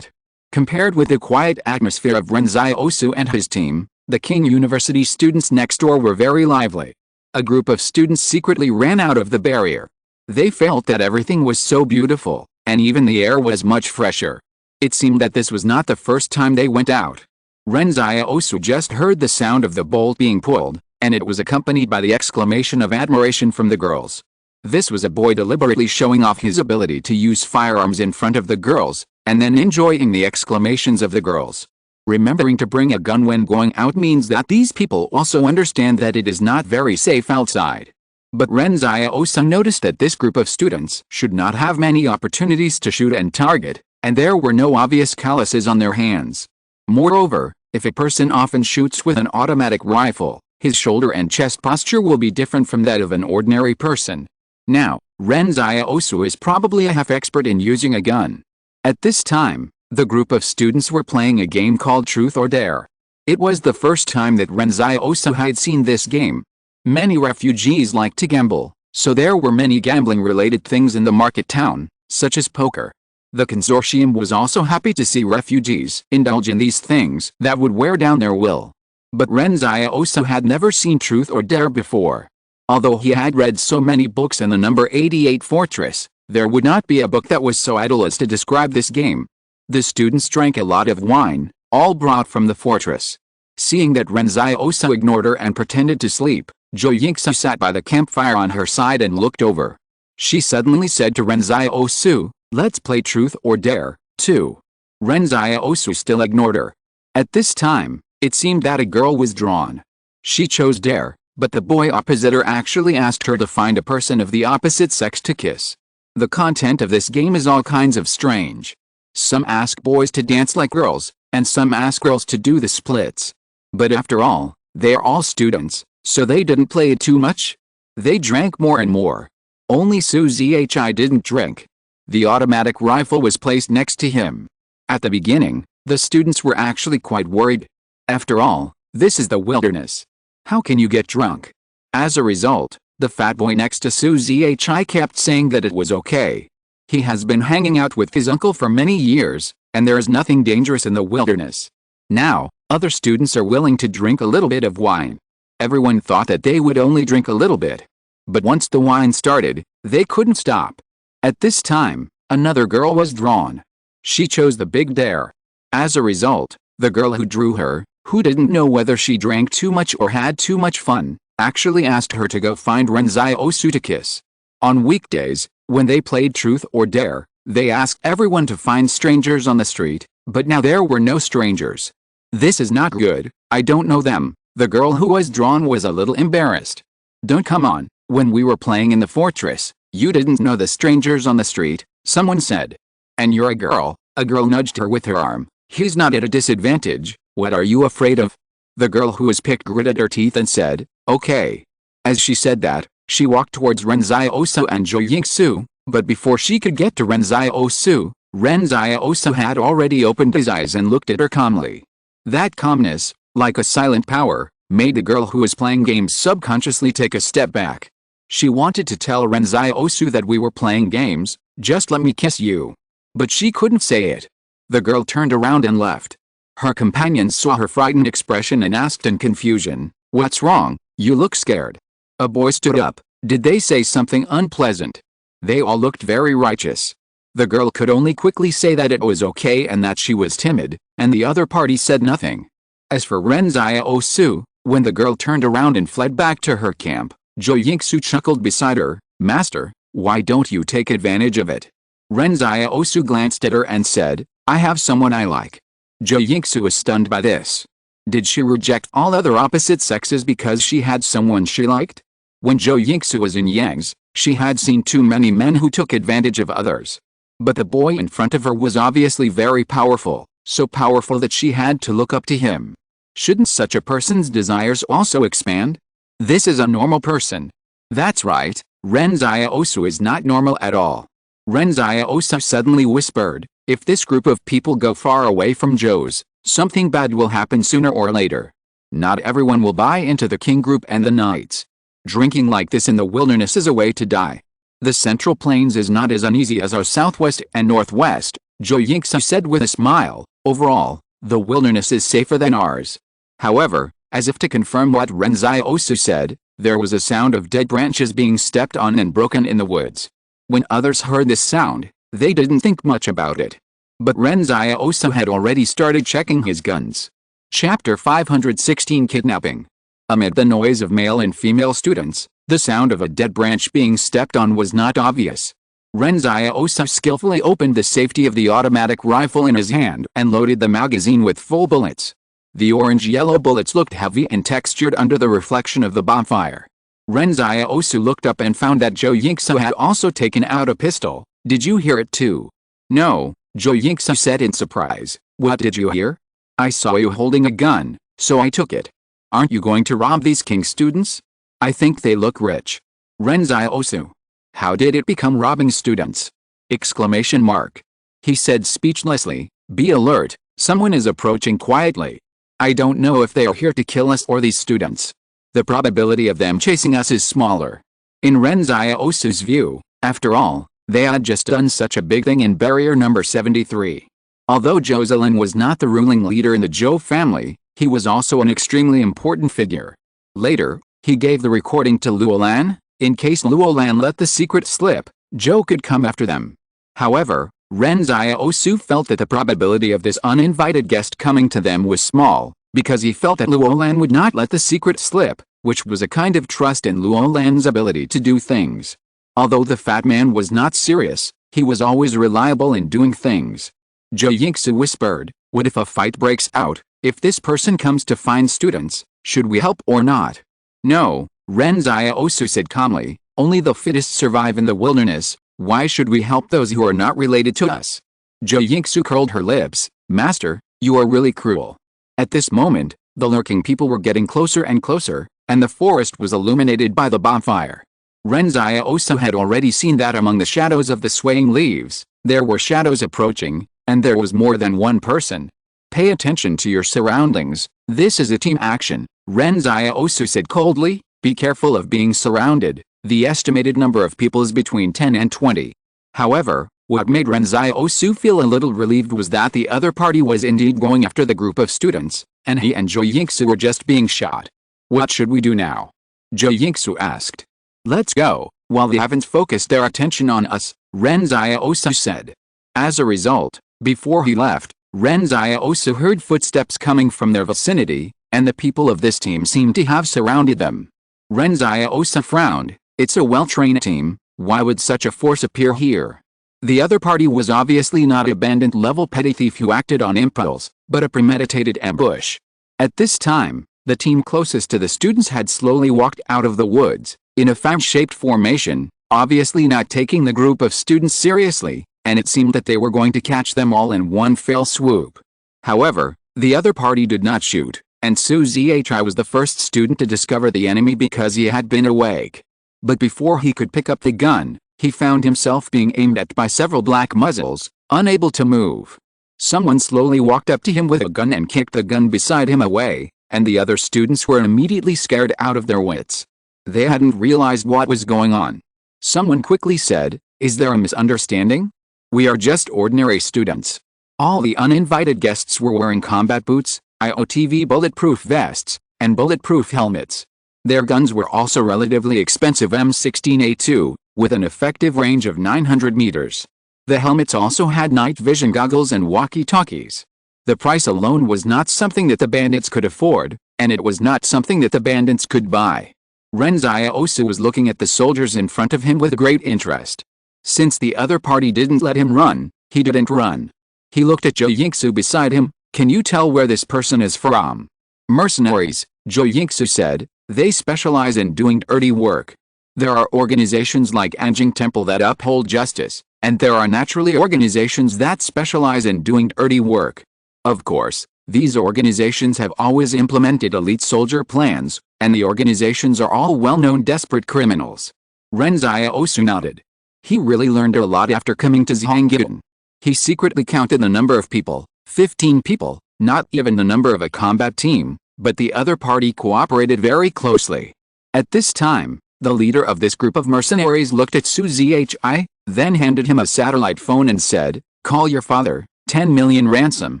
Compared with the quiet atmosphere of Ren Xiaosu and his team, the King University students next door were very lively. A group of students secretly ran out of the barrier. They felt that everything was so beautiful, and even the air was much fresher. It seemed that this was not the first time they went out. Ren Xiaosu just heard the sound of the bolt being pulled, and it was accompanied by the exclamation of admiration from the girls. This was a boy deliberately showing off his ability to use firearms in front of the girls, and then enjoying the exclamations of the girls. Remembering to bring a gun when going out means that these people also understand that it is not very safe outside. But Ren Xiaosu noticed that this group of students should not have many opportunities to shoot and target, and there were no obvious calluses on their hands. Moreover, if a person often shoots with an automatic rifle, his shoulder and chest posture will be different from that of an ordinary person. Now, Ren Xiaosu is probably a half-expert in using a gun. At this time, the group of students were playing a game called Truth or Dare. It was the first time that Ren Xiaosu had seen this game. Many refugees like to gamble, so there were many gambling-related things in the market town, such as poker. The consortium was also happy to see refugees indulge in these things that would wear down their will. But Ren Xiaosu had never seen Truth or Dare before. Although he had read so many books in the number 88 fortress, there would not be a book that was so idle as to describe this game. The students drank a lot of wine, all brought from the fortress. Seeing that Ren Xiaosu ignored her and pretended to sleep, Jo Yingsu sat by the campfire on her side and looked over. She suddenly said to Ren Xiaosu, let's play Truth or Dare, too. Ren Xiaosu still ignored her. At this time, it seemed that a girl was drawn. She chose Dare, but the boy opposite her actually asked her to find a person of the opposite sex to kiss. The content of this game is all kinds of strange. Some ask boys to dance like girls, and some ask girls to do the splits. But after all, they are all students, so they didn't play it too much. They drank more and more. Only Su Zhi didn't drink. The automatic rifle was placed next to him. At the beginning, the students were actually quite worried. After all, this is the wilderness. How can you get drunk? As a result, the fat boy next to Su Zhi kept saying that it was okay. He has been hanging out with his uncle for many years, and there is nothing dangerous in the wilderness. Now, other students are willing to drink a little bit of wine. Everyone thought that they would only drink a little bit. But once the wine started, they couldn't stop. At this time, another girl was drawn. She chose the big dare. As a result, the girl who drew her, who didn't know whether she drank too much or had too much fun, actually asked her to go find Ren Xiaosu to kiss. On weekdays, when they played Truth or Dare, they asked everyone to find strangers on the street, but now there were no strangers. This is not good, I don't know them. The girl who was drawn was a little embarrassed. Don't come on, when we were playing in the fortress, you didn't know the strangers on the street, someone said. And you're a girl nudged her with her arm. He's not at a disadvantage, what are you afraid of? The girl who was picked gritted her teeth and said, okay. As she said that, she walked towards Ren Xiaosu and Jo Yingsu, but before she could get to Ren Xiaosu had already opened his eyes and looked at her calmly. That calmness, like a silent power, made the girl who was playing games subconsciously take a step back. She wanted to tell Ren Xiaosu that we were playing games, just let me kiss you. But she couldn't say it. The girl turned around and left. Her companions saw her frightened expression and asked in confusion, "What's wrong? You look scared." A boy stood up. "Did they say something unpleasant?" They all looked very righteous. The girl could only quickly say that it was okay and that she was timid, and the other party said nothing. As for Ren Xiaosu, when the girl turned around and fled back to her camp, Zhou Yingsu chuckled beside her, "Master, why don't you take advantage of it?" Ren Xiaosu glanced at her and said, "I have someone I like." Zhou Yingsu was stunned by this. Did she reject all other opposite sexes because she had someone she liked? When Zhou Yingsu was in Yang's, she had seen too many men who took advantage of others. But the boy in front of her was obviously very powerful, so powerful that she had to look up to him. Shouldn't such a person's desires also expand? This is a normal person. That's right, Ren Xiaosu is not normal at all. Ren Xiaosu suddenly whispered, "If this group of people go far away from Zhou's, something bad will happen sooner or later. Not everyone will buy into the king group and the knights. Drinking like this in the wilderness is a way to die. The Central Plains is not as uneasy as our southwest and northwest," Zhou Yingsu said with a smile. "Overall, the wilderness is safer than ours." However, as if to confirm what Ren Xiaosu said, there was a sound of dead branches being stepped on and broken in the woods. When others heard this sound, they didn't think much about it. But Ren Xiaosu had already started checking his guns. Chapter 516 Kidnapping. Amid the noise of male and female students, the sound of a dead branch being stepped on was not obvious. Ren Xiaosu skillfully opened the safety of the automatic rifle in his hand and loaded the magazine with full bullets. The orange-yellow bullets looked heavy and textured under the reflection of the bonfire. Ren Xiaosu looked up and found that Zhou Yingsu had also taken out a pistol. "Did you hear it too?" "No," Zhou Yingsu said in surprise. "What did you hear?" "I saw you holding a gun, so I took it." "Aren't you going to rob these king students?" "I think they look rich." Ren Xiaosu. "How did it become robbing students?" Exclamation mark. He said speechlessly, "Be alert, someone is approaching quietly. I don't know if they are here to kill us or these students. The probability of them chasing us is smaller." In Ren Xiaosu's view, after all, they had just done such a big thing in barrier number 73. Although Zhou Zilin was not the ruling leader in the Zhou family, he was also an extremely important figure. Later, he gave the recording to Luolan. In case Luolan let the secret slip, Zhou could come after them. However, Ren Xiaosu felt that the probability of this uninvited guest coming to them was small, because he felt that Luolan would not let the secret slip, which was a kind of trust in Luolan's ability to do things. Although the fat man was not serious, he was always reliable in doing things. Zhou Yingsu whispered, "What if a fight breaks out? If this person comes to find students, should we help or not?" "No," Ren Xiaosu said calmly, "only the fittest survive in the wilderness. Why should we help those who are not related to us?" Zhou Yingsu curled her lips. "Master, you are really cruel." At this moment, the lurking people were getting closer and closer, and the forest was illuminated by the bonfire. Ren Xiaosu had already seen that among the shadows of the swaying leaves, there were shadows approaching, and there was more than one person. "Pay attention to your surroundings, this is a team action," Ren Xiaosu said coldly. "Be careful of being surrounded, the estimated number of people is between 10 and 20. However, what made Ren Xiaosu feel a little relieved was that the other party was indeed going after the group of students, and he and Zhou Yingsu were just being shot. "What should we do now?" Zhou Yingsu asked. "Let's go, while they haven't focused their attention on us," Ren Xiaosu said. As a result, before he left, Ren Xiaosu heard footsteps coming from their vicinity, and the people of this team seemed to have surrounded them. Ren Xiaosu frowned. It's a well-trained team, why would such a force appear here? The other party was obviously not a bandit-level petty thief who acted on impulse, but a premeditated ambush. At this time, the team closest to the students had slowly walked out of the woods, in a fan-shaped formation, obviously not taking the group of students seriously, and it seemed that they were going to catch them all in one fell swoop. However, the other party did not shoot, and Su Zhi was the first student to discover the enemy because he had been awake. But before he could pick up the gun, he found himself being aimed at by several black muzzles, unable to move. Someone slowly walked up to him with a gun and kicked the gun beside him away, and the other students were immediately scared out of their wits. They hadn't realized what was going on. Someone quickly said, "Is there a misunderstanding? We are just ordinary students." All the uninvited guests were wearing combat boots, IOTV bulletproof vests, and bulletproof helmets. Their guns were also relatively expensive M16A2, with an effective range of 900 meters. The helmets also had night vision goggles and walkie-talkies. The price alone was not something that the bandits could afford, and it was not something that the bandits could buy. Ren Xiaosu was looking at the soldiers in front of him with great interest. Since the other party didn't let him run, he didn't run. He looked at Zhou Yingsu beside him. Can you tell where this person is from? Mercenaries, Zhou Yingsu said. They specialize in doing dirty work. There are organizations like Anjing Temple that uphold justice, and there are naturally organizations that specialize in doing dirty work. Of course, these organizations have always implemented elite soldier plans, and the organizations are all well-known desperate criminals. Ren Xiaosu nodded. He really learned a lot after coming to Zhangjian. He secretly counted the number of people, 15 people, not even the number of a combat team, but the other party cooperated very closely. At this time, the leader of this group of mercenaries looked at Su Zhi, then handed him a satellite phone and said, "Call your father, 10 million ransom,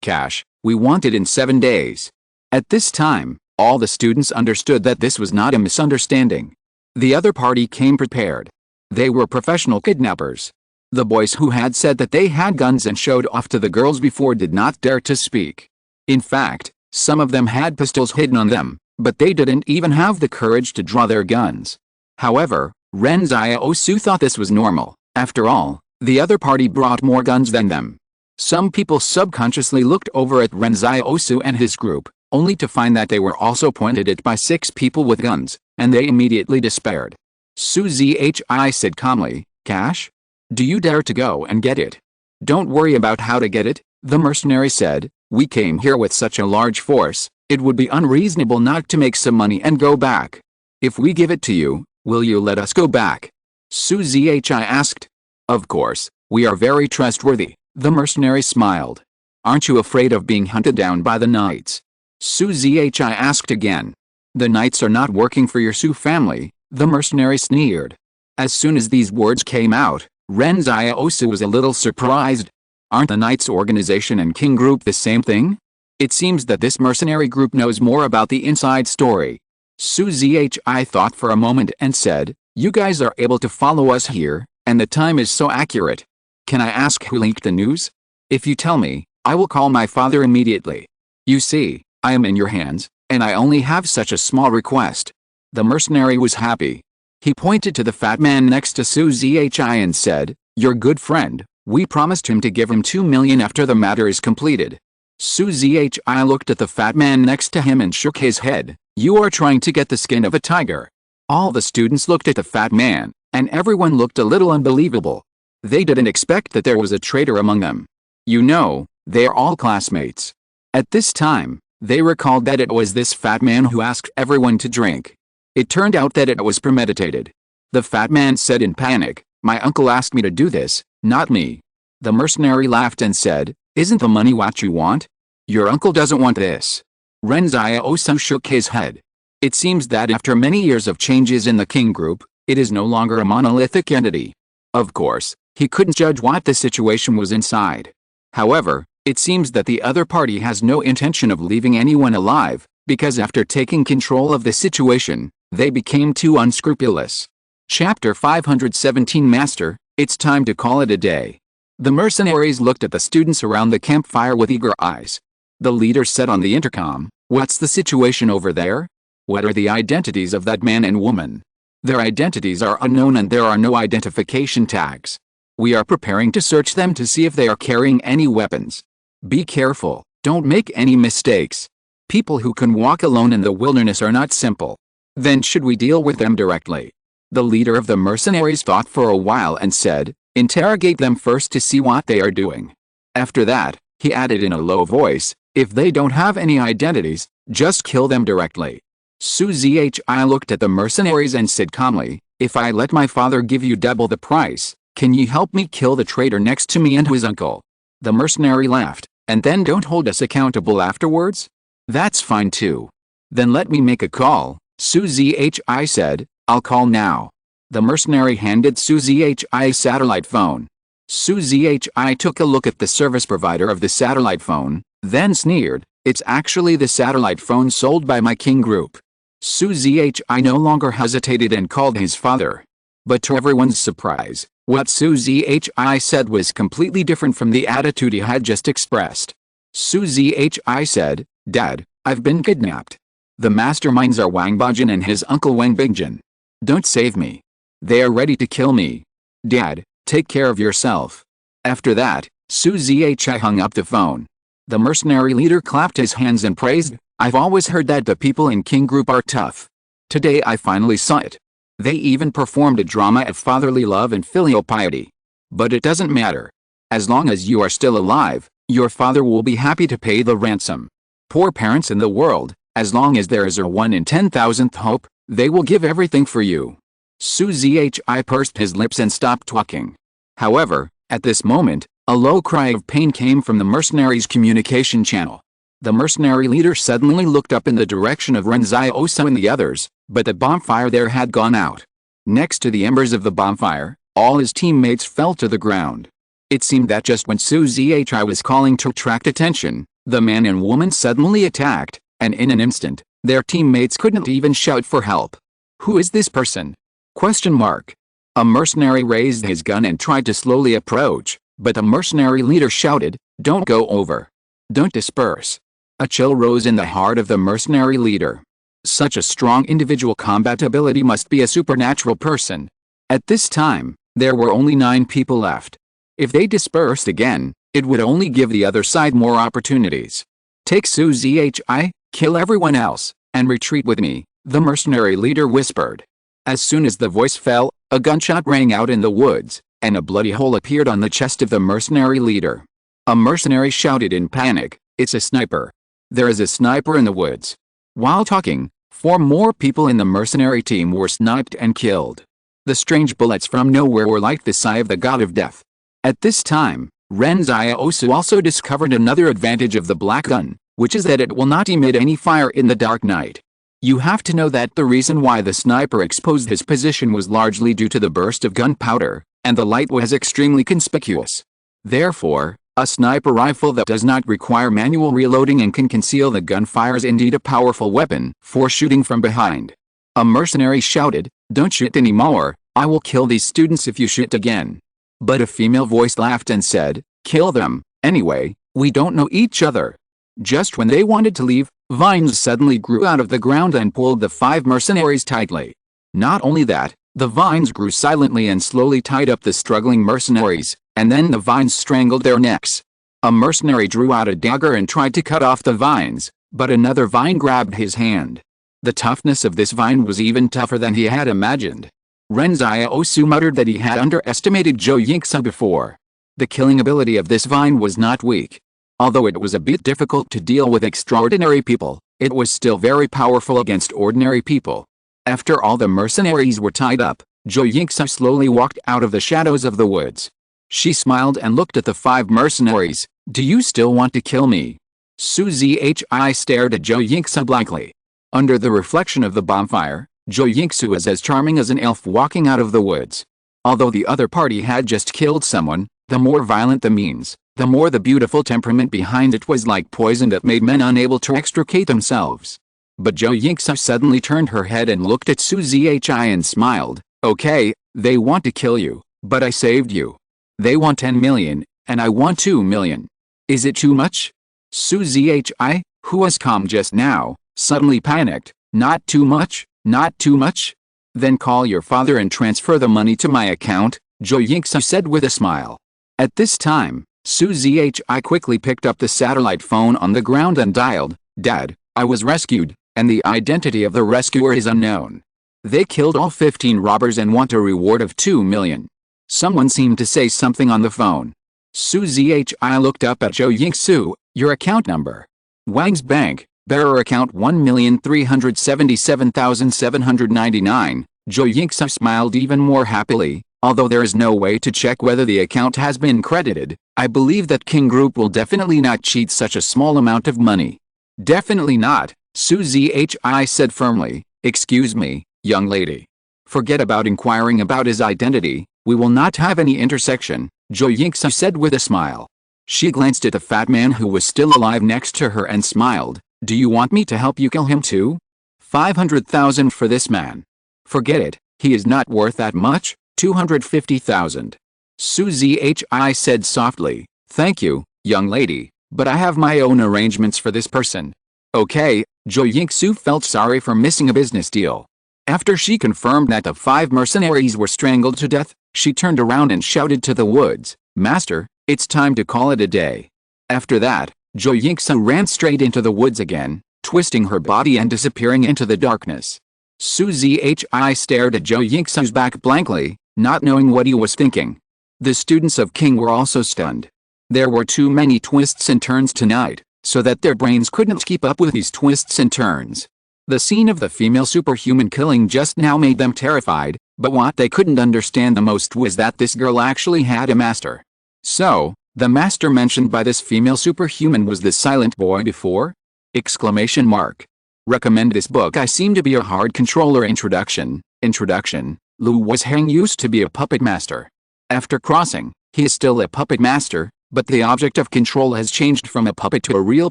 cash, we want it in 7 days." At this time, all the students understood that this was not a misunderstanding. The other party came prepared. They were professional kidnappers. The boys who had said that they had guns and showed off to the girls before did not dare to speak. In fact, some of them had pistols hidden on them, but they didn't even have the courage to draw their guns. However, Ren Xiaosu thought this was normal. After all, the other party brought more guns than them. Some people subconsciously looked over at Ren Xiaosu and his group, only to find that they were also pointed at by 6 people with guns, and they immediately despaired. Su Zhi said calmly, "Cash? Do you dare to go and get it?" "Don't worry about how to get it," the mercenary said. "We came here with such a large force, it would be unreasonable not to make some money and go back. If we give it to you, will you let us go back?" Su Zhi asked. "Of course, we are very trustworthy," the mercenary smiled. "Aren't you afraid of being hunted down by the knights?" Su Zhi asked again. "The knights are not working for your Su family," the mercenary sneered. As soon as these words came out, Ren Xiaosu was a little surprised. Aren't the Knights organization and King group the same thing? It seems that this mercenary group knows more about the inside story. Su Zhi thought for a moment and said, "You guys are able to follow us here, and the time is so accurate. Can I ask who leaked the news? If you tell me, I will call my father immediately. You see, I am in your hands, and I only have such a small request." The mercenary was happy. He pointed to the fat man next to Su Zhi and said, "Your good friend, we promised him to give him 2 million after the matter is completed." Su Zhi looked at the fat man next to him and shook his head. "You are trying to get the skin of a tiger." All the students looked at the fat man, and everyone looked a little unbelievable. They didn't expect that there was a traitor among them. You know, they are all classmates. At this time, they recalled that it was this fat man who asked everyone to drink. It turned out that it was premeditated. The fat man said in panic, "My uncle asked me to do this, not me." The mercenary laughed and said, "Isn't the money what you want? Your uncle doesn't want this." Ren Xiaosu shook his head. It seems that after many years of changes in the King group, it is no longer a monolithic entity. Of course, he couldn't judge what the situation was inside. However, it seems that the other party has no intention of leaving anyone alive, because after taking control of the situation, they became too unscrupulous. Chapter 517 Master, it's time to call it a day. The mercenaries looked at the students around the campfire with eager eyes. The leader said on the intercom, "What's the situation over there? What are the identities of that man and woman?" "Their identities are unknown and there are no identification tags. We are preparing to search them to see if they are carrying any weapons. Be careful, don't make any mistakes. People who can walk alone in the wilderness are not simple. Then should we deal with them directly?" The leader of the mercenaries thought for a while and said, "Interrogate them first to see what they are doing." After that, he added in a low voice, "If they don't have any identities, just kill them directly." Su Zhi looked at the mercenaries and said calmly, "If I let my father give you double the price, can you help me kill the traitor next to me and his uncle?" The mercenary laughed, "And then don't hold us accountable afterwards?" "That's fine too. Then let me make a call," Su Zhi said. "I'll call now." The mercenary handed Su Zhi a satellite phone. Su Zhi took a look at the service provider of the satellite phone, then sneered, "It's actually the satellite phone sold by my King Group." Su Zhi no longer hesitated and called his father. But to everyone's surprise, what Su Zhi said was completely different from the attitude he had just expressed. Su Zhi said, "Dad, I've been kidnapped. The masterminds are Wang Bajin and his uncle Wang Bigjin. Don't save me. They are ready to kill me. Dad, take care of yourself." After that, Su Zhi hung up the phone. The mercenary leader clapped his hands and praised, "I've always heard that the people in King Group are tough. Today I finally saw it. They even performed a drama of fatherly love and filial piety. But it doesn't matter. As long as you are still alive, your father will be happy to pay the ransom. Poor parents in the world, as long as there is a 1 in 10,000th hope, they will give everything for you." Su Zhi pursed his lips and stopped talking. However, at this moment, a low cry of pain came from the mercenaries' communication channel. The mercenary leader suddenly looked up in the direction of Ren Xiaosu and the others, but the bonfire there had gone out. Next to the embers of the bonfire, all his teammates fell to the ground. It seemed that just when Su Zhi was calling to attract attention, the man and woman suddenly attacked, and in an instant, their teammates couldn't even shout for help. "Who is this person?" Question mark. A mercenary raised his gun and tried to slowly approach, but the mercenary leader shouted, "Don't go over. Don't disperse." A chill rose in the heart of the mercenary leader. Such a strong individual combat ability must be a supernatural person. At this time, there were only 9 people left. If they dispersed again, it would only give the other side more opportunities. "Take Su Zhi, kill everyone else, and retreat with me," the mercenary leader whispered. As soon as the voice fell, a gunshot rang out in the woods, and a bloody hole appeared on the chest of the mercenary leader. A mercenary shouted in panic, "It's a sniper. There is a sniper in the woods." While talking, 4 more people in the mercenary team were sniped and killed. The strange bullets from nowhere were like the sigh of the god of death. At this time, Ren Xiaosu also discovered another advantage of the black gun, which is that it will not emit any fire in the dark night. You have to know that the reason why the sniper exposed his position was largely due to the burst of gunpowder, and the light was extremely conspicuous. Therefore, a sniper rifle that does not require manual reloading and can conceal the gunfire is indeed a powerful weapon for shooting from behind. A mercenary shouted, "Don't shoot anymore, I will kill these students if you shoot again." But a female voice laughed and said, "Kill them, anyway, we don't know each other." Just when they wanted to leave, vines suddenly grew out of the ground and pulled the 5 mercenaries tightly. Not only that, the vines grew silently and slowly tied up the struggling mercenaries, and then the vines strangled their necks. A mercenary drew out a dagger and tried to cut off the vines, but another vine grabbed his hand. The toughness of this vine was even tougher than he had imagined. Ren Xiaosu muttered that he had underestimated Zhou Yingxia before. The killing ability of this vine was not weak. Although it was a bit difficult to deal with extraordinary people, it was still very powerful against ordinary people. After all the mercenaries were tied up, Zhou Yingxia slowly walked out of the shadows of the woods. She smiled and looked at the 5 mercenaries. "Do you still want to kill me?" Su Zhi stared at Zhou Yingxia blankly. Under the reflection of the bonfire, Zhou Yingxia was as charming as an elf walking out of the woods. Although the other party had just killed someone, the more violent the means, the more the beautiful temperament behind it was like poison that made men unable to extricate themselves. But Zhou Yingxia suddenly turned her head and looked at Su Zhi and smiled. "Okay, they want to kill you, but I saved you. They want 10 million, and I want 2 million. Is it too much?" Su Zhi, who was calm just now, suddenly panicked. "Not too much, not too much?" "Then call your father and transfer the money to my account," Zhou Yingxia said with a smile. At this time, Su Zhi quickly picked up the satellite phone on the ground and dialed, "Dad, I was rescued, and the identity of the rescuer is unknown. They killed all 15 robbers and want a reward of 2 million. Someone seemed to say something on the phone. Su Zhi looked up at Zhou Yingxia. "Your account number?" "Wang's Bank, bearer account 1,377,799. Zhou Yingxia smiled even more happily. "Although there is no way to check whether the account has been credited, I believe that King Group will definitely not cheat such a small amount of money." "Definitely not," Su Zhi said firmly. "Excuse me, young lady. Forget about inquiring about his identity, we will not have any intersection. Jo Yingsu said with a smile. She glanced at the fat man who was still alive next to her and smiled. Do you want me to help you kill him too? 500,000 for this man. Forget it, he is not worth that much. 250,000. Su Zhi said softly. Thank you, young lady, but I have my own arrangements for this person. Okay, Jo Yingsu felt sorry for missing a business deal. After she confirmed that the 5 mercenaries were strangled to death, she turned around and shouted to the woods, Master, it's time to call it a day. After that, Jo Yingsu ran straight into the woods again, twisting her body and disappearing into the darkness. Su Zhi stared at Jo Yingsu's back blankly, not knowing what he was thinking. The students of King were also stunned. There were too many twists and turns tonight, so that their brains couldn't keep up with these twists and turns. The scene of the female superhuman killing just now made them terrified, but what they couldn't understand the most was that this girl actually had a master. So, the master mentioned by this female superhuman was the silent boy before? Exclamation mark. Recommend this book. I seem to be a hard controller. Introduction. Lu Washeng used to be a puppet master. After crossing, he is still a puppet master, but the object of control has changed from a puppet to a real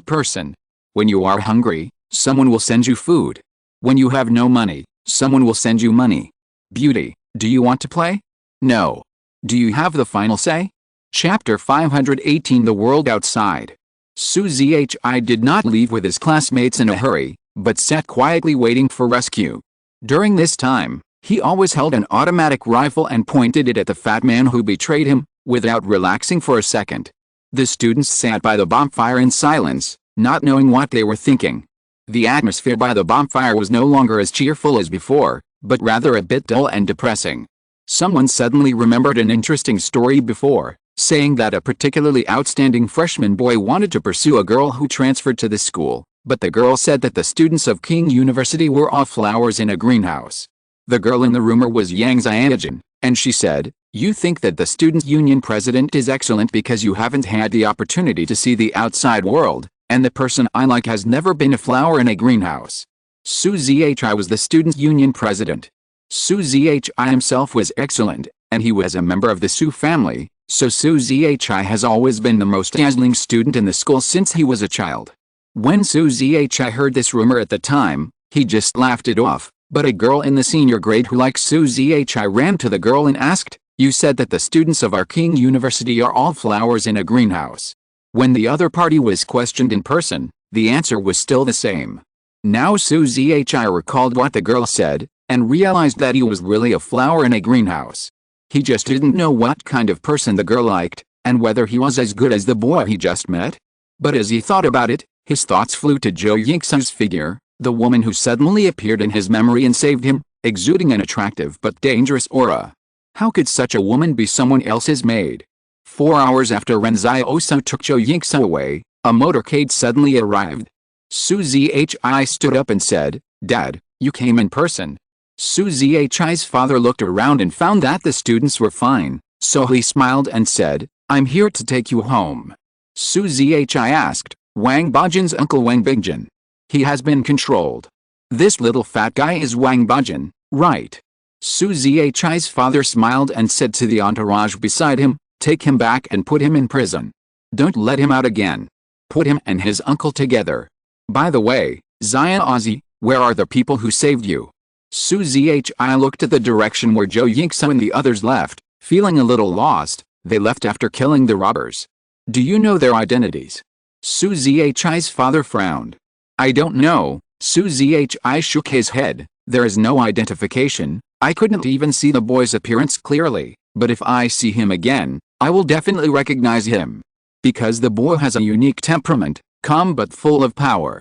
person. When you are hungry, someone will send you food. When you have no money, someone will send you money. Beauty, do you want to play? No. Do you have the final say? Chapter 518. The World Outside. Su Zhi did not leave with his classmates in a hurry, but sat quietly waiting for rescue. During this time, he always held an automatic rifle and pointed it at the fat man who betrayed him, without relaxing for a second. The students sat by the bonfire in silence, not knowing what they were thinking. The atmosphere by the bonfire was no longer as cheerful as before, but rather a bit dull and depressing. Someone suddenly remembered an interesting story before, saying that a particularly outstanding freshman boy wanted to pursue a girl who transferred to the school, but the girl said that the students of King University were all flowers in a greenhouse. The girl in the rumor was Yang Xianjin, and she said, you think that the student union president is excellent because you haven't had the opportunity to see the outside world, and the person I like has never been a flower in a greenhouse. Su Zhi was the student union president. Su Zhi himself was excellent, and he was a member of the Su family, so Su Zhi has always been the most dazzling student in the school since he was a child. When Su Zhi heard this rumor at the time, he just laughed it off, but a girl in the senior grade who liked Su Zhi ran to the girl and asked, you said that the students of our King University are all flowers in a greenhouse. When the other party was questioned in person, the answer was still the same. Now Su Zhi recalled what the girl said, and realized that he was really a flower in a greenhouse. He just didn't know what kind of person the girl liked, and whether he was as good as the boy he just met. But as he thought about it, his thoughts flew to Jo Yingsu's figure, the woman who suddenly appeared in his memory and saved him, exuding an attractive but dangerous aura. How could such a woman be someone else's maid? 4 hours after Ren Xiaosu took Jo Yingsu away, a motorcade suddenly arrived. Su Zhi stood up and said, Dad, you came in person. Su Zhi's father looked around and found that the students were fine, so he smiled and said, I'm here to take you home. Su Zhi asked, Wang Bajin's uncle Wang Bingjin. He has been controlled. This little fat guy is Wang Bajin, right? Su Zhi's father smiled and said to the entourage beside him, take him back and put him in prison. Don't let him out again. Put him and his uncle together. By the way, Zion Ozzy, where are the people who saved you? Su Zhi looked at the direction where Jo Yingsu and the others left, feeling a little lost. They left after killing the robbers. Do you know their identities? Su Zhi's father frowned. I don't know. Su Zhi shook his head. There is no identification. I couldn't even see the boy's appearance clearly, but if I see him again, I will definitely recognize him. Because the boy has a unique temperament, calm but full of power.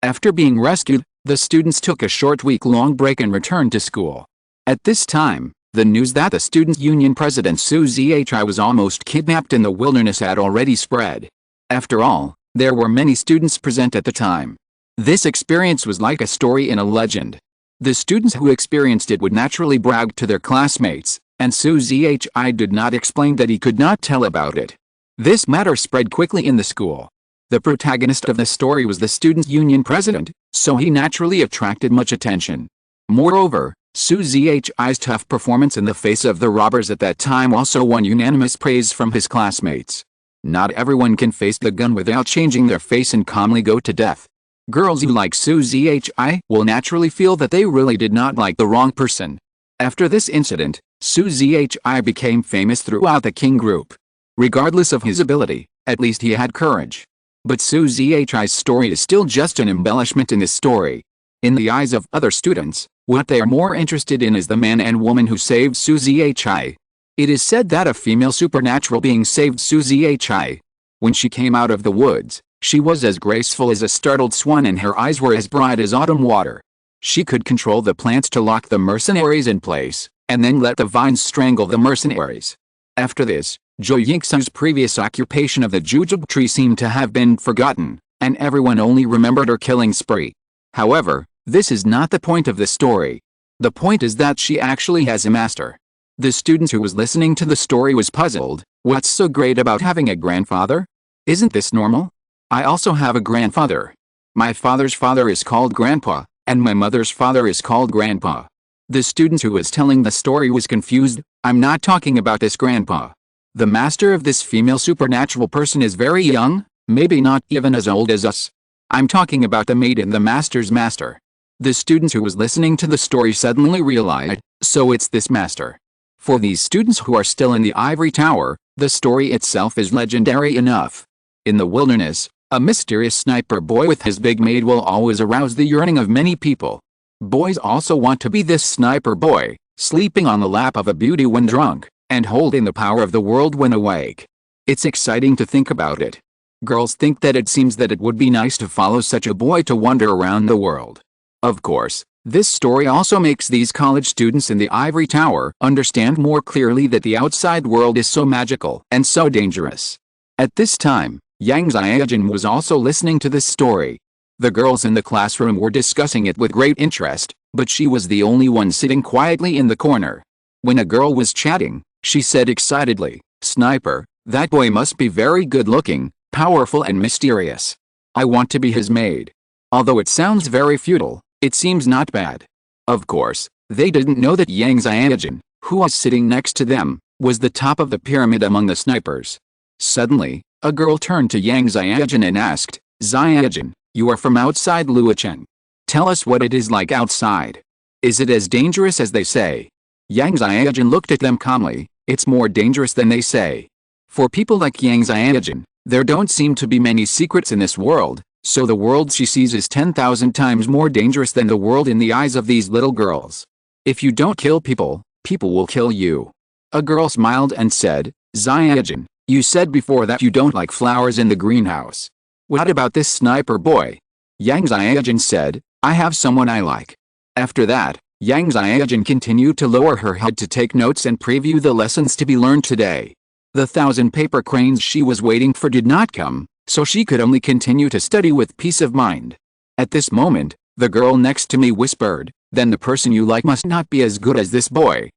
After being rescued, the students took a short week-long break and returned to school. At this time, the news that the student union president Su Zhi was almost kidnapped in the wilderness had already spread. After all, there were many students present at the time. This experience was like a story in a legend. The students who experienced it would naturally brag to their classmates, and Su Zhi did not explain that he could not tell about it. This matter spread quickly in the school. The protagonist of the story was the student union president, so he naturally attracted much attention. Moreover, Su Zhi's tough performance in the face of the robbers at that time also won unanimous praise from his classmates. Not everyone can face the gun without changing their face and calmly go to death. Girls who like Su Zhi will naturally feel that they really did not like the wrong person. After this incident, Su Zhi became famous throughout the King group. Regardless of his ability, at least he had courage. But Su Zhi's story is still just an embellishment in this story. In the eyes of other students, what they are more interested in is the man and woman who saved Su Zhi. It is said that a female supernatural being saved Su Zhi. When she came out of the woods, she was as graceful as a startled swan and her eyes were as bright as autumn water. She could control the plants to lock the mercenaries in place, and then let the vines strangle the mercenaries. After this, Zhou Yingxu's previous occupation of the jujube tree seemed to have been forgotten, and everyone only remembered her killing spree. However, this is not the point of the story. The point is that she actually has a master. The student who was listening to the story was puzzled. What's so great about having a grandfather? Isn't this normal? I also have a grandfather. My father's father is called Grandpa, and my mother's father is called Grandpa. The student who was telling the story was confused. I'm not talking about this grandpa. The master of this female supernatural person is very young, maybe not even as old as us. I'm talking about the maid and the master's master. The student who was listening to the story suddenly realized, so it's this master. For these students who are still in the ivory tower, the story itself is legendary enough. In the wilderness, a mysterious sniper boy with his big maid will always arouse the yearning of many people. Boys also want to be this sniper boy, sleeping on the lap of a beauty when drunk, and holding the power of the world when awake. It's exciting to think about it. Girls think that it seems that it would be nice to follow such a boy to wander around the world. Of course, this story also makes these college students in the ivory tower understand more clearly that the outside world is so magical and so dangerous. At this time, Yang Xiaojun was also listening to this story. The girls in the classroom were discussing it with great interest, but she was the only one sitting quietly in the corner. When a girl was chatting, she said excitedly, "Sniper, that boy must be very good-looking, powerful and mysterious. I want to be his maid." Although it sounds very futile, it seems not bad. Of course, they didn't know that Yang Xiaojun, who was sitting next to them, was the top of the pyramid among the snipers. Suddenly, a girl turned to Yang Xiaojun and asked, "Xiaojun, you are from outside Luocheng. Tell us what it is like outside. Is it as dangerous as they say?" Yang Xiaojun looked at them calmly. "It's more dangerous than they say. For people like Yang Xiaojun, there don't seem to be many secrets in this world, so the world she sees is 10,000 times more dangerous than the world in the eyes of these little girls. If you don't kill people, people will kill you." A girl smiled and said, "Xiaojun, you said before that you don't like flowers in the greenhouse. What about this sniper boy?" Yang Xiaojun said, "I have someone I like." After that, Yang Xiaojun continued to lower her head to take notes and preview the lessons to be learned today. The 1,000 paper cranes she was waiting for did not come, so she could only continue to study with peace of mind. At this moment, the girl next to me whispered, "Then the person you like must not be as good as this boy.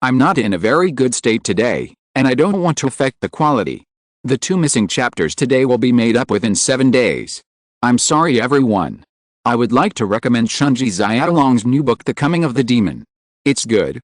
I'm not in a very good state today, and I don't want to affect the quality. The 2 missing chapters today will be made up within 7 days. I'm sorry everyone. I would like to recommend Shunji Xiaolong's new book The Coming of the Demon. It's good,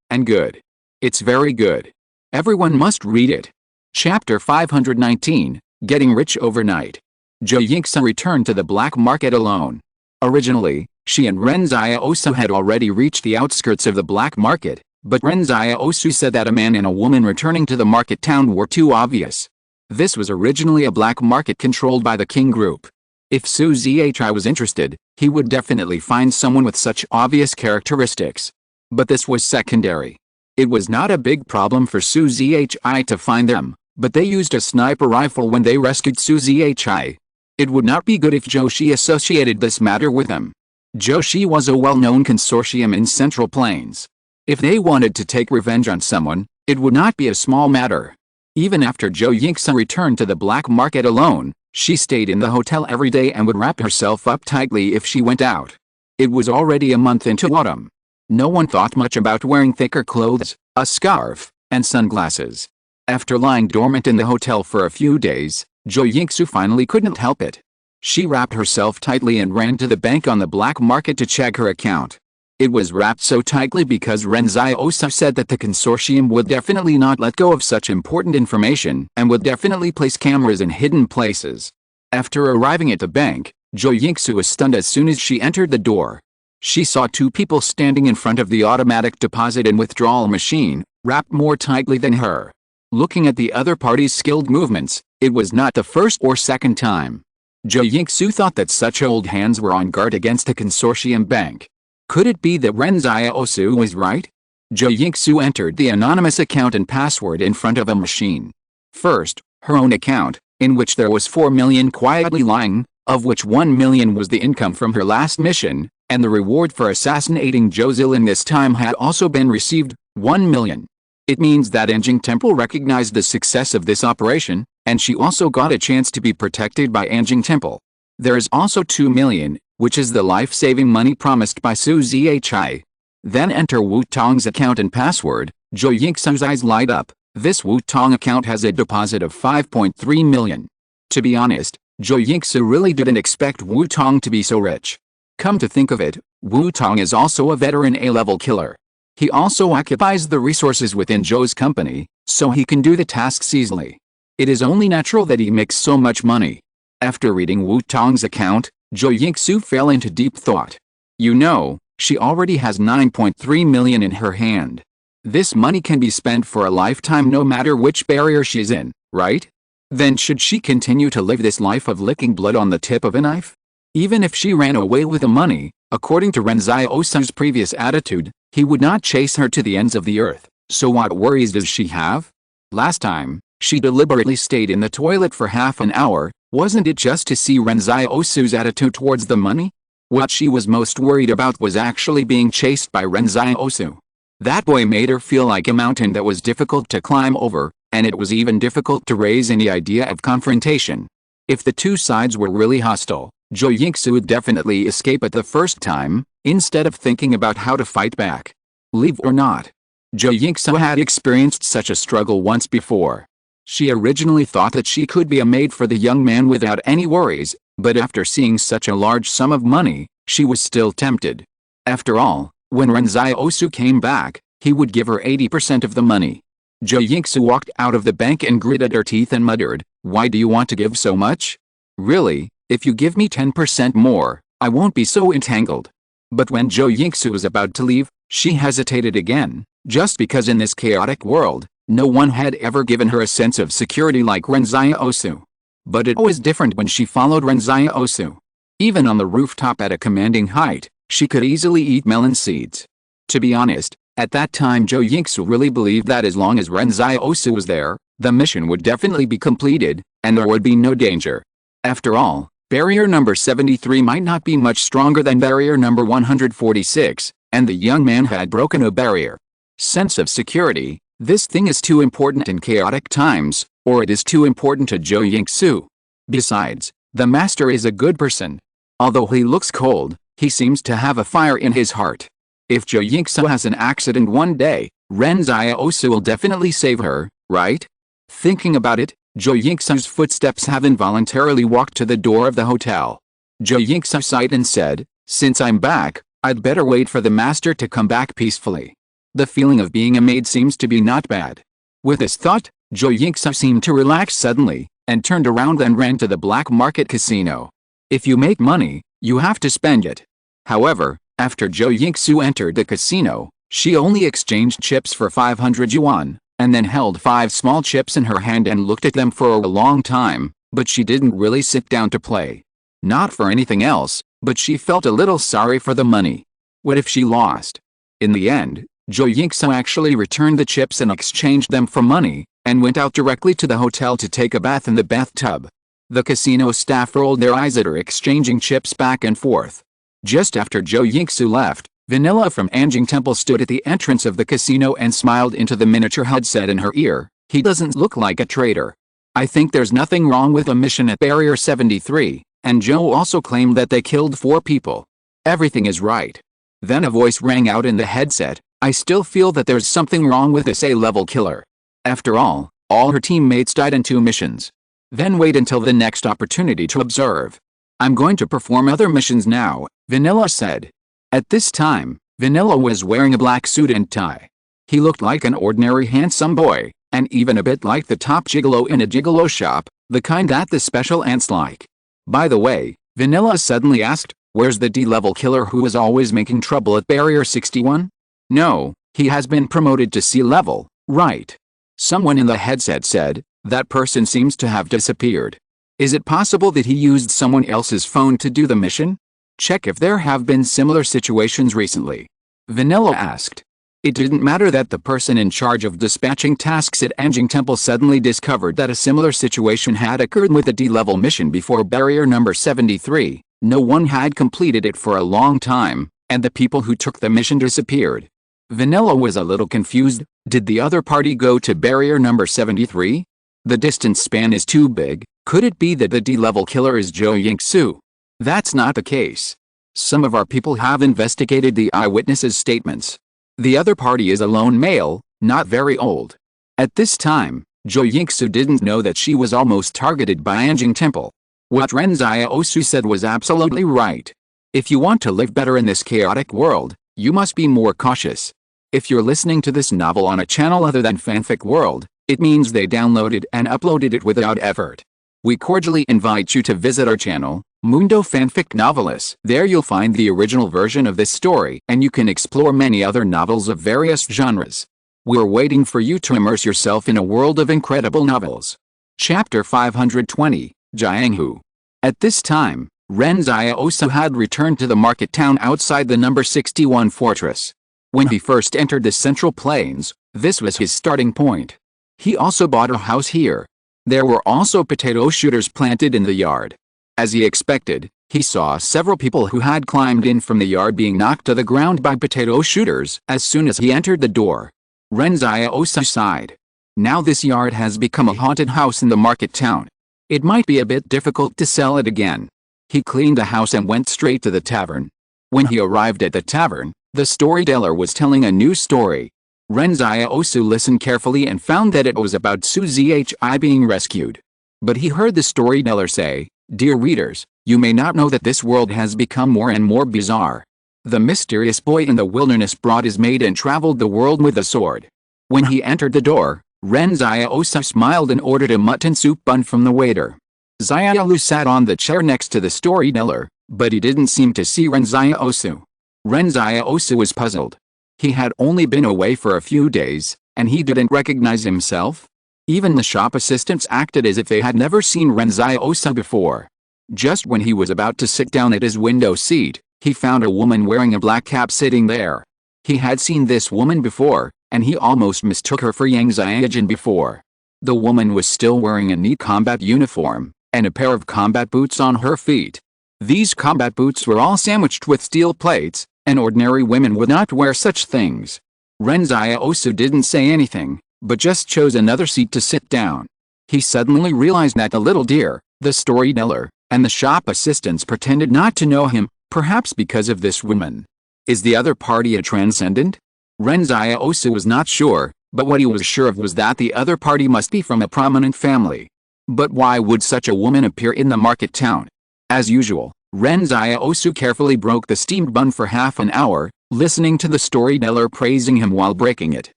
and good. It's very good. Everyone must read it." Chapter 519, Getting Rich Overnight. Zhou Yingxu returned to the black market alone. Originally, she and Ren Xiaosu had already reached the outskirts of the black market, but Ren Xiaosu said that a man and a woman returning to the market town were too obvious. This was originally a black market controlled by the King group. If Su Zhi was interested, he would definitely find someone with such obvious characteristics. But this was secondary. It was not a big problem for Su Zhi to find them, but they used a sniper rifle when they rescued Su Zhi. It would not be good if Zhou Shi associated this matter with them. Zhou Shi was a well-known consortium in Central Plains. If they wanted to take revenge on someone, it would not be a small matter. Even after Zhou Yingxu returned to the black market alone, she stayed in the hotel every day and would wrap herself up tightly if she went out. It was already a month into autumn. No one thought much about wearing thicker clothes, a scarf, and sunglasses. After lying dormant in the hotel for a few days, Zhou Yingxu finally couldn't help it. She wrapped herself tightly and ran to the bank on the black market to check her account. It was wrapped so tightly because Ren Xiaosu said that the consortium would definitely not let go of such important information and would definitely place cameras in hidden places. After arriving at the bank, Jo Yingsu was stunned as soon as she entered the door. She saw two people standing in front of the automatic deposit and withdrawal machine, wrapped more tightly than her. Looking at the other party's skilled movements, it was not the first or second time. Jo Yingsu thought that such old hands were on guard against the consortium bank. Could it be that Ren Xiaosu was right? Jo Yingsu entered the anonymous account and password in front of a machine. First, her own account, in which there was 4 million quietly lying, of which 1 million was the income from her last mission, and the reward for assassinating Zhou Zilin this time had also been received, 1 million. It means that Anjing Temple recognized the success of this operation, and she also got a chance to be protected by Anjing Temple. There is also 2 million, which is the life-saving money promised by Su Zhi. Then enter Wu Tong's account and password. Jo Yingsu's eyes light up. This Wu Tong account has a deposit of 5.3 million. To be honest, Jo Yingsu really didn't expect Wu Tong to be so rich. Come to think of it, Wu Tong is also a veteran A-level killer. He also occupies the resources within Zhou's company, so he can do the tasks easily. It is only natural that he makes so much money. After reading Wu Tong's account, Jo Yingsu fell into deep thought. You know, she already has 9.3 million in her hand. This money can be spent for a lifetime no matter which barrier she's in, right? Then should she continue to live this life of licking blood on the tip of a knife? Even if she ran away with the money, according to Ren Xiaosu's previous attitude, he would not chase her to the ends of the earth, so what worries does she have? Last time, she deliberately stayed in the toilet for half an hour. Wasn't it just to see Ren Xiaosu's attitude towards the money? What she was most worried about was actually being chased by Ren Xiaosu. That boy made her feel like a mountain that was difficult to climb over, and it was even difficult to raise any idea of confrontation. If the two sides were really hostile, Jo Yingsu would definitely escape at the first time, instead of thinking about how to fight back. Leave or not. Jo Yingsu had experienced such a struggle once before. She originally thought that she could be a maid for the young man without any worries, but after seeing such a large sum of money, she was still tempted. After all, when Ren Xiaosu came back, he would give her 80% of the money. Jo Yingsu walked out of the bank and gritted her teeth and muttered, "Why do you want to give so much? Really, if you give me 10% more, I won't be so entangled." But when Jo Yingsu was about to leave, she hesitated again, just because in this chaotic world, no one had ever given her a sense of security like Ren Xiaosu. But it was different when she followed Ren Xiaosu. Even on the rooftop at a commanding height, she could easily eat melon seeds. To be honest, at that time Jo Yingsu really believed that as long as Ren Xiaosu was there, the mission would definitely be completed, and there would be no danger. After all, barrier number 73 might not be much stronger than barrier number 146, and the young man had broken a barrier. Sense of security. This thing is too important in chaotic times, or it is too important to Jo Yingsu. Besides, the master is a good person. Although he looks cold, he seems to have a fire in his heart. If Jo Yingsu has an accident one day, Ren Xiaosu will definitely save her, right? Thinking about it, Jo Yingsu's footsteps have involuntarily walked to the door of the hotel. Jo Yingsu sighed and said, "Since I'm back, I'd better wait for the master to come back peacefully." The feeling of being a maid seems to be not bad. With this thought, Jo Yingsu seemed to relax suddenly, and turned around and ran to the black market casino. If you make money, you have to spend it. However, after Jo Yingsu entered the casino, she only exchanged chips for 500 yuan, and then held 5 small chips in her hand and looked at them for a long time, but she didn't really sit down to play. Not for anything else, but she felt a little sorry for the money. What if she lost? In the end, Jo Yingsu actually returned the chips and exchanged them for money, and went out directly to the hotel to take a bath in the bathtub. The casino staff rolled their eyes at her exchanging chips back and forth. Just after Jo Yingsu left, Vanilla from Anjing Temple stood at the entrance of the casino and smiled into the miniature headset in her ear. "He doesn't look like a traitor. I think there's nothing wrong with the mission at Barrier 73, and Joe also claimed that they killed 4 people. Everything is right." Then a voice rang out in the headset, "I still feel that there's something wrong with this A-level killer. After all her teammates died in 2 missions. Then wait until the next opportunity to observe. I'm going to perform other missions now," Vanilla said. At this time, Vanilla was wearing a black suit and tie. He looked like an ordinary handsome boy, and even a bit like the top gigolo in a gigolo shop, the kind that the special ants like. By the way, Vanilla suddenly asked, where's the D-level killer who was always making trouble at Barrier 61? No, he has been promoted to C-level, right? Someone in the headset said, that person seems to have disappeared. Is it possible that he used someone else's phone to do the mission? Check if there have been similar situations recently. Vanilla asked. It didn't matter that the person in charge of dispatching tasks at Anjing Temple suddenly discovered that a similar situation had occurred with a D-level mission before Barrier number 73. No one had completed it for a long time, and the people who took the mission disappeared. Vanilla was a little confused. Did the other party go to Barrier number 73? The distance span is too big. Could it be that the D-level killer is Zhou Yingsu? That's not the case. Some of our people have investigated the eyewitnesses' statements. The other party is a lone male, not very old. At this time, Zhou Yingsu didn't know that she was almost targeted by Anjing Temple. What Ren Xiaosu said was absolutely right. If you want to live better in this chaotic world, you must be more cautious. If you're listening to this novel on a channel other than Fanfic World, it means they downloaded and uploaded it without effort. We cordially invite you to visit our channel, Mundo Fanfic Novelists. There you'll find the original version of this story, and you can explore many other novels of various genres. We're waiting for you to immerse yourself in a world of incredible novels. Chapter 520, Jianghu. At this time, Ren Xiaosu had returned to the market town outside the number 61 fortress. When he first entered the Central Plains, this was his starting point. He also bought a house here. There were also potato shooters planted in the yard. As he expected, he saw several people who had climbed in from the yard being knocked to the ground by potato shooters as soon as he entered the door. Ren Xiaosu sighed. Now this yard has become a haunted house in the market town. It might be a bit difficult to sell it again. He cleaned the house and went straight to the tavern. When he arrived at the tavern, the storyteller was telling a new story. Ren Xiaosu listened carefully and found that it was about Su Zhi being rescued. But he heard the storyteller say, "Dear readers, you may not know that this world has become more and more bizarre. The mysterious boy in the wilderness brought his maid and traveled the world with a sword." When he entered the door, Ren Xiaosu smiled and ordered a mutton soup bun from the waiter. Xiaolu sat on the chair next to the storyteller, but he didn't seem to see Ren Xiaosu. Ren Xiaosu was puzzled. He had only been away for a few days, and he didn't recognize himself. Even the shop assistants acted as if they had never seen Ren Xiaosu before. Just when he was about to sit down at his window seat, he found a woman wearing a black cap sitting there. He had seen this woman before, and he almost mistook her for Yang Xiaojin before. The woman was still wearing a neat combat uniform, and a pair of combat boots on her feet. These combat boots were all sandwiched with steel plates, and ordinary women would not wear such things. Ren Xiaosu didn't say anything, but just chose another seat to sit down. He suddenly realized that the little deer, the storyteller, and the shop assistants pretended not to know him, perhaps because of this woman. Is the other party a transcendent? Ren Xiaosu was not sure, but what he was sure of was that the other party must be from a prominent family. But why would such a woman appear in the market town? As usual, Ren Xiaosu carefully broke the steamed bun for half an hour, listening to the storyteller praising him while breaking it.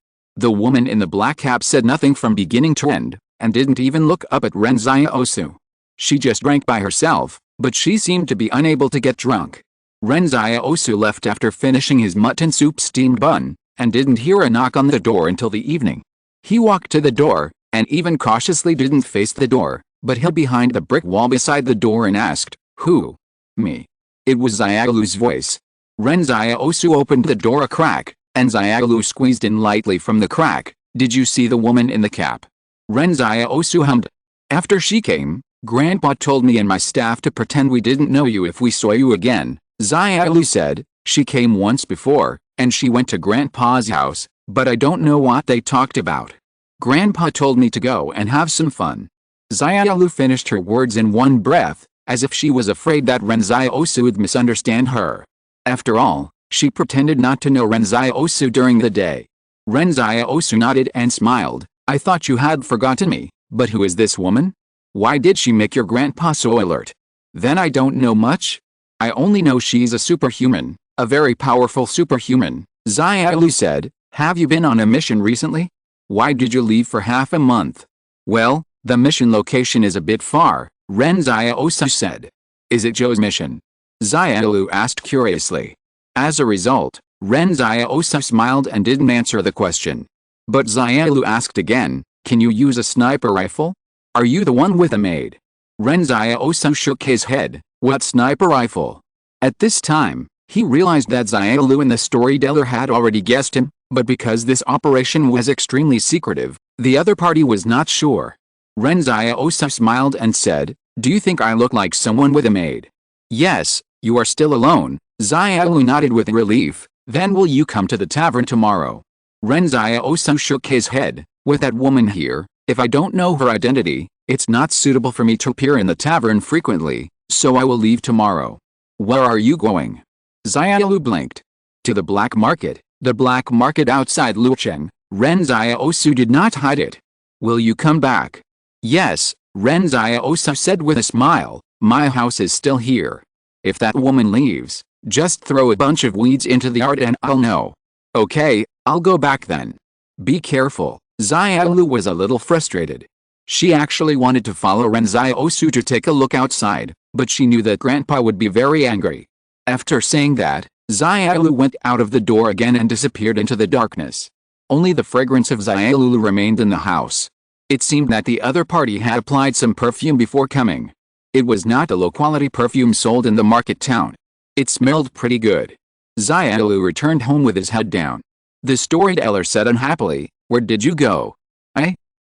The woman in the black cap said nothing from beginning to end, and didn't even look up at Ren Xiaosu. She just drank by herself, but she seemed to be unable to get drunk. Ren Xiaosu left after finishing his mutton soup steamed bun, and didn't hear a knock on the door until the evening. He walked to the door, and even cautiously didn't face the door, but hid behind the brick wall beside the door and asked, "Who?" "Me." It was Xiaolu's voice. Ren Xiaosu opened the door a crack, and Xiaolu squeezed in lightly from the crack. "Did you see the woman in the cap?" Ren Xiaosu hummed. "After she came, Grandpa told me and my staff to pretend we didn't know you if we saw you again," Xiaolu said. "She came once before, and she went to Grandpa's house, but I don't know what they talked about. Grandpa told me to go and have some fun." Xiaolu finished her words in one breath, as if she was afraid that Ren Xiaosu would misunderstand her. After all, she pretended not to know Ren Xiaosu during the day. Ren Xiaosu nodded and smiled. "I thought you had forgotten me, but who is this woman? Why did she make your grandpa so alert?" "Then I don't know much. I only know she's a superhuman, A very powerful superhuman, Xiaolu said. Have you been on a mission recently? Why did you leave for half a month? Well, the mission location is a bit far, Ren Xiaosu said. Is it Zhou's mission? Xiaolu asked curiously. As a result, Ren Xiaosu smiled and didn't answer the question. But Xiaolu asked again, can you use a sniper rifle? Are you the one with a maid? Ren Xiaosu shook his head. What sniper rifle? At this time, he realized that Xiaolu and the storyteller had already guessed him, but because this operation was extremely secretive, the other party was not sure. Ren Xiaosu smiled and said, do you think I look like someone with a maid? Yes, you are still alone. Xiaolu nodded with relief. Then will you come to the tavern tomorrow? Ren Xiaosu shook his head. With that woman here, if I don't know her identity, it's not suitable for me to appear in the tavern frequently, so I will leave tomorrow. Where are you going? Xiaolu blinked. To the black market. The black market outside Lucheng. Ren Xiaosu did not hide it. Will you come back? Yes, Ren Xiaosu said with a smile. My house is still here. If that woman leaves, just throw a bunch of weeds into the yard and I'll know. Okay, I'll go back then. Be careful. Xiaolu was a little frustrated. She actually wanted to follow Ren Xiaosu to take a look outside, but she knew that Grandpa would be very angry. After saying that, Xiaolu went out of the door again and disappeared into the darkness. Only the fragrance of Xiaolu remained in the house. It seemed that the other party had applied some perfume before coming. It was not a low-quality perfume sold in the market town. It smelled pretty good. Xiaolu returned home with his head down. The storyteller said unhappily, where did you go?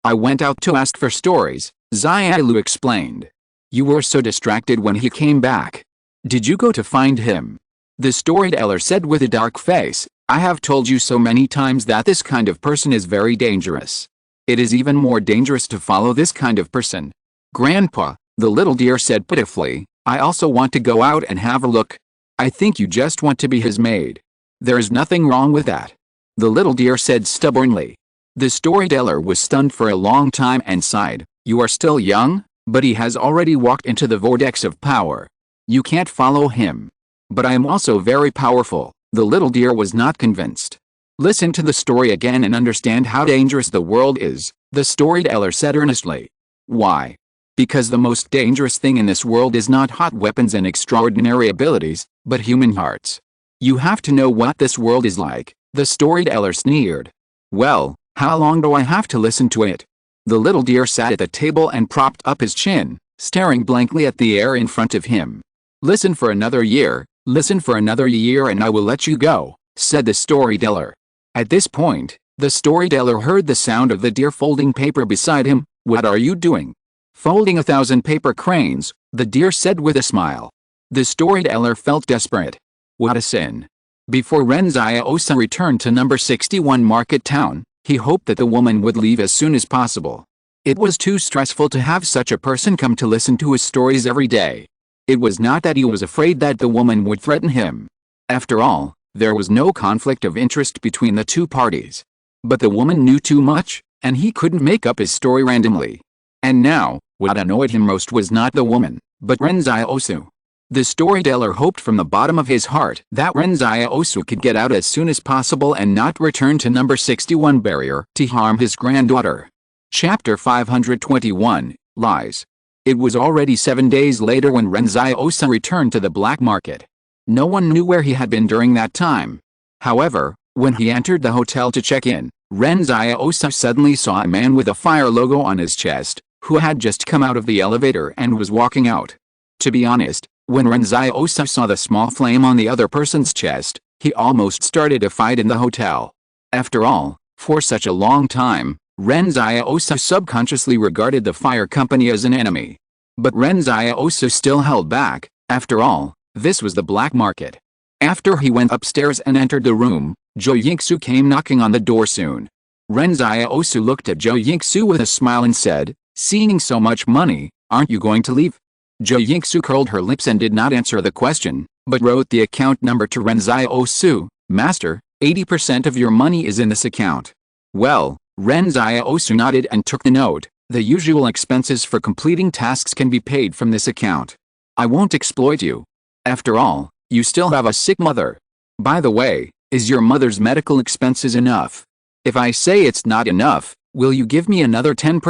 I went out to ask for stories, Xiaolu explained. You were so distracted when he came back. Did you go to find him? The storyteller said with a dark face, I have told you so many times that this kind of person is very dangerous. It is even more dangerous to follow this kind of person. Grandpa, the little deer said pitifully, I also want to go out and have a look. I think you just want to be his maid. There is nothing wrong with that. The little deer said stubbornly. The storyteller was stunned for a long time and sighed. You are still young, but he has already walked into the vortex of power. You can't follow him. But I am also very powerful. The little deer was not convinced. Listen to the story again and understand how dangerous the world is, the storyteller said earnestly. Why? Because the most dangerous thing in this world is not hot weapons and extraordinary abilities, but human hearts. You have to know what this world is like, the storyteller sneered. Well, how long do I have to listen to it? The little deer sat at the table and propped up his chin, staring blankly at the air in front of him. Listen for another year, and I will let you go, said the storyteller. At this point, the storyteller heard the sound of the deer folding paper beside him. What are you doing? Folding 1,000 paper cranes, the deer said with a smile. The storyteller felt desperate. What a sin. Before Ren Xiaosu returned to number 61 Market Town, he hoped that the woman would leave as soon as possible. It was too stressful to have such a person come to listen to his stories every day. It was not that he was afraid that the woman would threaten him. After all, there was no conflict of interest between the two parties. But the woman knew too much, and he couldn't make up his story randomly. And now, what annoyed him most was not the woman, but Ren Xiaosu. The storyteller hoped from the bottom of his heart that Ren Xiaosu could get out as soon as possible and not return to number 61 barrier to harm his granddaughter. Chapter 521, Lies. It was already 7 days later when Ren Xiaosu returned to the black market. No one knew where he had been during that time. However, when he entered the hotel to check in, Ren Xiaosu suddenly saw a man with a fire logo on his chest, who had just come out of the elevator and was walking out. To be honest, when Ren Xiaosu saw the small flame on the other person's chest, he almost started a fight in the hotel. After all, for such a long time, Ren Xiaosu subconsciously regarded the fire company as an enemy. But Ren Xiaosu still held back. After all, this was the black market. After he went upstairs and entered the room, Zhou Yingsu came knocking on the door soon. Ren Xiaosu looked at Zhou Yingsu with a smile and said, seeing so much money, aren't you going to leave? Zhou Yingsu curled her lips and did not answer the question, but wrote the account number to Ren Xiaosu. Master, 80% of your money is in this account. Well, Ren Xiaosu nodded and took the note. The usual expenses for completing tasks can be paid from this account. I won't exploit you. After all, you still have a sick mother. By the way, is your mother's medical expenses enough? If I say it's not enough, will you give me another 10%?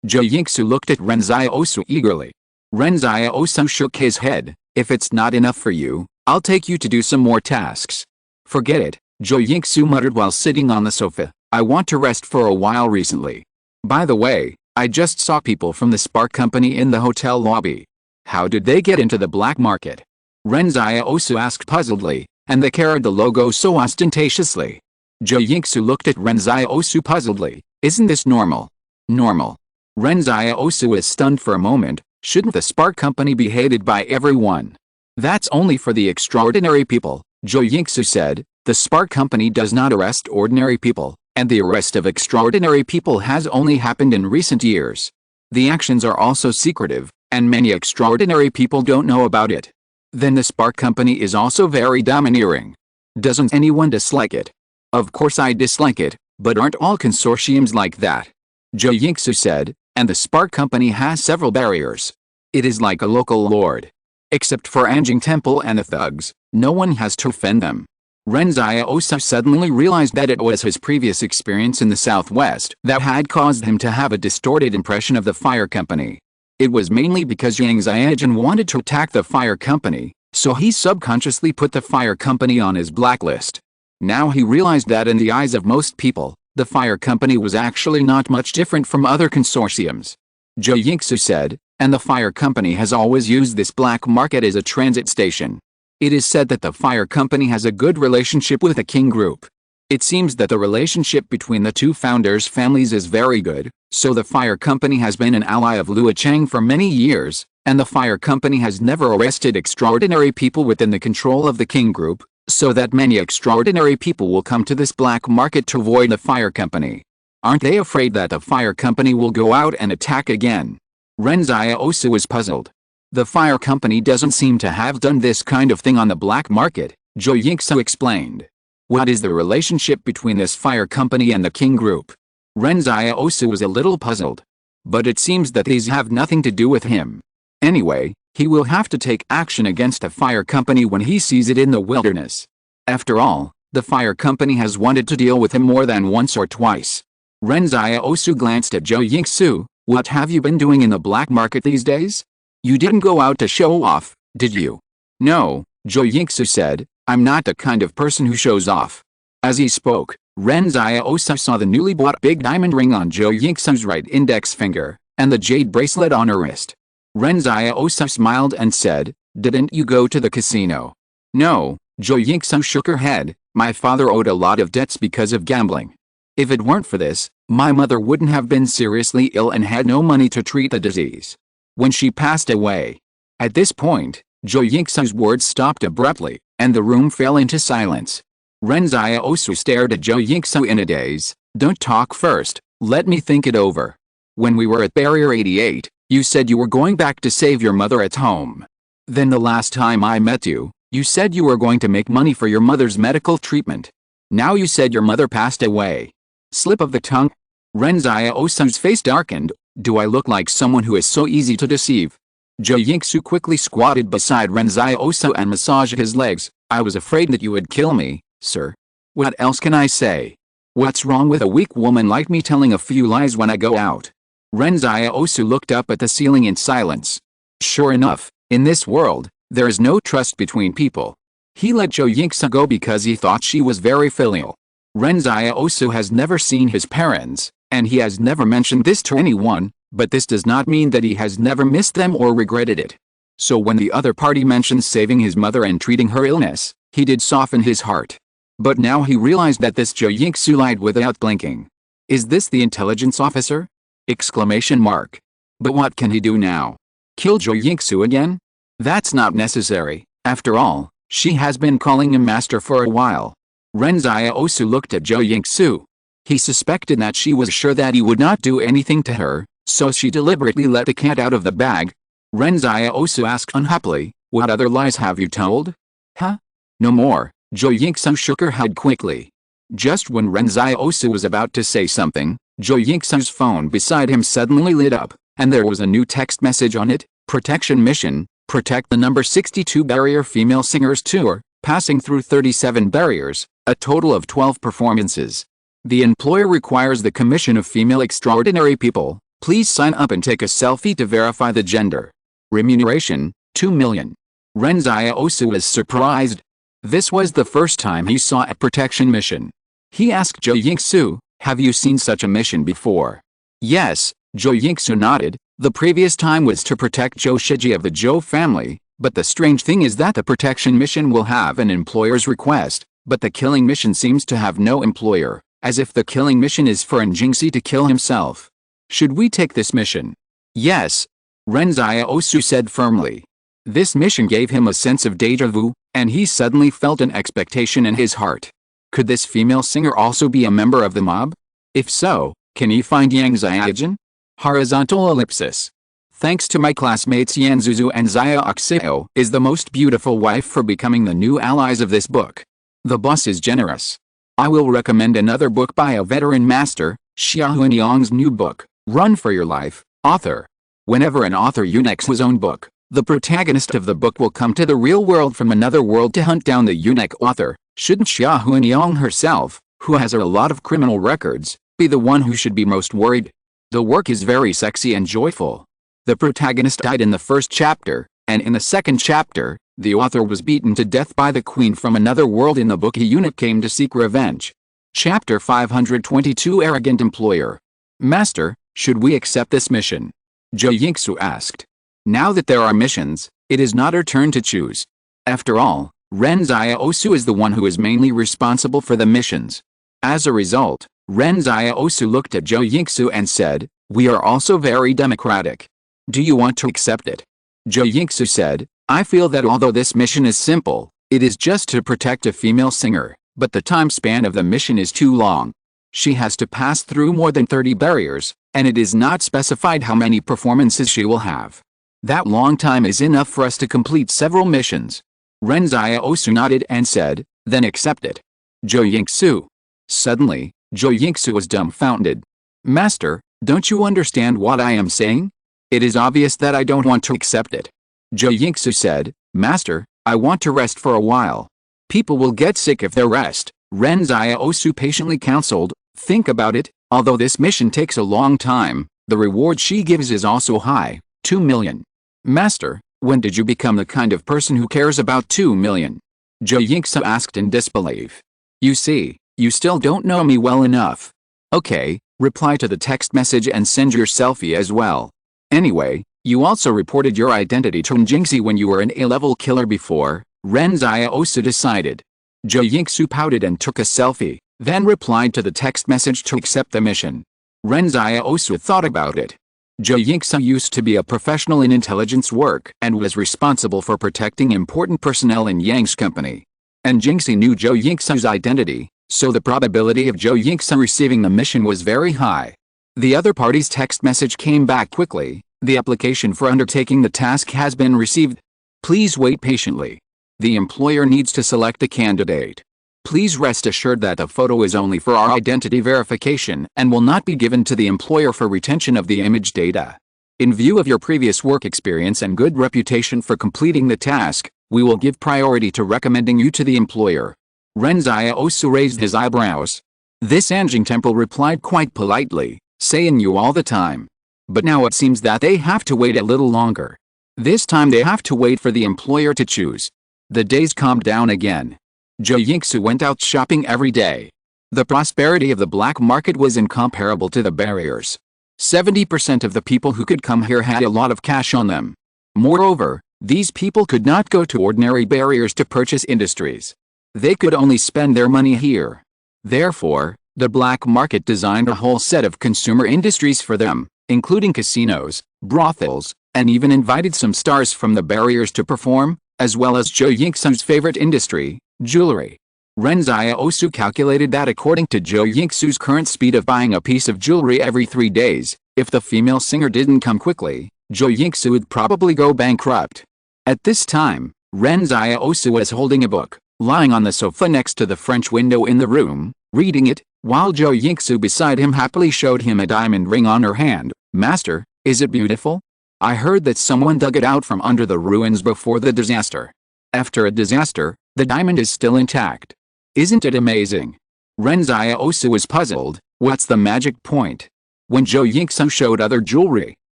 Zhou Yingsu looked at Ren Xiaosu eagerly. Ren Xiaosu shook his head. If it's not enough for you, I'll take you to do some more tasks. Forget it, Zhou Yingsu muttered while sitting on the sofa. I want to rest for a while recently. By the way, I just saw people from the Spark Company in the hotel lobby. How did they get into the black market? Ren Xiaosu asked puzzledly, and they carried the logo so ostentatiously. Zhou Yingsu looked at Ren Xiaosu puzzledly. Isn't this normal? Normal. Ren Xiaosu was stunned for a moment. Shouldn't the Spark Company be hated by everyone? That's only for the extraordinary people, Zhou Yingsu said. The Spark Company does not arrest ordinary people, and the arrest of extraordinary people has only happened in recent years. The actions are also secretive, and many extraordinary people don't know about it. Then the Spark Company is also very domineering. Doesn't anyone dislike it? Of course I dislike it, but aren't all consortiums like that? Zhou Yingsu said, and the Spark Company has several barriers. It is like a local lord. Except for Anjing Temple and the thugs, no one has to offend them. Ren Xiaosu suddenly realized that it was his previous experience in the southwest that had caused him to have a distorted impression of the fire company. It was mainly because Yang Xiaojun wanted to attack the fire company, so he subconsciously put the fire company on his blacklist. Now he realized that in the eyes of most people, the fire company was actually not much different from other consortiums. Zhou Yingsu said, and the fire company has always used this black market as a transit station. It is said that the fire company has a good relationship with the King Group. It seems that the relationship between the two founders' families is very good, so the fire company has been an ally of Luo Cheng for many years, and the fire company has never arrested extraordinary people within the control of the King Group, so that many extraordinary people will come to this black market to avoid the fire company. Aren't they afraid that the fire company will go out and attack again? Ren Xiaosu was puzzled. The fire company doesn't seem to have done this kind of thing on the black market, Zhou Yingsu explained. What is the relationship between this fire company and the King Group? Ren Xiaosu was a little puzzled. But it seems that these have nothing to do with him. Anyway, he will have to take action against the fire company when he sees it in the wilderness. After all, the fire company has wanted to deal with him more than once or twice. Ren Xiaosu glanced at Zhou Yingsu. What have you been doing in the black market these days? You didn't go out to show off, did you? No, Zhou Yingsu said, I'm not the kind of person who shows off. As he spoke, Ren Xiaosu saw the newly bought big diamond ring on Zhou Yingsu's right index finger, and the jade bracelet on her wrist. Ren Xiaosu smiled and said, didn't you go to the casino? No, Zhou Yingsu shook her head, my father owed a lot of debts because of gambling. If it weren't for this, my mother wouldn't have been seriously ill and had no money to treat the disease. When she passed away. At this point, Zhou Yingsu's words stopped abruptly, and the room fell into silence. Ren Xiaosu stared at Zhou Yingsu in a daze. Don't talk first, let me think it over. When we were at Barrier 88, you said you were going back to save your mother at home. Then the last time I met you, you said you were going to make money for your mother's medical treatment. Now you said your mother passed away. Slip of the tongue? Ren Xiaosu's face darkened. Do I look like someone who is so easy to deceive? Zhou Yingsu quickly squatted beside Ren Xiaosu and massaged his legs. I was afraid that you would kill me, sir. What else can I say? What's wrong with a weak woman like me telling a few lies when I go out? Ren Xiaosu looked up at the ceiling in silence. Sure enough, in this world, there is no trust between people. He let Zhou Yingsu go because he thought she was very filial. Ren Xiaosu has never seen his parents, and he has never mentioned this to anyone, but this does not mean that he has never missed them or regretted it. So when the other party mentioned saving his mother and treating her illness, he did soften his heart. But now he realized that this Zhou Yingsu lied without blinking. Is this the intelligence officer? Exclamation mark. But what can he do now? Kill Zhou Yingsu again? That's not necessary. After all, she has been calling him master for a while. Ren Xiaosu looked at Zhou Yingsu. He suspected that she was sure that he would not do anything to her, so she deliberately let the cat out of the bag. Ren Xiaosu asked unhappily, what other lies have you told? Huh? No more. Zhou Yingsu shook her head quickly. Just when Ren Xiaosu was about to say something, Zhou Yingsu's phone beside him suddenly lit up, and there was a new text message on it. Protection mission, protect the number 62 barrier female singers tour, passing through 37 barriers, a total of 12 performances. The employer requires the commission of female extraordinary people. Please sign up and take a selfie to verify the gender. Remuneration, 2 million. Ren Xiaosu was surprised. This was the first time he saw a protection mission. He asked Zhou Yingsu, have you seen such a mission before? Yes, Zhou Yingsu nodded. The previous time was to protect Zhou Shiji of the Zhou family, but the strange thing is that the protection mission will have an employer's request, but the killing mission seems to have no employer, as if the killing mission is for Jingxi to kill himself. Should we take this mission? Yes, Ren Xiaosu said firmly. This mission gave him a sense of deja vu, and he suddenly felt an expectation in his heart. Could this female singer also be a member of the mob? If so, can he find Yang Xiaojin? Horizontal ellipsis. Thanks to my classmates Yan Zuzu and Xia Oxeo is the most beautiful wife for becoming the new allies of this book. The boss is generous. I will recommend another book by a veteran master, Xia Huanyang's new book, Run for Your Life, author. Whenever an author eunuchs his own book, the protagonist of the book will come to the real world from another world to hunt down the eunuch author. Shouldn't Xia Huanyang herself, who has a lot of criminal records, be the one who should be most worried? The work is very sexy and joyful. The protagonist died in the first chapter, and in the second chapter, the author was beaten to death by the queen from another world. In the book, a eunuch came to seek revenge. Chapter 522 Arrogant Employer. Master, should we accept this mission? Zhou Yingsu asked. Now that there are missions, it is not our turn to choose. After all, Ren Xiaosu is the one who is mainly responsible for the missions. As a result, Ren Xiaosu looked at Zhou Yingsu and said, we are also very democratic. Do you want to accept it? Zhou Yingsu said, I feel that although this mission is simple, it is just to protect a female singer, but the time span of the mission is too long. She has to pass through more than 30 barriers, and it is not specified how many performances she will have. That long time is enough for us to complete several missions. Ren Xiaosu nodded and said, then accept it. Zhou Yingsu. Suddenly, Zhou Yingsu was dumbfounded. Master, don't you understand what I am saying? It is obvious that I don't want to accept it. Zhou Yingsu said, Master, I want to rest for a while. People will get sick if they rest. Ren Xiaosu patiently counseled, think about it, although this mission takes a long time, the reward she gives is also high, 2 million. Master, when did you become the kind of person who cares about 2 million? Zhou Yingsu asked in disbelief. You see, you still don't know me well enough. Okay, reply to the text message and send your selfie as well. Anyway, you also reported your identity to Jingxi when you were an A-level killer before, Ren Xiaosu decided. Zhou Yingsu pouted and took a selfie, then replied to the text message to accept the mission. Ren Xiaosu thought about it. Zhou Yingsu used to be a professional in intelligence work and was responsible for protecting important personnel in Yang's company. And Jingxi knew Zhou Yingsu's identity, so the probability of Zhou Yingsu receiving the mission was very high. The other party's text message came back quickly. The application for undertaking the task has been received. Please wait patiently. The employer needs to select a candidate. Please rest assured that the photo is only for our identity verification and will not be given to the employer for retention of the image data. In view of your previous work experience and good reputation for completing the task, we will give priority to recommending you to the employer. Ren Xiaosu raised his eyebrows. This Anjing Temple replied quite politely, saying you all the time. But now it seems that they have to wait a little longer. This time they have to wait for the employer to choose. The days calmed down again. Zhou Yingsu went out shopping every day. The prosperity of the black market was incomparable to the barriers. 70% of the people who could come here had a lot of cash on them. Moreover, these people could not go to ordinary barriers to purchase industries. They could only spend their money here. Therefore, the black market designed a whole set of consumer industries for them, including casinos, brothels, and even invited some stars from the barriers to perform, as well as Zhou Yingsu's favorite industry, jewelry. Ren Xiaosu calculated that according to Zhou Yingsu's current speed of buying a piece of jewelry every 3 days, if the female singer didn't come quickly, Zhou Yingsu would probably go bankrupt. At this time, Ren Xiaosu was holding a book, lying on the sofa next to the French window in the room, reading it, while Zhou Yingsu beside him happily showed him a diamond ring on her hand. Master, is it beautiful? I heard that someone dug it out from under the ruins before the disaster. After a disaster, The diamond is still intact. Isn't it amazing? Ren Xiaosu was puzzled. What's the magic point? When Zhou Yingsu showed other jewelry,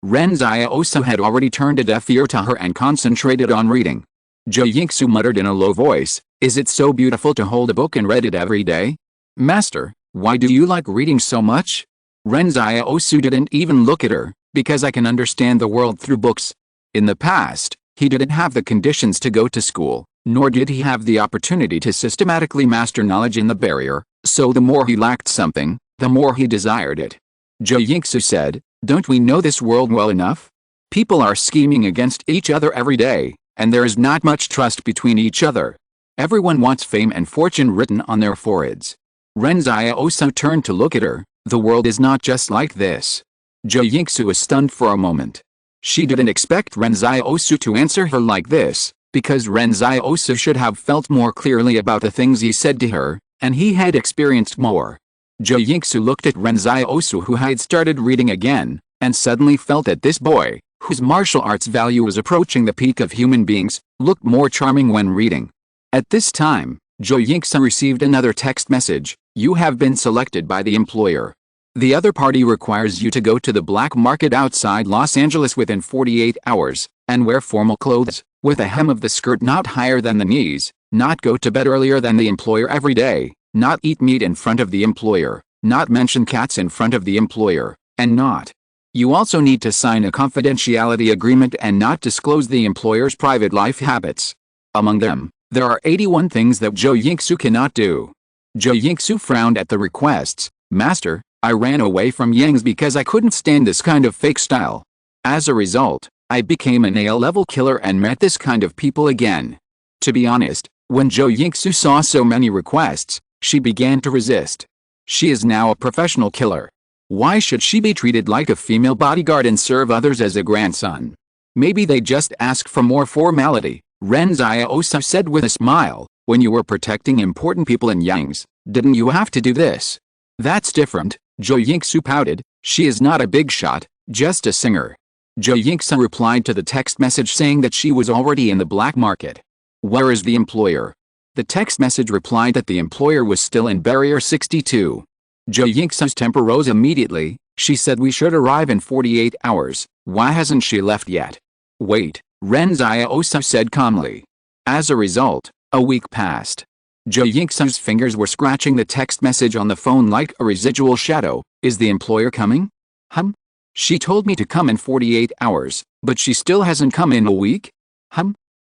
Ren Xiaosu had already turned a deaf ear to her and concentrated on reading. Zhou Yingsu muttered in a low voice, "Is it so beautiful to hold a book and read it every day? Master, why do you like reading so much?" Ren Xiaosu didn't even look at her, "Because I can understand the world through books." In the past, he didn't have the conditions to go to school, nor did he have the opportunity to systematically master knowledge in the barrier, so the more he lacked something, the more he desired it. Zhou Yingsu said, "Don't we know this world well enough? People are scheming against each other every day, and there is not much trust between each other. Everyone wants fame and fortune written on their foreheads." Ren Xiaosu turned to look at her. "The world is not just like this." Zhou Yingsu was stunned for a moment. She didn't expect Ren Xiaosu to answer her like this, because Ren Xiaosu should have felt more clearly about the things he said to her, and he had experienced more. Zhou Yingsu looked at Ren Xiaosu, who had started reading again, and suddenly felt that this boy, whose martial arts value was approaching the peak of human beings, looked more charming when reading. At this time, Zhou Yingsu received another text message: "You have been selected by the employer. The other party requires you to go to the black market outside Los Angeles within 48 hours, and wear formal clothes, with a hem of the skirt not higher than the knees, not go to bed earlier than the employer every day, not eat meat in front of the employer, not mention cats in front of the employer, and not. You also need to sign a confidentiality agreement and not disclose the employer's private life habits. Among them, there are 81 things that Zhou Yingsu cannot do." Zhou Yingsu frowned at the requests. "Master, I ran away from Yang's because I couldn't stand this kind of fake style. As a result, I became an A-level killer and met this kind of people again." To be honest, when Zhou Yingsu saw so many requests, she began to resist. She is now a professional killer. Why should she be treated like a female bodyguard and serve others as a grandson? Maybe they just ask for more formality, Ren Xiaosu said with a smile. "When you were protecting important people in Yang's, didn't you have to do this?" "That's different," Zhou Yingsu pouted. "She is not a big shot, just a singer." Zhou Yingsu replied to the text message saying that she was already in the black market. "Where is the employer?" The text message replied that the employer was still in Barrier 62. Zhou Yingsu's temper rose immediately. She said we should arrive in 48 hours. Why hasn't she left yet? "Wait," Ren Xiaosu said calmly. As a result, a week passed. Zhou Yingsu's fingers were scratching the text message on the phone like a residual shadow. "Is the employer coming? She told me to come in 48 hours, but she still hasn't come in a week?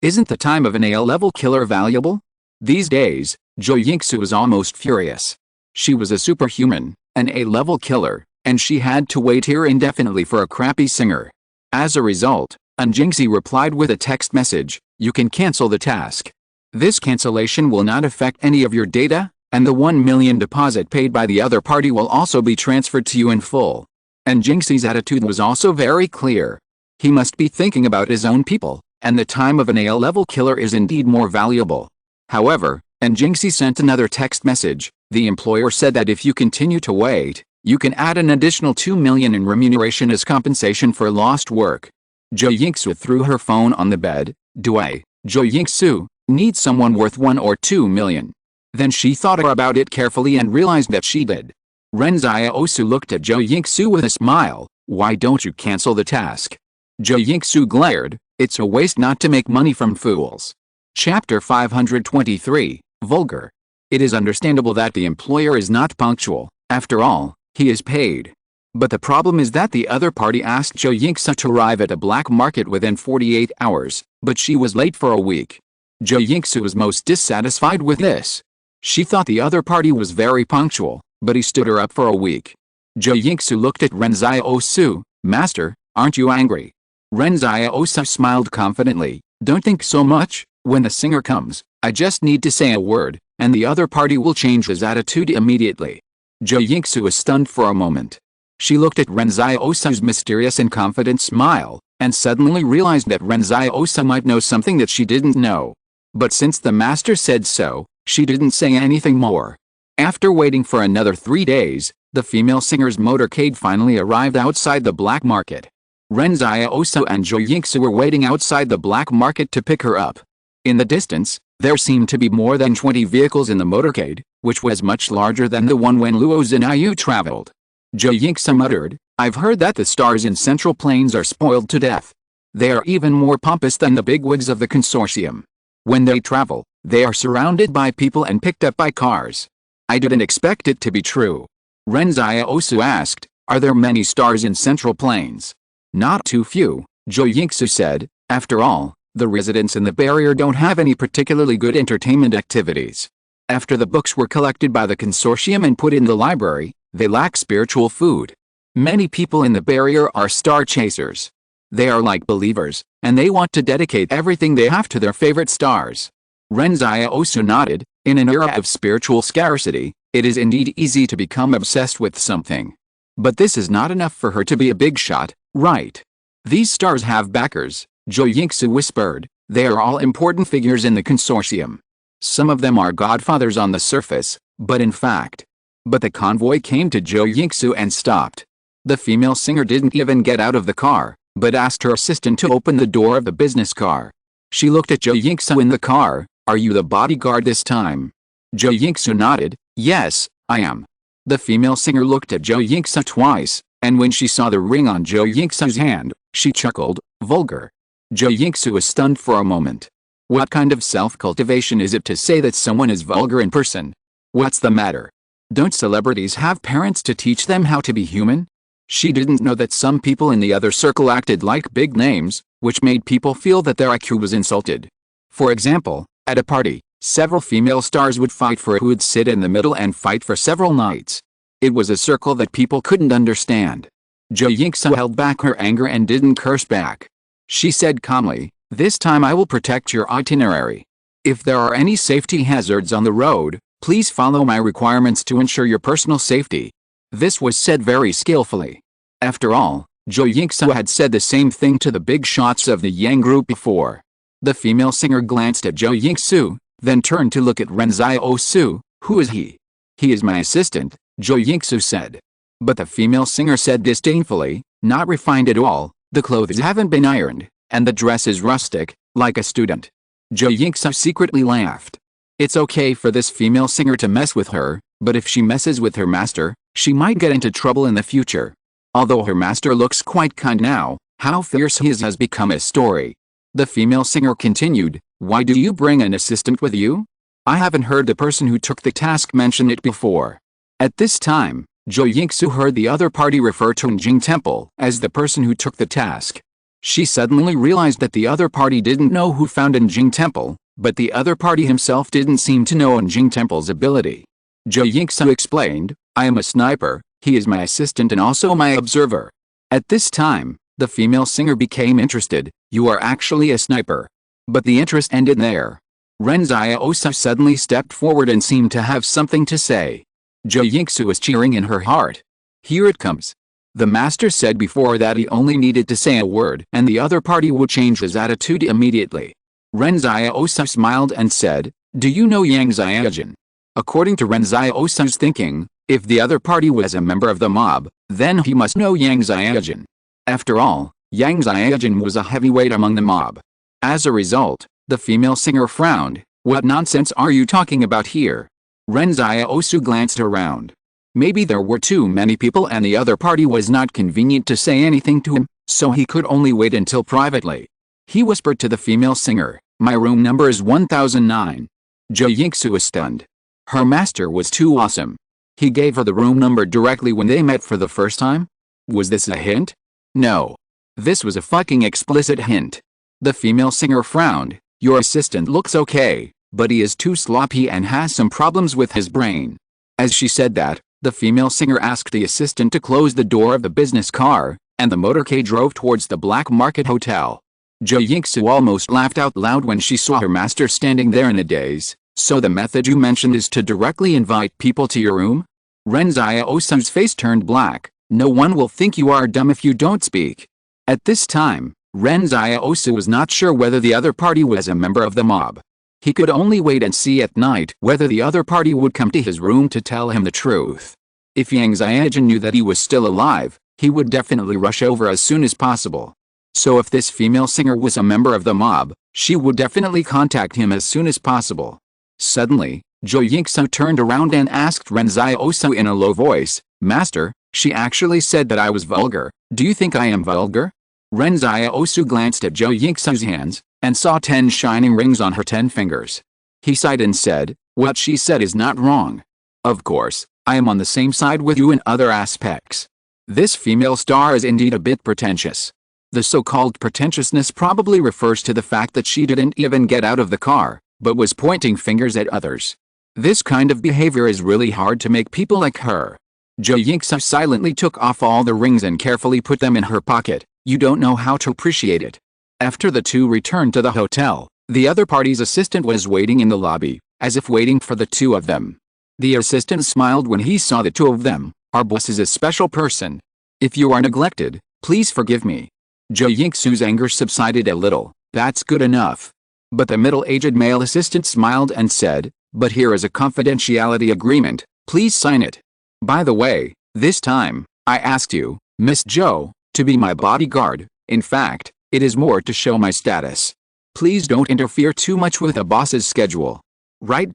Isn't the time of an A-level killer valuable?" These days, Zhou Yingsu was almost furious. She was a superhuman, an A-level killer, and she had to wait here indefinitely for a crappy singer. As a result, Jingxi replied with a text message: "You can cancel the task. This cancellation will not affect any of your data, and the 1 million deposit paid by the other party will also be transferred to you in full." And Jingxi's attitude was also very clear. He must be thinking about his own people, and the time of an A-level killer is indeed more valuable. However, Jingxi sent another text message. "The employer said that if you continue to wait, you can add an additional 2 million in remuneration as compensation for lost work." Zhou Yingsu threw her phone on the bed. "Do I, Zhou Yingsu, need someone worth 1 or 2 million? Then she thought about it carefully and realized that she did. Ren Xiaosu looked at Zhou Yingsu with a smile. "Why don't you cancel the task?" Zhou Yingsu glared. "It's a waste not to make money from fools." Chapter 523, Vulgar. It is understandable that the employer is not punctual. After all, he is paid. But the problem is that the other party asked Zhou Yingsu to arrive at a black market within 48 hours, but she was late for a week. Zhou Yingsu was most dissatisfied with this. She thought the other party was very punctual, but he stood her up for a week. Zhou Yingsu looked at Ren Xiaosu. "Master, aren't you angry?" Ren Xiaosu smiled confidently. "Don't think so much. When the singer comes, I just need to say a word, and the other party will change his attitude immediately." Zhou Yingsu was stunned for a moment. She looked at Ren Xiaosu's mysterious and confident smile, and suddenly realized that Ren Xiaosu might know something that she didn't know. But since the master said so, she didn't say anything more. After waiting for another 3 days, the female singer's motorcade finally arrived outside the black market. Ren Xiaosu and Zhou Yingsu were waiting outside the black market to pick her up. In the distance, There seemed to be more than 20 vehicles in the motorcade, which was much larger than the one when Luo Zhenyu traveled. Zhou Yingsu muttered, "I've heard that the stars in Central Plains are spoiled to death. They are even more pompous than the bigwigs of the consortium. When they travel, they are surrounded by people and picked up by cars. I didn't expect it to be true." Ren Xiaosu asked, "Are there many stars in Central Plains?" "Not too few," Zhou Yingsu said. "After all, the residents in the barrier don't have any particularly good entertainment activities. After the books were collected by the consortium and put in the library, they lack spiritual food. Many people in the barrier are star chasers. They are like believers, and they want to dedicate everything they have to their favorite stars." Ren Xiaosu nodded. In an era of spiritual scarcity, it is indeed easy to become obsessed with something. But this is not enough for her to be a big shot, right? "These stars have backers," Zhou Yingsu whispered. "They are all important figures in the consortium. Some of them are godfathers on the surface, but in fact..." But the convoy came to Zhou Yingsu and stopped. The female singer didn't even get out of the car, but asked her assistant to open the door of the business car. She looked at Zhou Yingsu in the car. "Are you the bodyguard this time?" Zhou Yingsu nodded. "Yes, I am." The female singer looked at Zhou Yingsu twice, and when she saw the ring on Zhou Yingsu's hand, she chuckled. "Vulgar." Zhou Yingsu was stunned for a moment. What kind of self-cultivation is it to say that someone is vulgar in person? What's the matter? Don't celebrities have parents to teach them how to be human? She didn't know that some people in the other circle acted like big names, which made people feel that their IQ was insulted. For example, at a party, several female stars would fight for who would sit in the middle and fight for several nights. It was a circle that people couldn't understand. Zhou Yingsu held back her anger and didn't curse back. She said calmly, "This time I will protect your itinerary. If there are any safety hazards on the road, please follow my requirements to ensure your personal safety." This was said very skillfully. After all, Zhou Yingsu had said the same thing to the big shots of the Yang group before. The female singer glanced at Zhou Yingsu, then turned to look at Ren Xiaosu. "Who is he?" "He is my assistant," Zhou Yingsu said. But the female singer said disdainfully, "Not refined at all, the clothes haven't been ironed, and the dress is rustic, like a student." Zhou Yingsu secretly laughed. It's okay for this female singer to mess with her, but if she messes with her master, she might get into trouble in the future. Although her master looks quite kind now, how fierce he is has become a story. The female singer continued, "Why do you bring an assistant with you? I haven't heard the person who took the task mention it before." At this time, Zhou Yingsu heard the other party refer to Njing Temple as the person who took the task. She suddenly realized that the other party didn't know who found Njing Temple, but the other party himself didn't seem to know Njing Temple's ability. Zhou Yingsu explained, "I am a sniper, he is my assistant and also my observer." At this time, the female singer became interested. "You are actually a sniper." But the interest ended there. Ren Xiaosu suddenly stepped forward and seemed to have something to say. Zhou Yingsu was cheering in her heart. "Here it comes." The master said before that he only needed to say a word and the other party would change his attitude immediately. Ren Xiaosu smiled and said, "Do you know Yang Xiaojun?" According to Ren Xiaosu's thinking, if the other party was a member of the mob, then he must know Yang Xiaojun. After all, Yang Xiaojun was a heavyweight among the mob. As a result, the female singer frowned. "What nonsense are you talking about here?" Ren Xiaosu glanced around. Maybe there were too many people and the other party was not convenient to say anything to him, so he could only wait until privately. He whispered to the female singer, "My room number is 1009. Zhou Yingsu was stunned. Her master was too awesome. He gave her the room number directly when they met for the first time? Was this a hint? No. This was a fucking explicit hint. The female singer frowned. "Your assistant looks okay, but he is too sloppy and has some problems with his brain." As she said that, the female singer asked the assistant to close the door of the business car, and the motorcade drove towards the Black Market Hotel. Zhou Yingsu almost laughed out loud when she saw her master standing there in a daze. "So the method you mentioned is to directly invite people to your room?" Ren Xiaosu's face turned black. "No one will think you are dumb if you don't speak." At this time, Ren Xiaosu was not sure whether the other party was a member of the mob. He could only wait and see at night whether the other party would come to his room to tell him the truth. If Yang Xiaojun knew that he was still alive, he would definitely rush over as soon as possible. So if this female singer was a member of the mob, she would definitely contact him as soon as possible. Suddenly, Jo Yingsu turned around and asked Ren Xiaosu in a low voice, "Master, she actually said that I was vulgar. Do you think I am vulgar?" Ren Xiaosu glanced at Jo Yingsu's hands, and saw 10 shining rings on her 10 fingers. He sighed and said, "What she said is not wrong. Of course, I am on the same side with you in other aspects. This female star is indeed a bit pretentious." The so-called pretentiousness probably refers to the fact that she didn't even get out of the car, but was pointing fingers at others. This kind of behavior is really hard to make people like her. Jo Yingsu silently took off all the rings and carefully put them in her pocket. You don't know how to appreciate it. After the two returned to the hotel, the other party's assistant was waiting in the lobby, as if waiting for the two of them. The assistant smiled when he saw the two of them. "Our boss is a special person. If you are neglected, please forgive me." Jo Yingsu's anger subsided a little. "That's good enough." But the middle-aged male assistant smiled and said, "But here is a confidentiality agreement, please sign it. By the way, this time, I asked you, Miss Jo, to be my bodyguard. In fact, it is more to show my status. Please don't interfere too much with the boss's schedule." Right?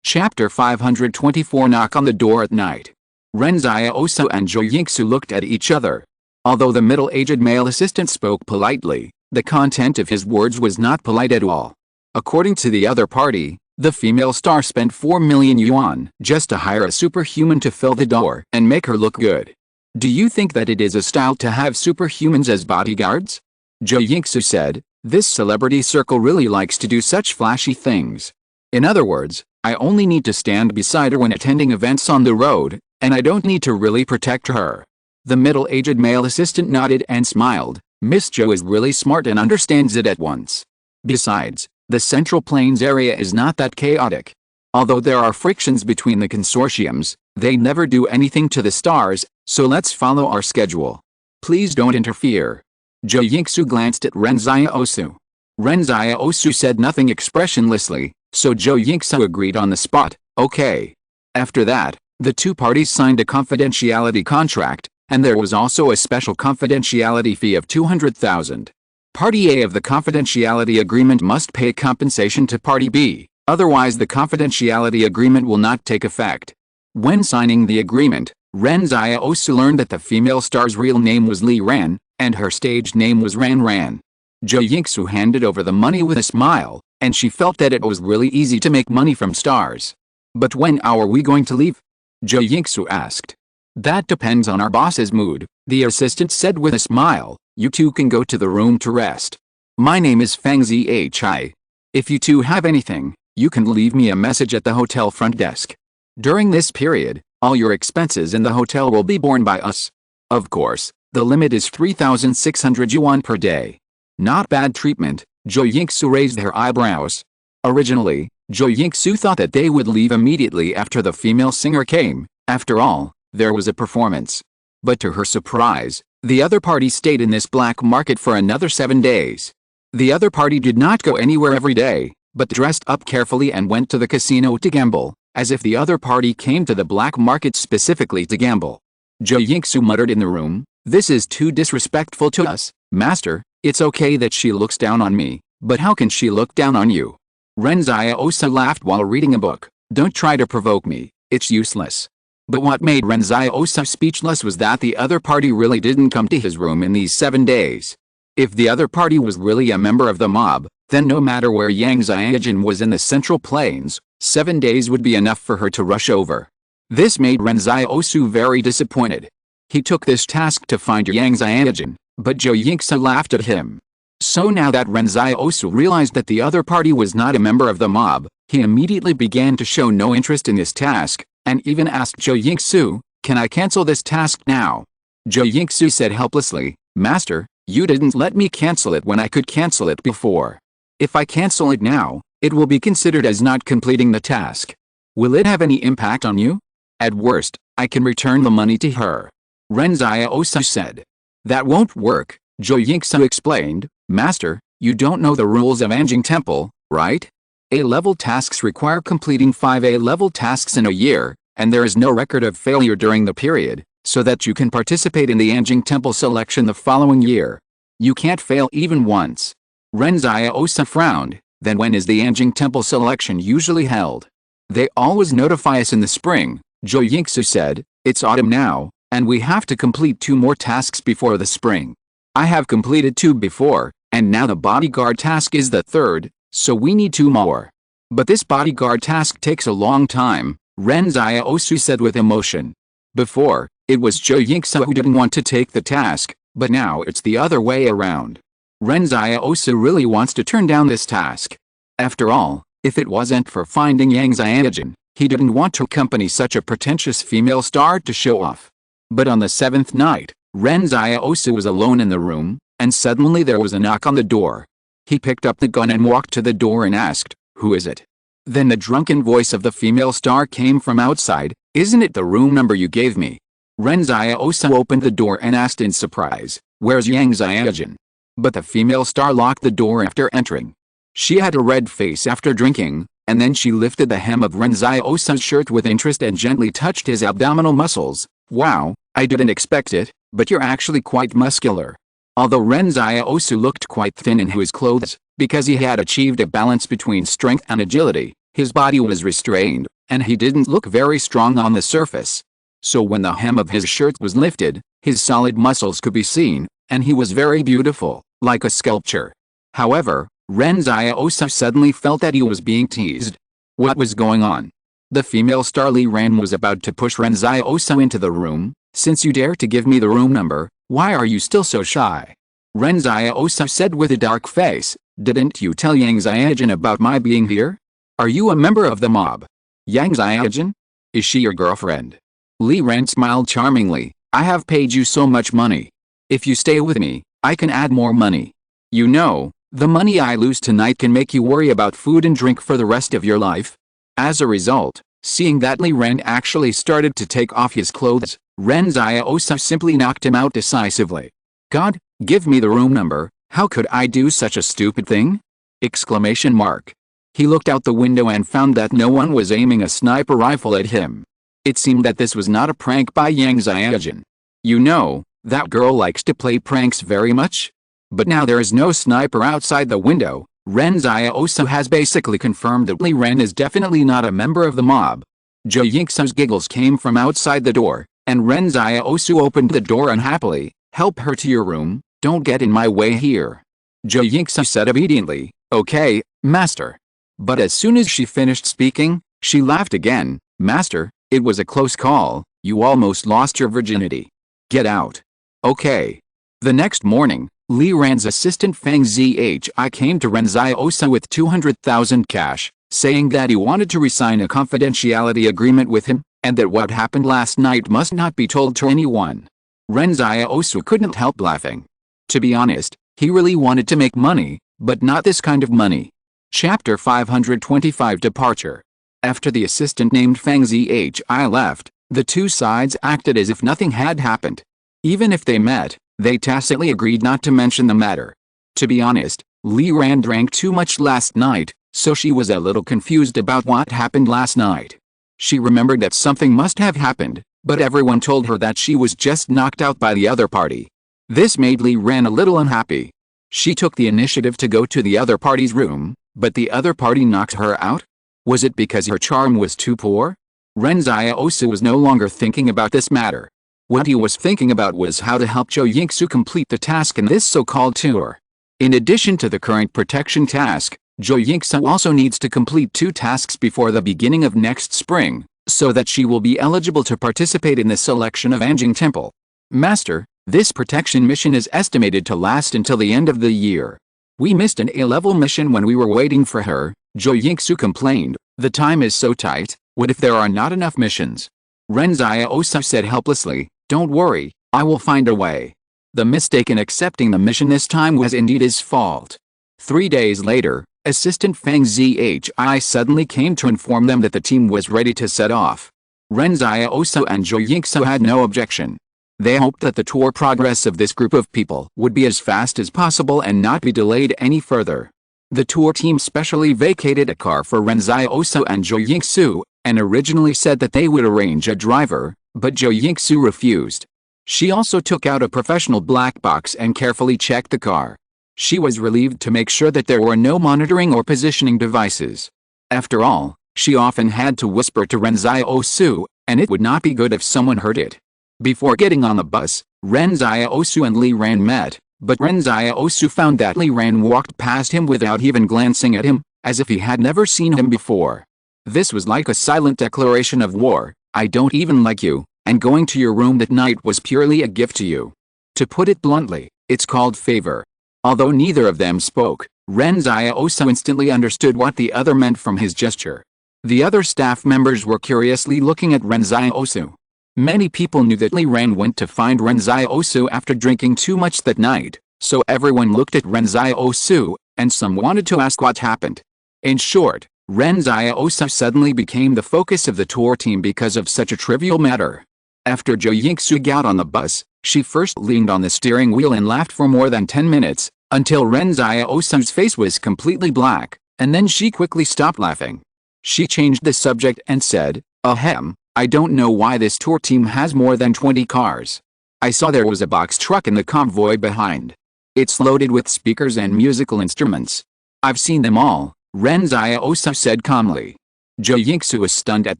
Chapter 524 Knock on the Door at Night. Ren Xiaosu and Jo Yingsu looked at each other. Although the middle-aged male assistant spoke politely, the content of his words was not polite at all. According to the other party, the female star spent 4 million yuan just to hire a superhuman to fill the door and make her look good. "Do you think that it is a style to have superhumans as bodyguards?" Jo Yingsu said, "This celebrity circle really likes to do such flashy things. In other words, I only need to stand beside her when attending events on the road, and I don't need to really protect her." The middle-aged male assistant nodded and smiled. "Miss Jo is really smart and understands it at once. Besides, the Central Plains area is not that chaotic. Although there are frictions between the consortiums, they never do anything to the stars, so let's follow our schedule. Please don't interfere." Jo Yingsu glanced at Ren Xiaosu. Ren Xiaosu said nothing expressionlessly, so Jo Yingsu agreed on the spot, "Okay." After that, the two parties signed a confidentiality contract, and there was also a special confidentiality fee of 200,000. Party A of the confidentiality agreement must pay compensation to Party B, otherwise the confidentiality agreement will not take effect. When signing the agreement, Ren Xiaosu learned that the female star's real name was Li Ran, and her stage name was Ran Ran. Jo Yingsu handed over the money with a smile, and she felt that it was really easy to make money from stars. "But when are we going to leave?" Jo Yingsu asked. "That depends on our boss's mood," the assistant said with a smile. "You two can go to the room to rest. My name is Fang Zhi. If you two have anything, you can leave me a message at the hotel front desk. During this period, all your expenses in the hotel will be borne by us. Of course, the limit is 3,600 yuan per day." Not bad treatment. Jo Yingsu raised her eyebrows. Originally, Jo Yingsu thought that they would leave immediately after the female singer came. After all, there was a performance. But to her surprise, the other party stayed in this black market for another 7 days. The other party did not go anywhere every day, but dressed up carefully and went to the casino to gamble, as if the other party came to the black market specifically to gamble. Jo Yingsu muttered in the room, "This is too disrespectful to us, master. It's okay that she looks down on me, but how can she look down on you?" Ren Xiaosu laughed while reading a book. "Don't try to provoke me, it's useless." But what made Ren Xiaosu speechless was that the other party really didn't come to his room in these 7 days. If the other party was really a member of the mob, then no matter where Yang Xiaojin was in the Central Plains, 7 days would be enough for her to rush over. This made Ren Xiaosu very disappointed. He took this task to find Yang Xiaojin, but Jo Yingsu laughed at him. So now that Ren Xiaosu realized that the other party was not a member of the mob, he immediately began to show no interest in this task, and even asked Jo Yingsu, "Can I cancel this task now?" Jo Yingsu said helplessly, "Master, you didn't let me cancel it when I could cancel it before. If I cancel it now, it will be considered as not completing the task. Will it have any impact on you? At worst, I can return the money to her." Ren Xiaosu said. "That won't work," Jo Yingsu explained. "Master, you don't know the rules of Anjing Temple, right? A-level tasks require completing 5 A-level tasks in a year, and there is no record of failure during the period. so that you can participate in the Anjing Temple selection the following year. You can't fail even once. Ren Xiaosu frowned. Then when is the Anjing Temple selection usually held? They always notify us in the spring, Zhou Yingsu said. It's autumn now, and we have to complete 2 more tasks before the spring. I have completed 2 before, and now the bodyguard task is the 3rd, so we need 2 more. But this bodyguard task takes a long time, Ren Xiaosu said with emotion. Before, it was Zhou Yingsu who didn't want to take the task, but now it's the other way around. Ren Xiaosu really wants to turn down this task. After all, if it wasn't for finding Yang Xiaojin, he didn't want to accompany such a pretentious female star to show off. But on the 7th night, Ren Xiaosu was alone in the room, and suddenly there was a knock on the door. He picked up the gun and walked to the door and asked, "Who is it?" Then the drunken voice of the female star came from outside, "Isn't it the room number you gave me?" Ren Xiaosu opened the door and asked in surprise, "Where's Yang Xiaojin?" But the female star locked the door after entering. She had a red face after drinking, and then she lifted the hem of Ren Xiaosu's shirt with interest and gently touched his abdominal muscles. "Wow, I didn't expect it, but you're actually quite muscular." Although Ren Xiaosu looked quite thin in his clothes, because he had achieved a balance between strength and agility, his body was restrained, and he didn't look very strong on the surface. So when the hem of his shirt was lifted, his solid muscles could be seen, and he was very beautiful, like a sculpture. However, Ren Xiaosu suddenly felt that he was being teased. What was going on? The female star Li Ran was about to push Ren Xiaosu into the room. "Since you dare to give me the room number, why are you still so shy?" Ren Xiaosu said with a dark face. "Didn't you tell Yang Xiaojin about my being here? Are you a member of the mob? Yang Xiaojin? Is she your girlfriend?" Li Ran smiled charmingly. "I have paid you so much money. If you stay with me, I can add more money. You know, the money I lose tonight can make you worry about food and drink for the rest of your life." As a result, seeing that Li Ran actually started to take off his clothes, Ren Xiaosu simply knocked him out decisively. "God, give me the room number, how could I do such a stupid thing?" Exclamation mark. He looked out the window and found that no one was aiming a sniper rifle at him. It seemed that this was not a prank by Yang Xiaojin. You know, that girl likes to play pranks very much. But now there is no sniper outside the window. Ren Xiaosu has basically confirmed that Li Ran is definitely not a member of the mob. Zhou Yingsu's giggles came from outside the door, and Ren Xiaosu opened the door unhappily. "Help her to your room, don't get in my way here." Zhou Yingsu said obediently, "Okay, master." But as soon as she finished speaking, she laughed again. "Master, it was a close call, you almost lost your virginity. Get out." "Okay." The next morning, Li Ran's assistant Feng Zhi came to Ren Xiaosu with 200,000 cash, saying that he wanted to re-sign a confidentiality agreement with him, and that what happened last night must not be told to anyone. Ren Xiaosu couldn't help laughing. To be honest, he really wanted to make money, but not this kind of money. Chapter 525 Departure. After the assistant named Feng Zhi left, the two sides acted as if nothing had happened. Even if they met, they tacitly agreed not to mention the matter. To be honest, Li Ran drank too much last night, so she was a little confused about what happened last night. She remembered that something must have happened, but everyone told her that she was just knocked out by the other party. This made Li Ran a little unhappy. She took the initiative to go to the other party's room, but the other party knocked her out? Was it because her charm was too poor? Ren Xiaosu was no longer thinking about this matter. What he was thinking about was how to help Zhou Yingsu complete the task in this so-called tour. In addition to the current protection task, Zhou Yingsu also needs to complete 2 tasks before the beginning of next spring, so that she will be eligible to participate in the selection of Anjing Temple. Master, this protection mission is estimated to last until the end of the year. We missed an A-level mission when we were waiting for her, Zhou Yingsu complained. The time is so tight, what if there are not enough missions? Ren Xiaosu said helplessly, "Don't worry, I will find a way." The mistake in accepting the mission this time was indeed his fault. 3 days later, Assistant Feng Zhi suddenly came to inform them that the team was ready to set off. Ren Xiaosu and Zhou Yingsu had no objection. They hoped that the tour progress of this group of people would be as fast as possible and not be delayed any further. The tour team specially vacated a car for Ren Xiaosu and Zhou Yingsu, and originally said that they would arrange a driver, But Zhou Yingsu refused. She also took out a professional black box and carefully checked the car. She was relieved to make sure that there were no monitoring or positioning devices. After all, she often had to whisper to Ren Xiaosu, and it would not be good if someone heard it. Before getting on the bus, Ren Xiaosu and Li Ran met, but Ren Xiaosu found that Li Ran walked past him without even glancing at him, as if he had never seen him before. This was like a silent declaration of war. I don't even like you, and going to your room that night was purely a gift to you. To put it bluntly, it's called favor. Although neither of them spoke, Ren Xiaosu instantly understood what the other meant from his gesture. The other staff members were curiously looking at Ren Xiaosu. Many people knew that Li Ran went to find Ren Xiaosu after drinking too much that night, so everyone looked at Ren Xiaosu, and some wanted to ask what happened. In short, Ren Xiaosu suddenly became the focus of the tour team because of such a trivial matter. After Zhou Yingsu got on the bus, she first leaned on the steering wheel and laughed for more than 10 minutes, until Ren Xiaosu's face was completely black, and then she quickly stopped laughing. She changed the subject and said, "Ahem, I don't know why this tour team has more than 20 cars. I saw there was a box truck in the convoy behind. It's loaded with speakers and musical instruments. I've seen them all," Ren Xiaosu said calmly. Zhou Yingsu was stunned at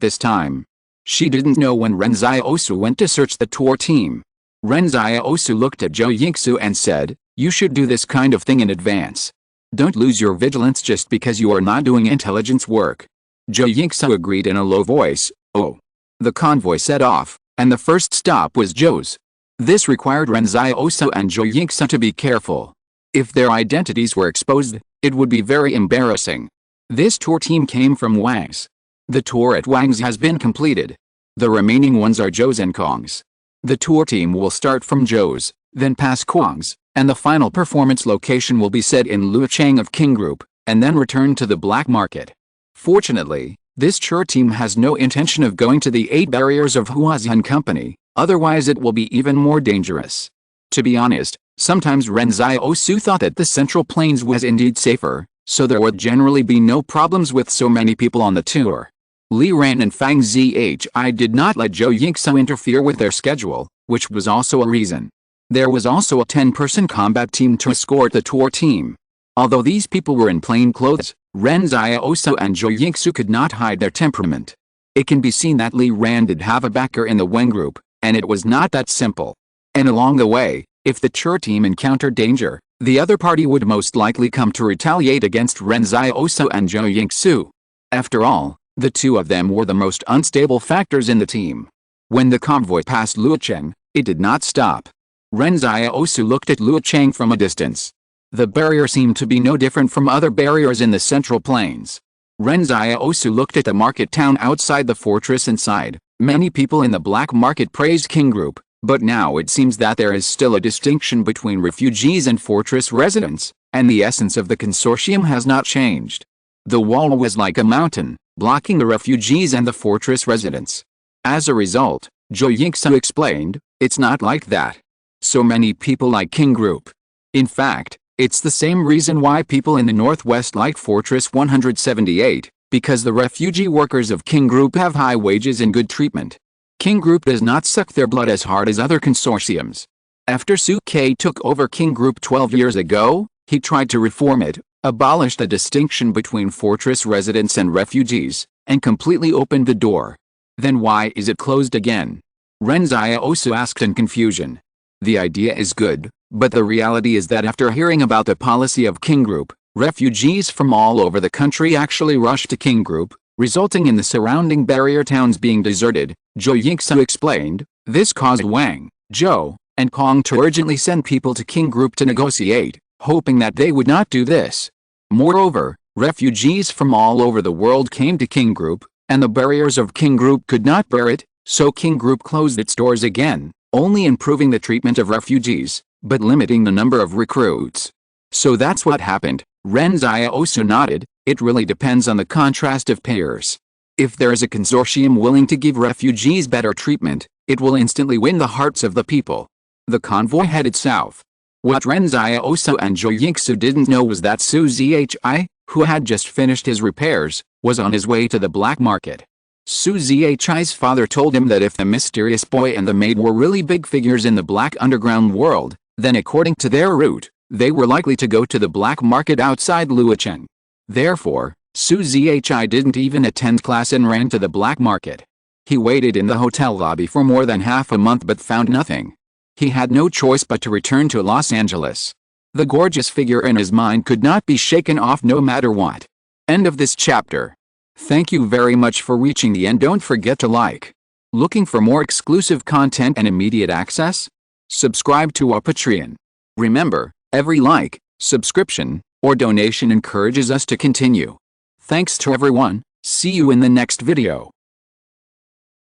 this time. She didn't know when Ren Xiaosu went to search the tour team. Ren Xiaosu looked at Zhou Yingsu and said, "You should do this kind of thing in advance. Don't lose your vigilance just because you are not doing intelligence work." Zhou Yingsu agreed in a low voice. "Oh." The convoy set off, and the first stop was Zhou's. This required Ren Xiaosu and Zhou Yingsu to be careful. If their identities were exposed, it would be very embarrassing. This tour team came from Wang's. The tour at Wang's has been completed. The remaining ones are Zhou's and Kong's. The tour team will start from Zhou's, then pass Kong's, and the final performance location will be set in Luocheng of King Group, and then return to the black market. Fortunately, this tour team has no intention of going to the 8 barriers of Huazian Company, otherwise it will be even more dangerous. To be honest, sometimes Ren Xiaosu thought that the Central Plains was indeed safer, so there would generally be no problems with so many people on the tour. Li Ran and Fang Zhi did not let Zhou Yingsu interfere with their schedule, which was also a reason. There was also a 10-person combat team to escort the tour team. Although these people were in plain clothes, Ren Xiaosu and Zhou Yingsu could not hide their temperament. It can be seen that Li Ran did have a backer in the Wen group, and it was not that simple. And along the way, if the tour team encountered danger, the other party would most likely come to retaliate against Ren Xiaosu and Zhou Yingsu. After all, the two of them were the most unstable factors in the team. When the convoy passed Luocheng, it did not stop. Ren Xiaosu looked at Luocheng from a distance. The barrier seemed to be no different from other barriers in the Central Plains. Ren Xiaosu looked at the market town outside the fortress inside. Many people in the black market praised King Group, but now it seems that there is still a distinction between refugees and fortress residents, and the essence of the consortium has not changed. The wall was like a mountain, blocking the refugees and the fortress residents. As a result, Zhou Yingsu explained, it's not like that. So many people like King Group. In fact, it's the same reason why people in the northwest like Fortress 178, because the refugee workers of King Group have high wages and good treatment. King Group does not suck their blood as hard as other consortiums. After Su Ke took over King Group 12 years ago, he tried to reform it, abolish the distinction between fortress residents and refugees, and completely opened the door. Then why is it closed again? Ren Xiaosu asked in confusion. The idea is good, but the reality is that after hearing about the policy of King Group, refugees from all over the country actually rushed to King Group, resulting in the surrounding barrier towns being deserted. Zhou Yingsu explained, this caused Wang, Zhou, and Kong to urgently send people to King Group to negotiate, hoping that they would not do this. Moreover, refugees from all over the world came to King Group, and the barriers of King Group could not bear it, so King Group closed its doors again, only improving the treatment of refugees, but limiting the number of recruits. So that's what happened. Ren Xiaosu nodded, it really depends on the contrast of pairs. If there is a consortium willing to give refugees better treatment, it will instantly win the hearts of the people. The convoy headed south. What Ren Xiaosu and Zhou Yingsu didn't know was that Su Zhi, who had just finished his repairs, was on his way to the black market. Su Zhi's father told him that if the mysterious boy and the maid were really big figures in the black underground world, then according to their route, they were likely to go to the black market outside Luocheng. Therefore, Su Zhi didn't even attend class and ran to the black market. He waited in the hotel lobby for more than half a month but found nothing. He had no choice but to return to Los Angeles. The gorgeous figure in his mind could not be shaken off no matter what. End of this chapter. Thank you very much for reaching the end. Don't forget to like. Looking for more exclusive content and immediate access? Subscribe to our Patreon. Remember, every like, subscription, or donation encourages us to continue. Thanks to everyone. See you in the next video.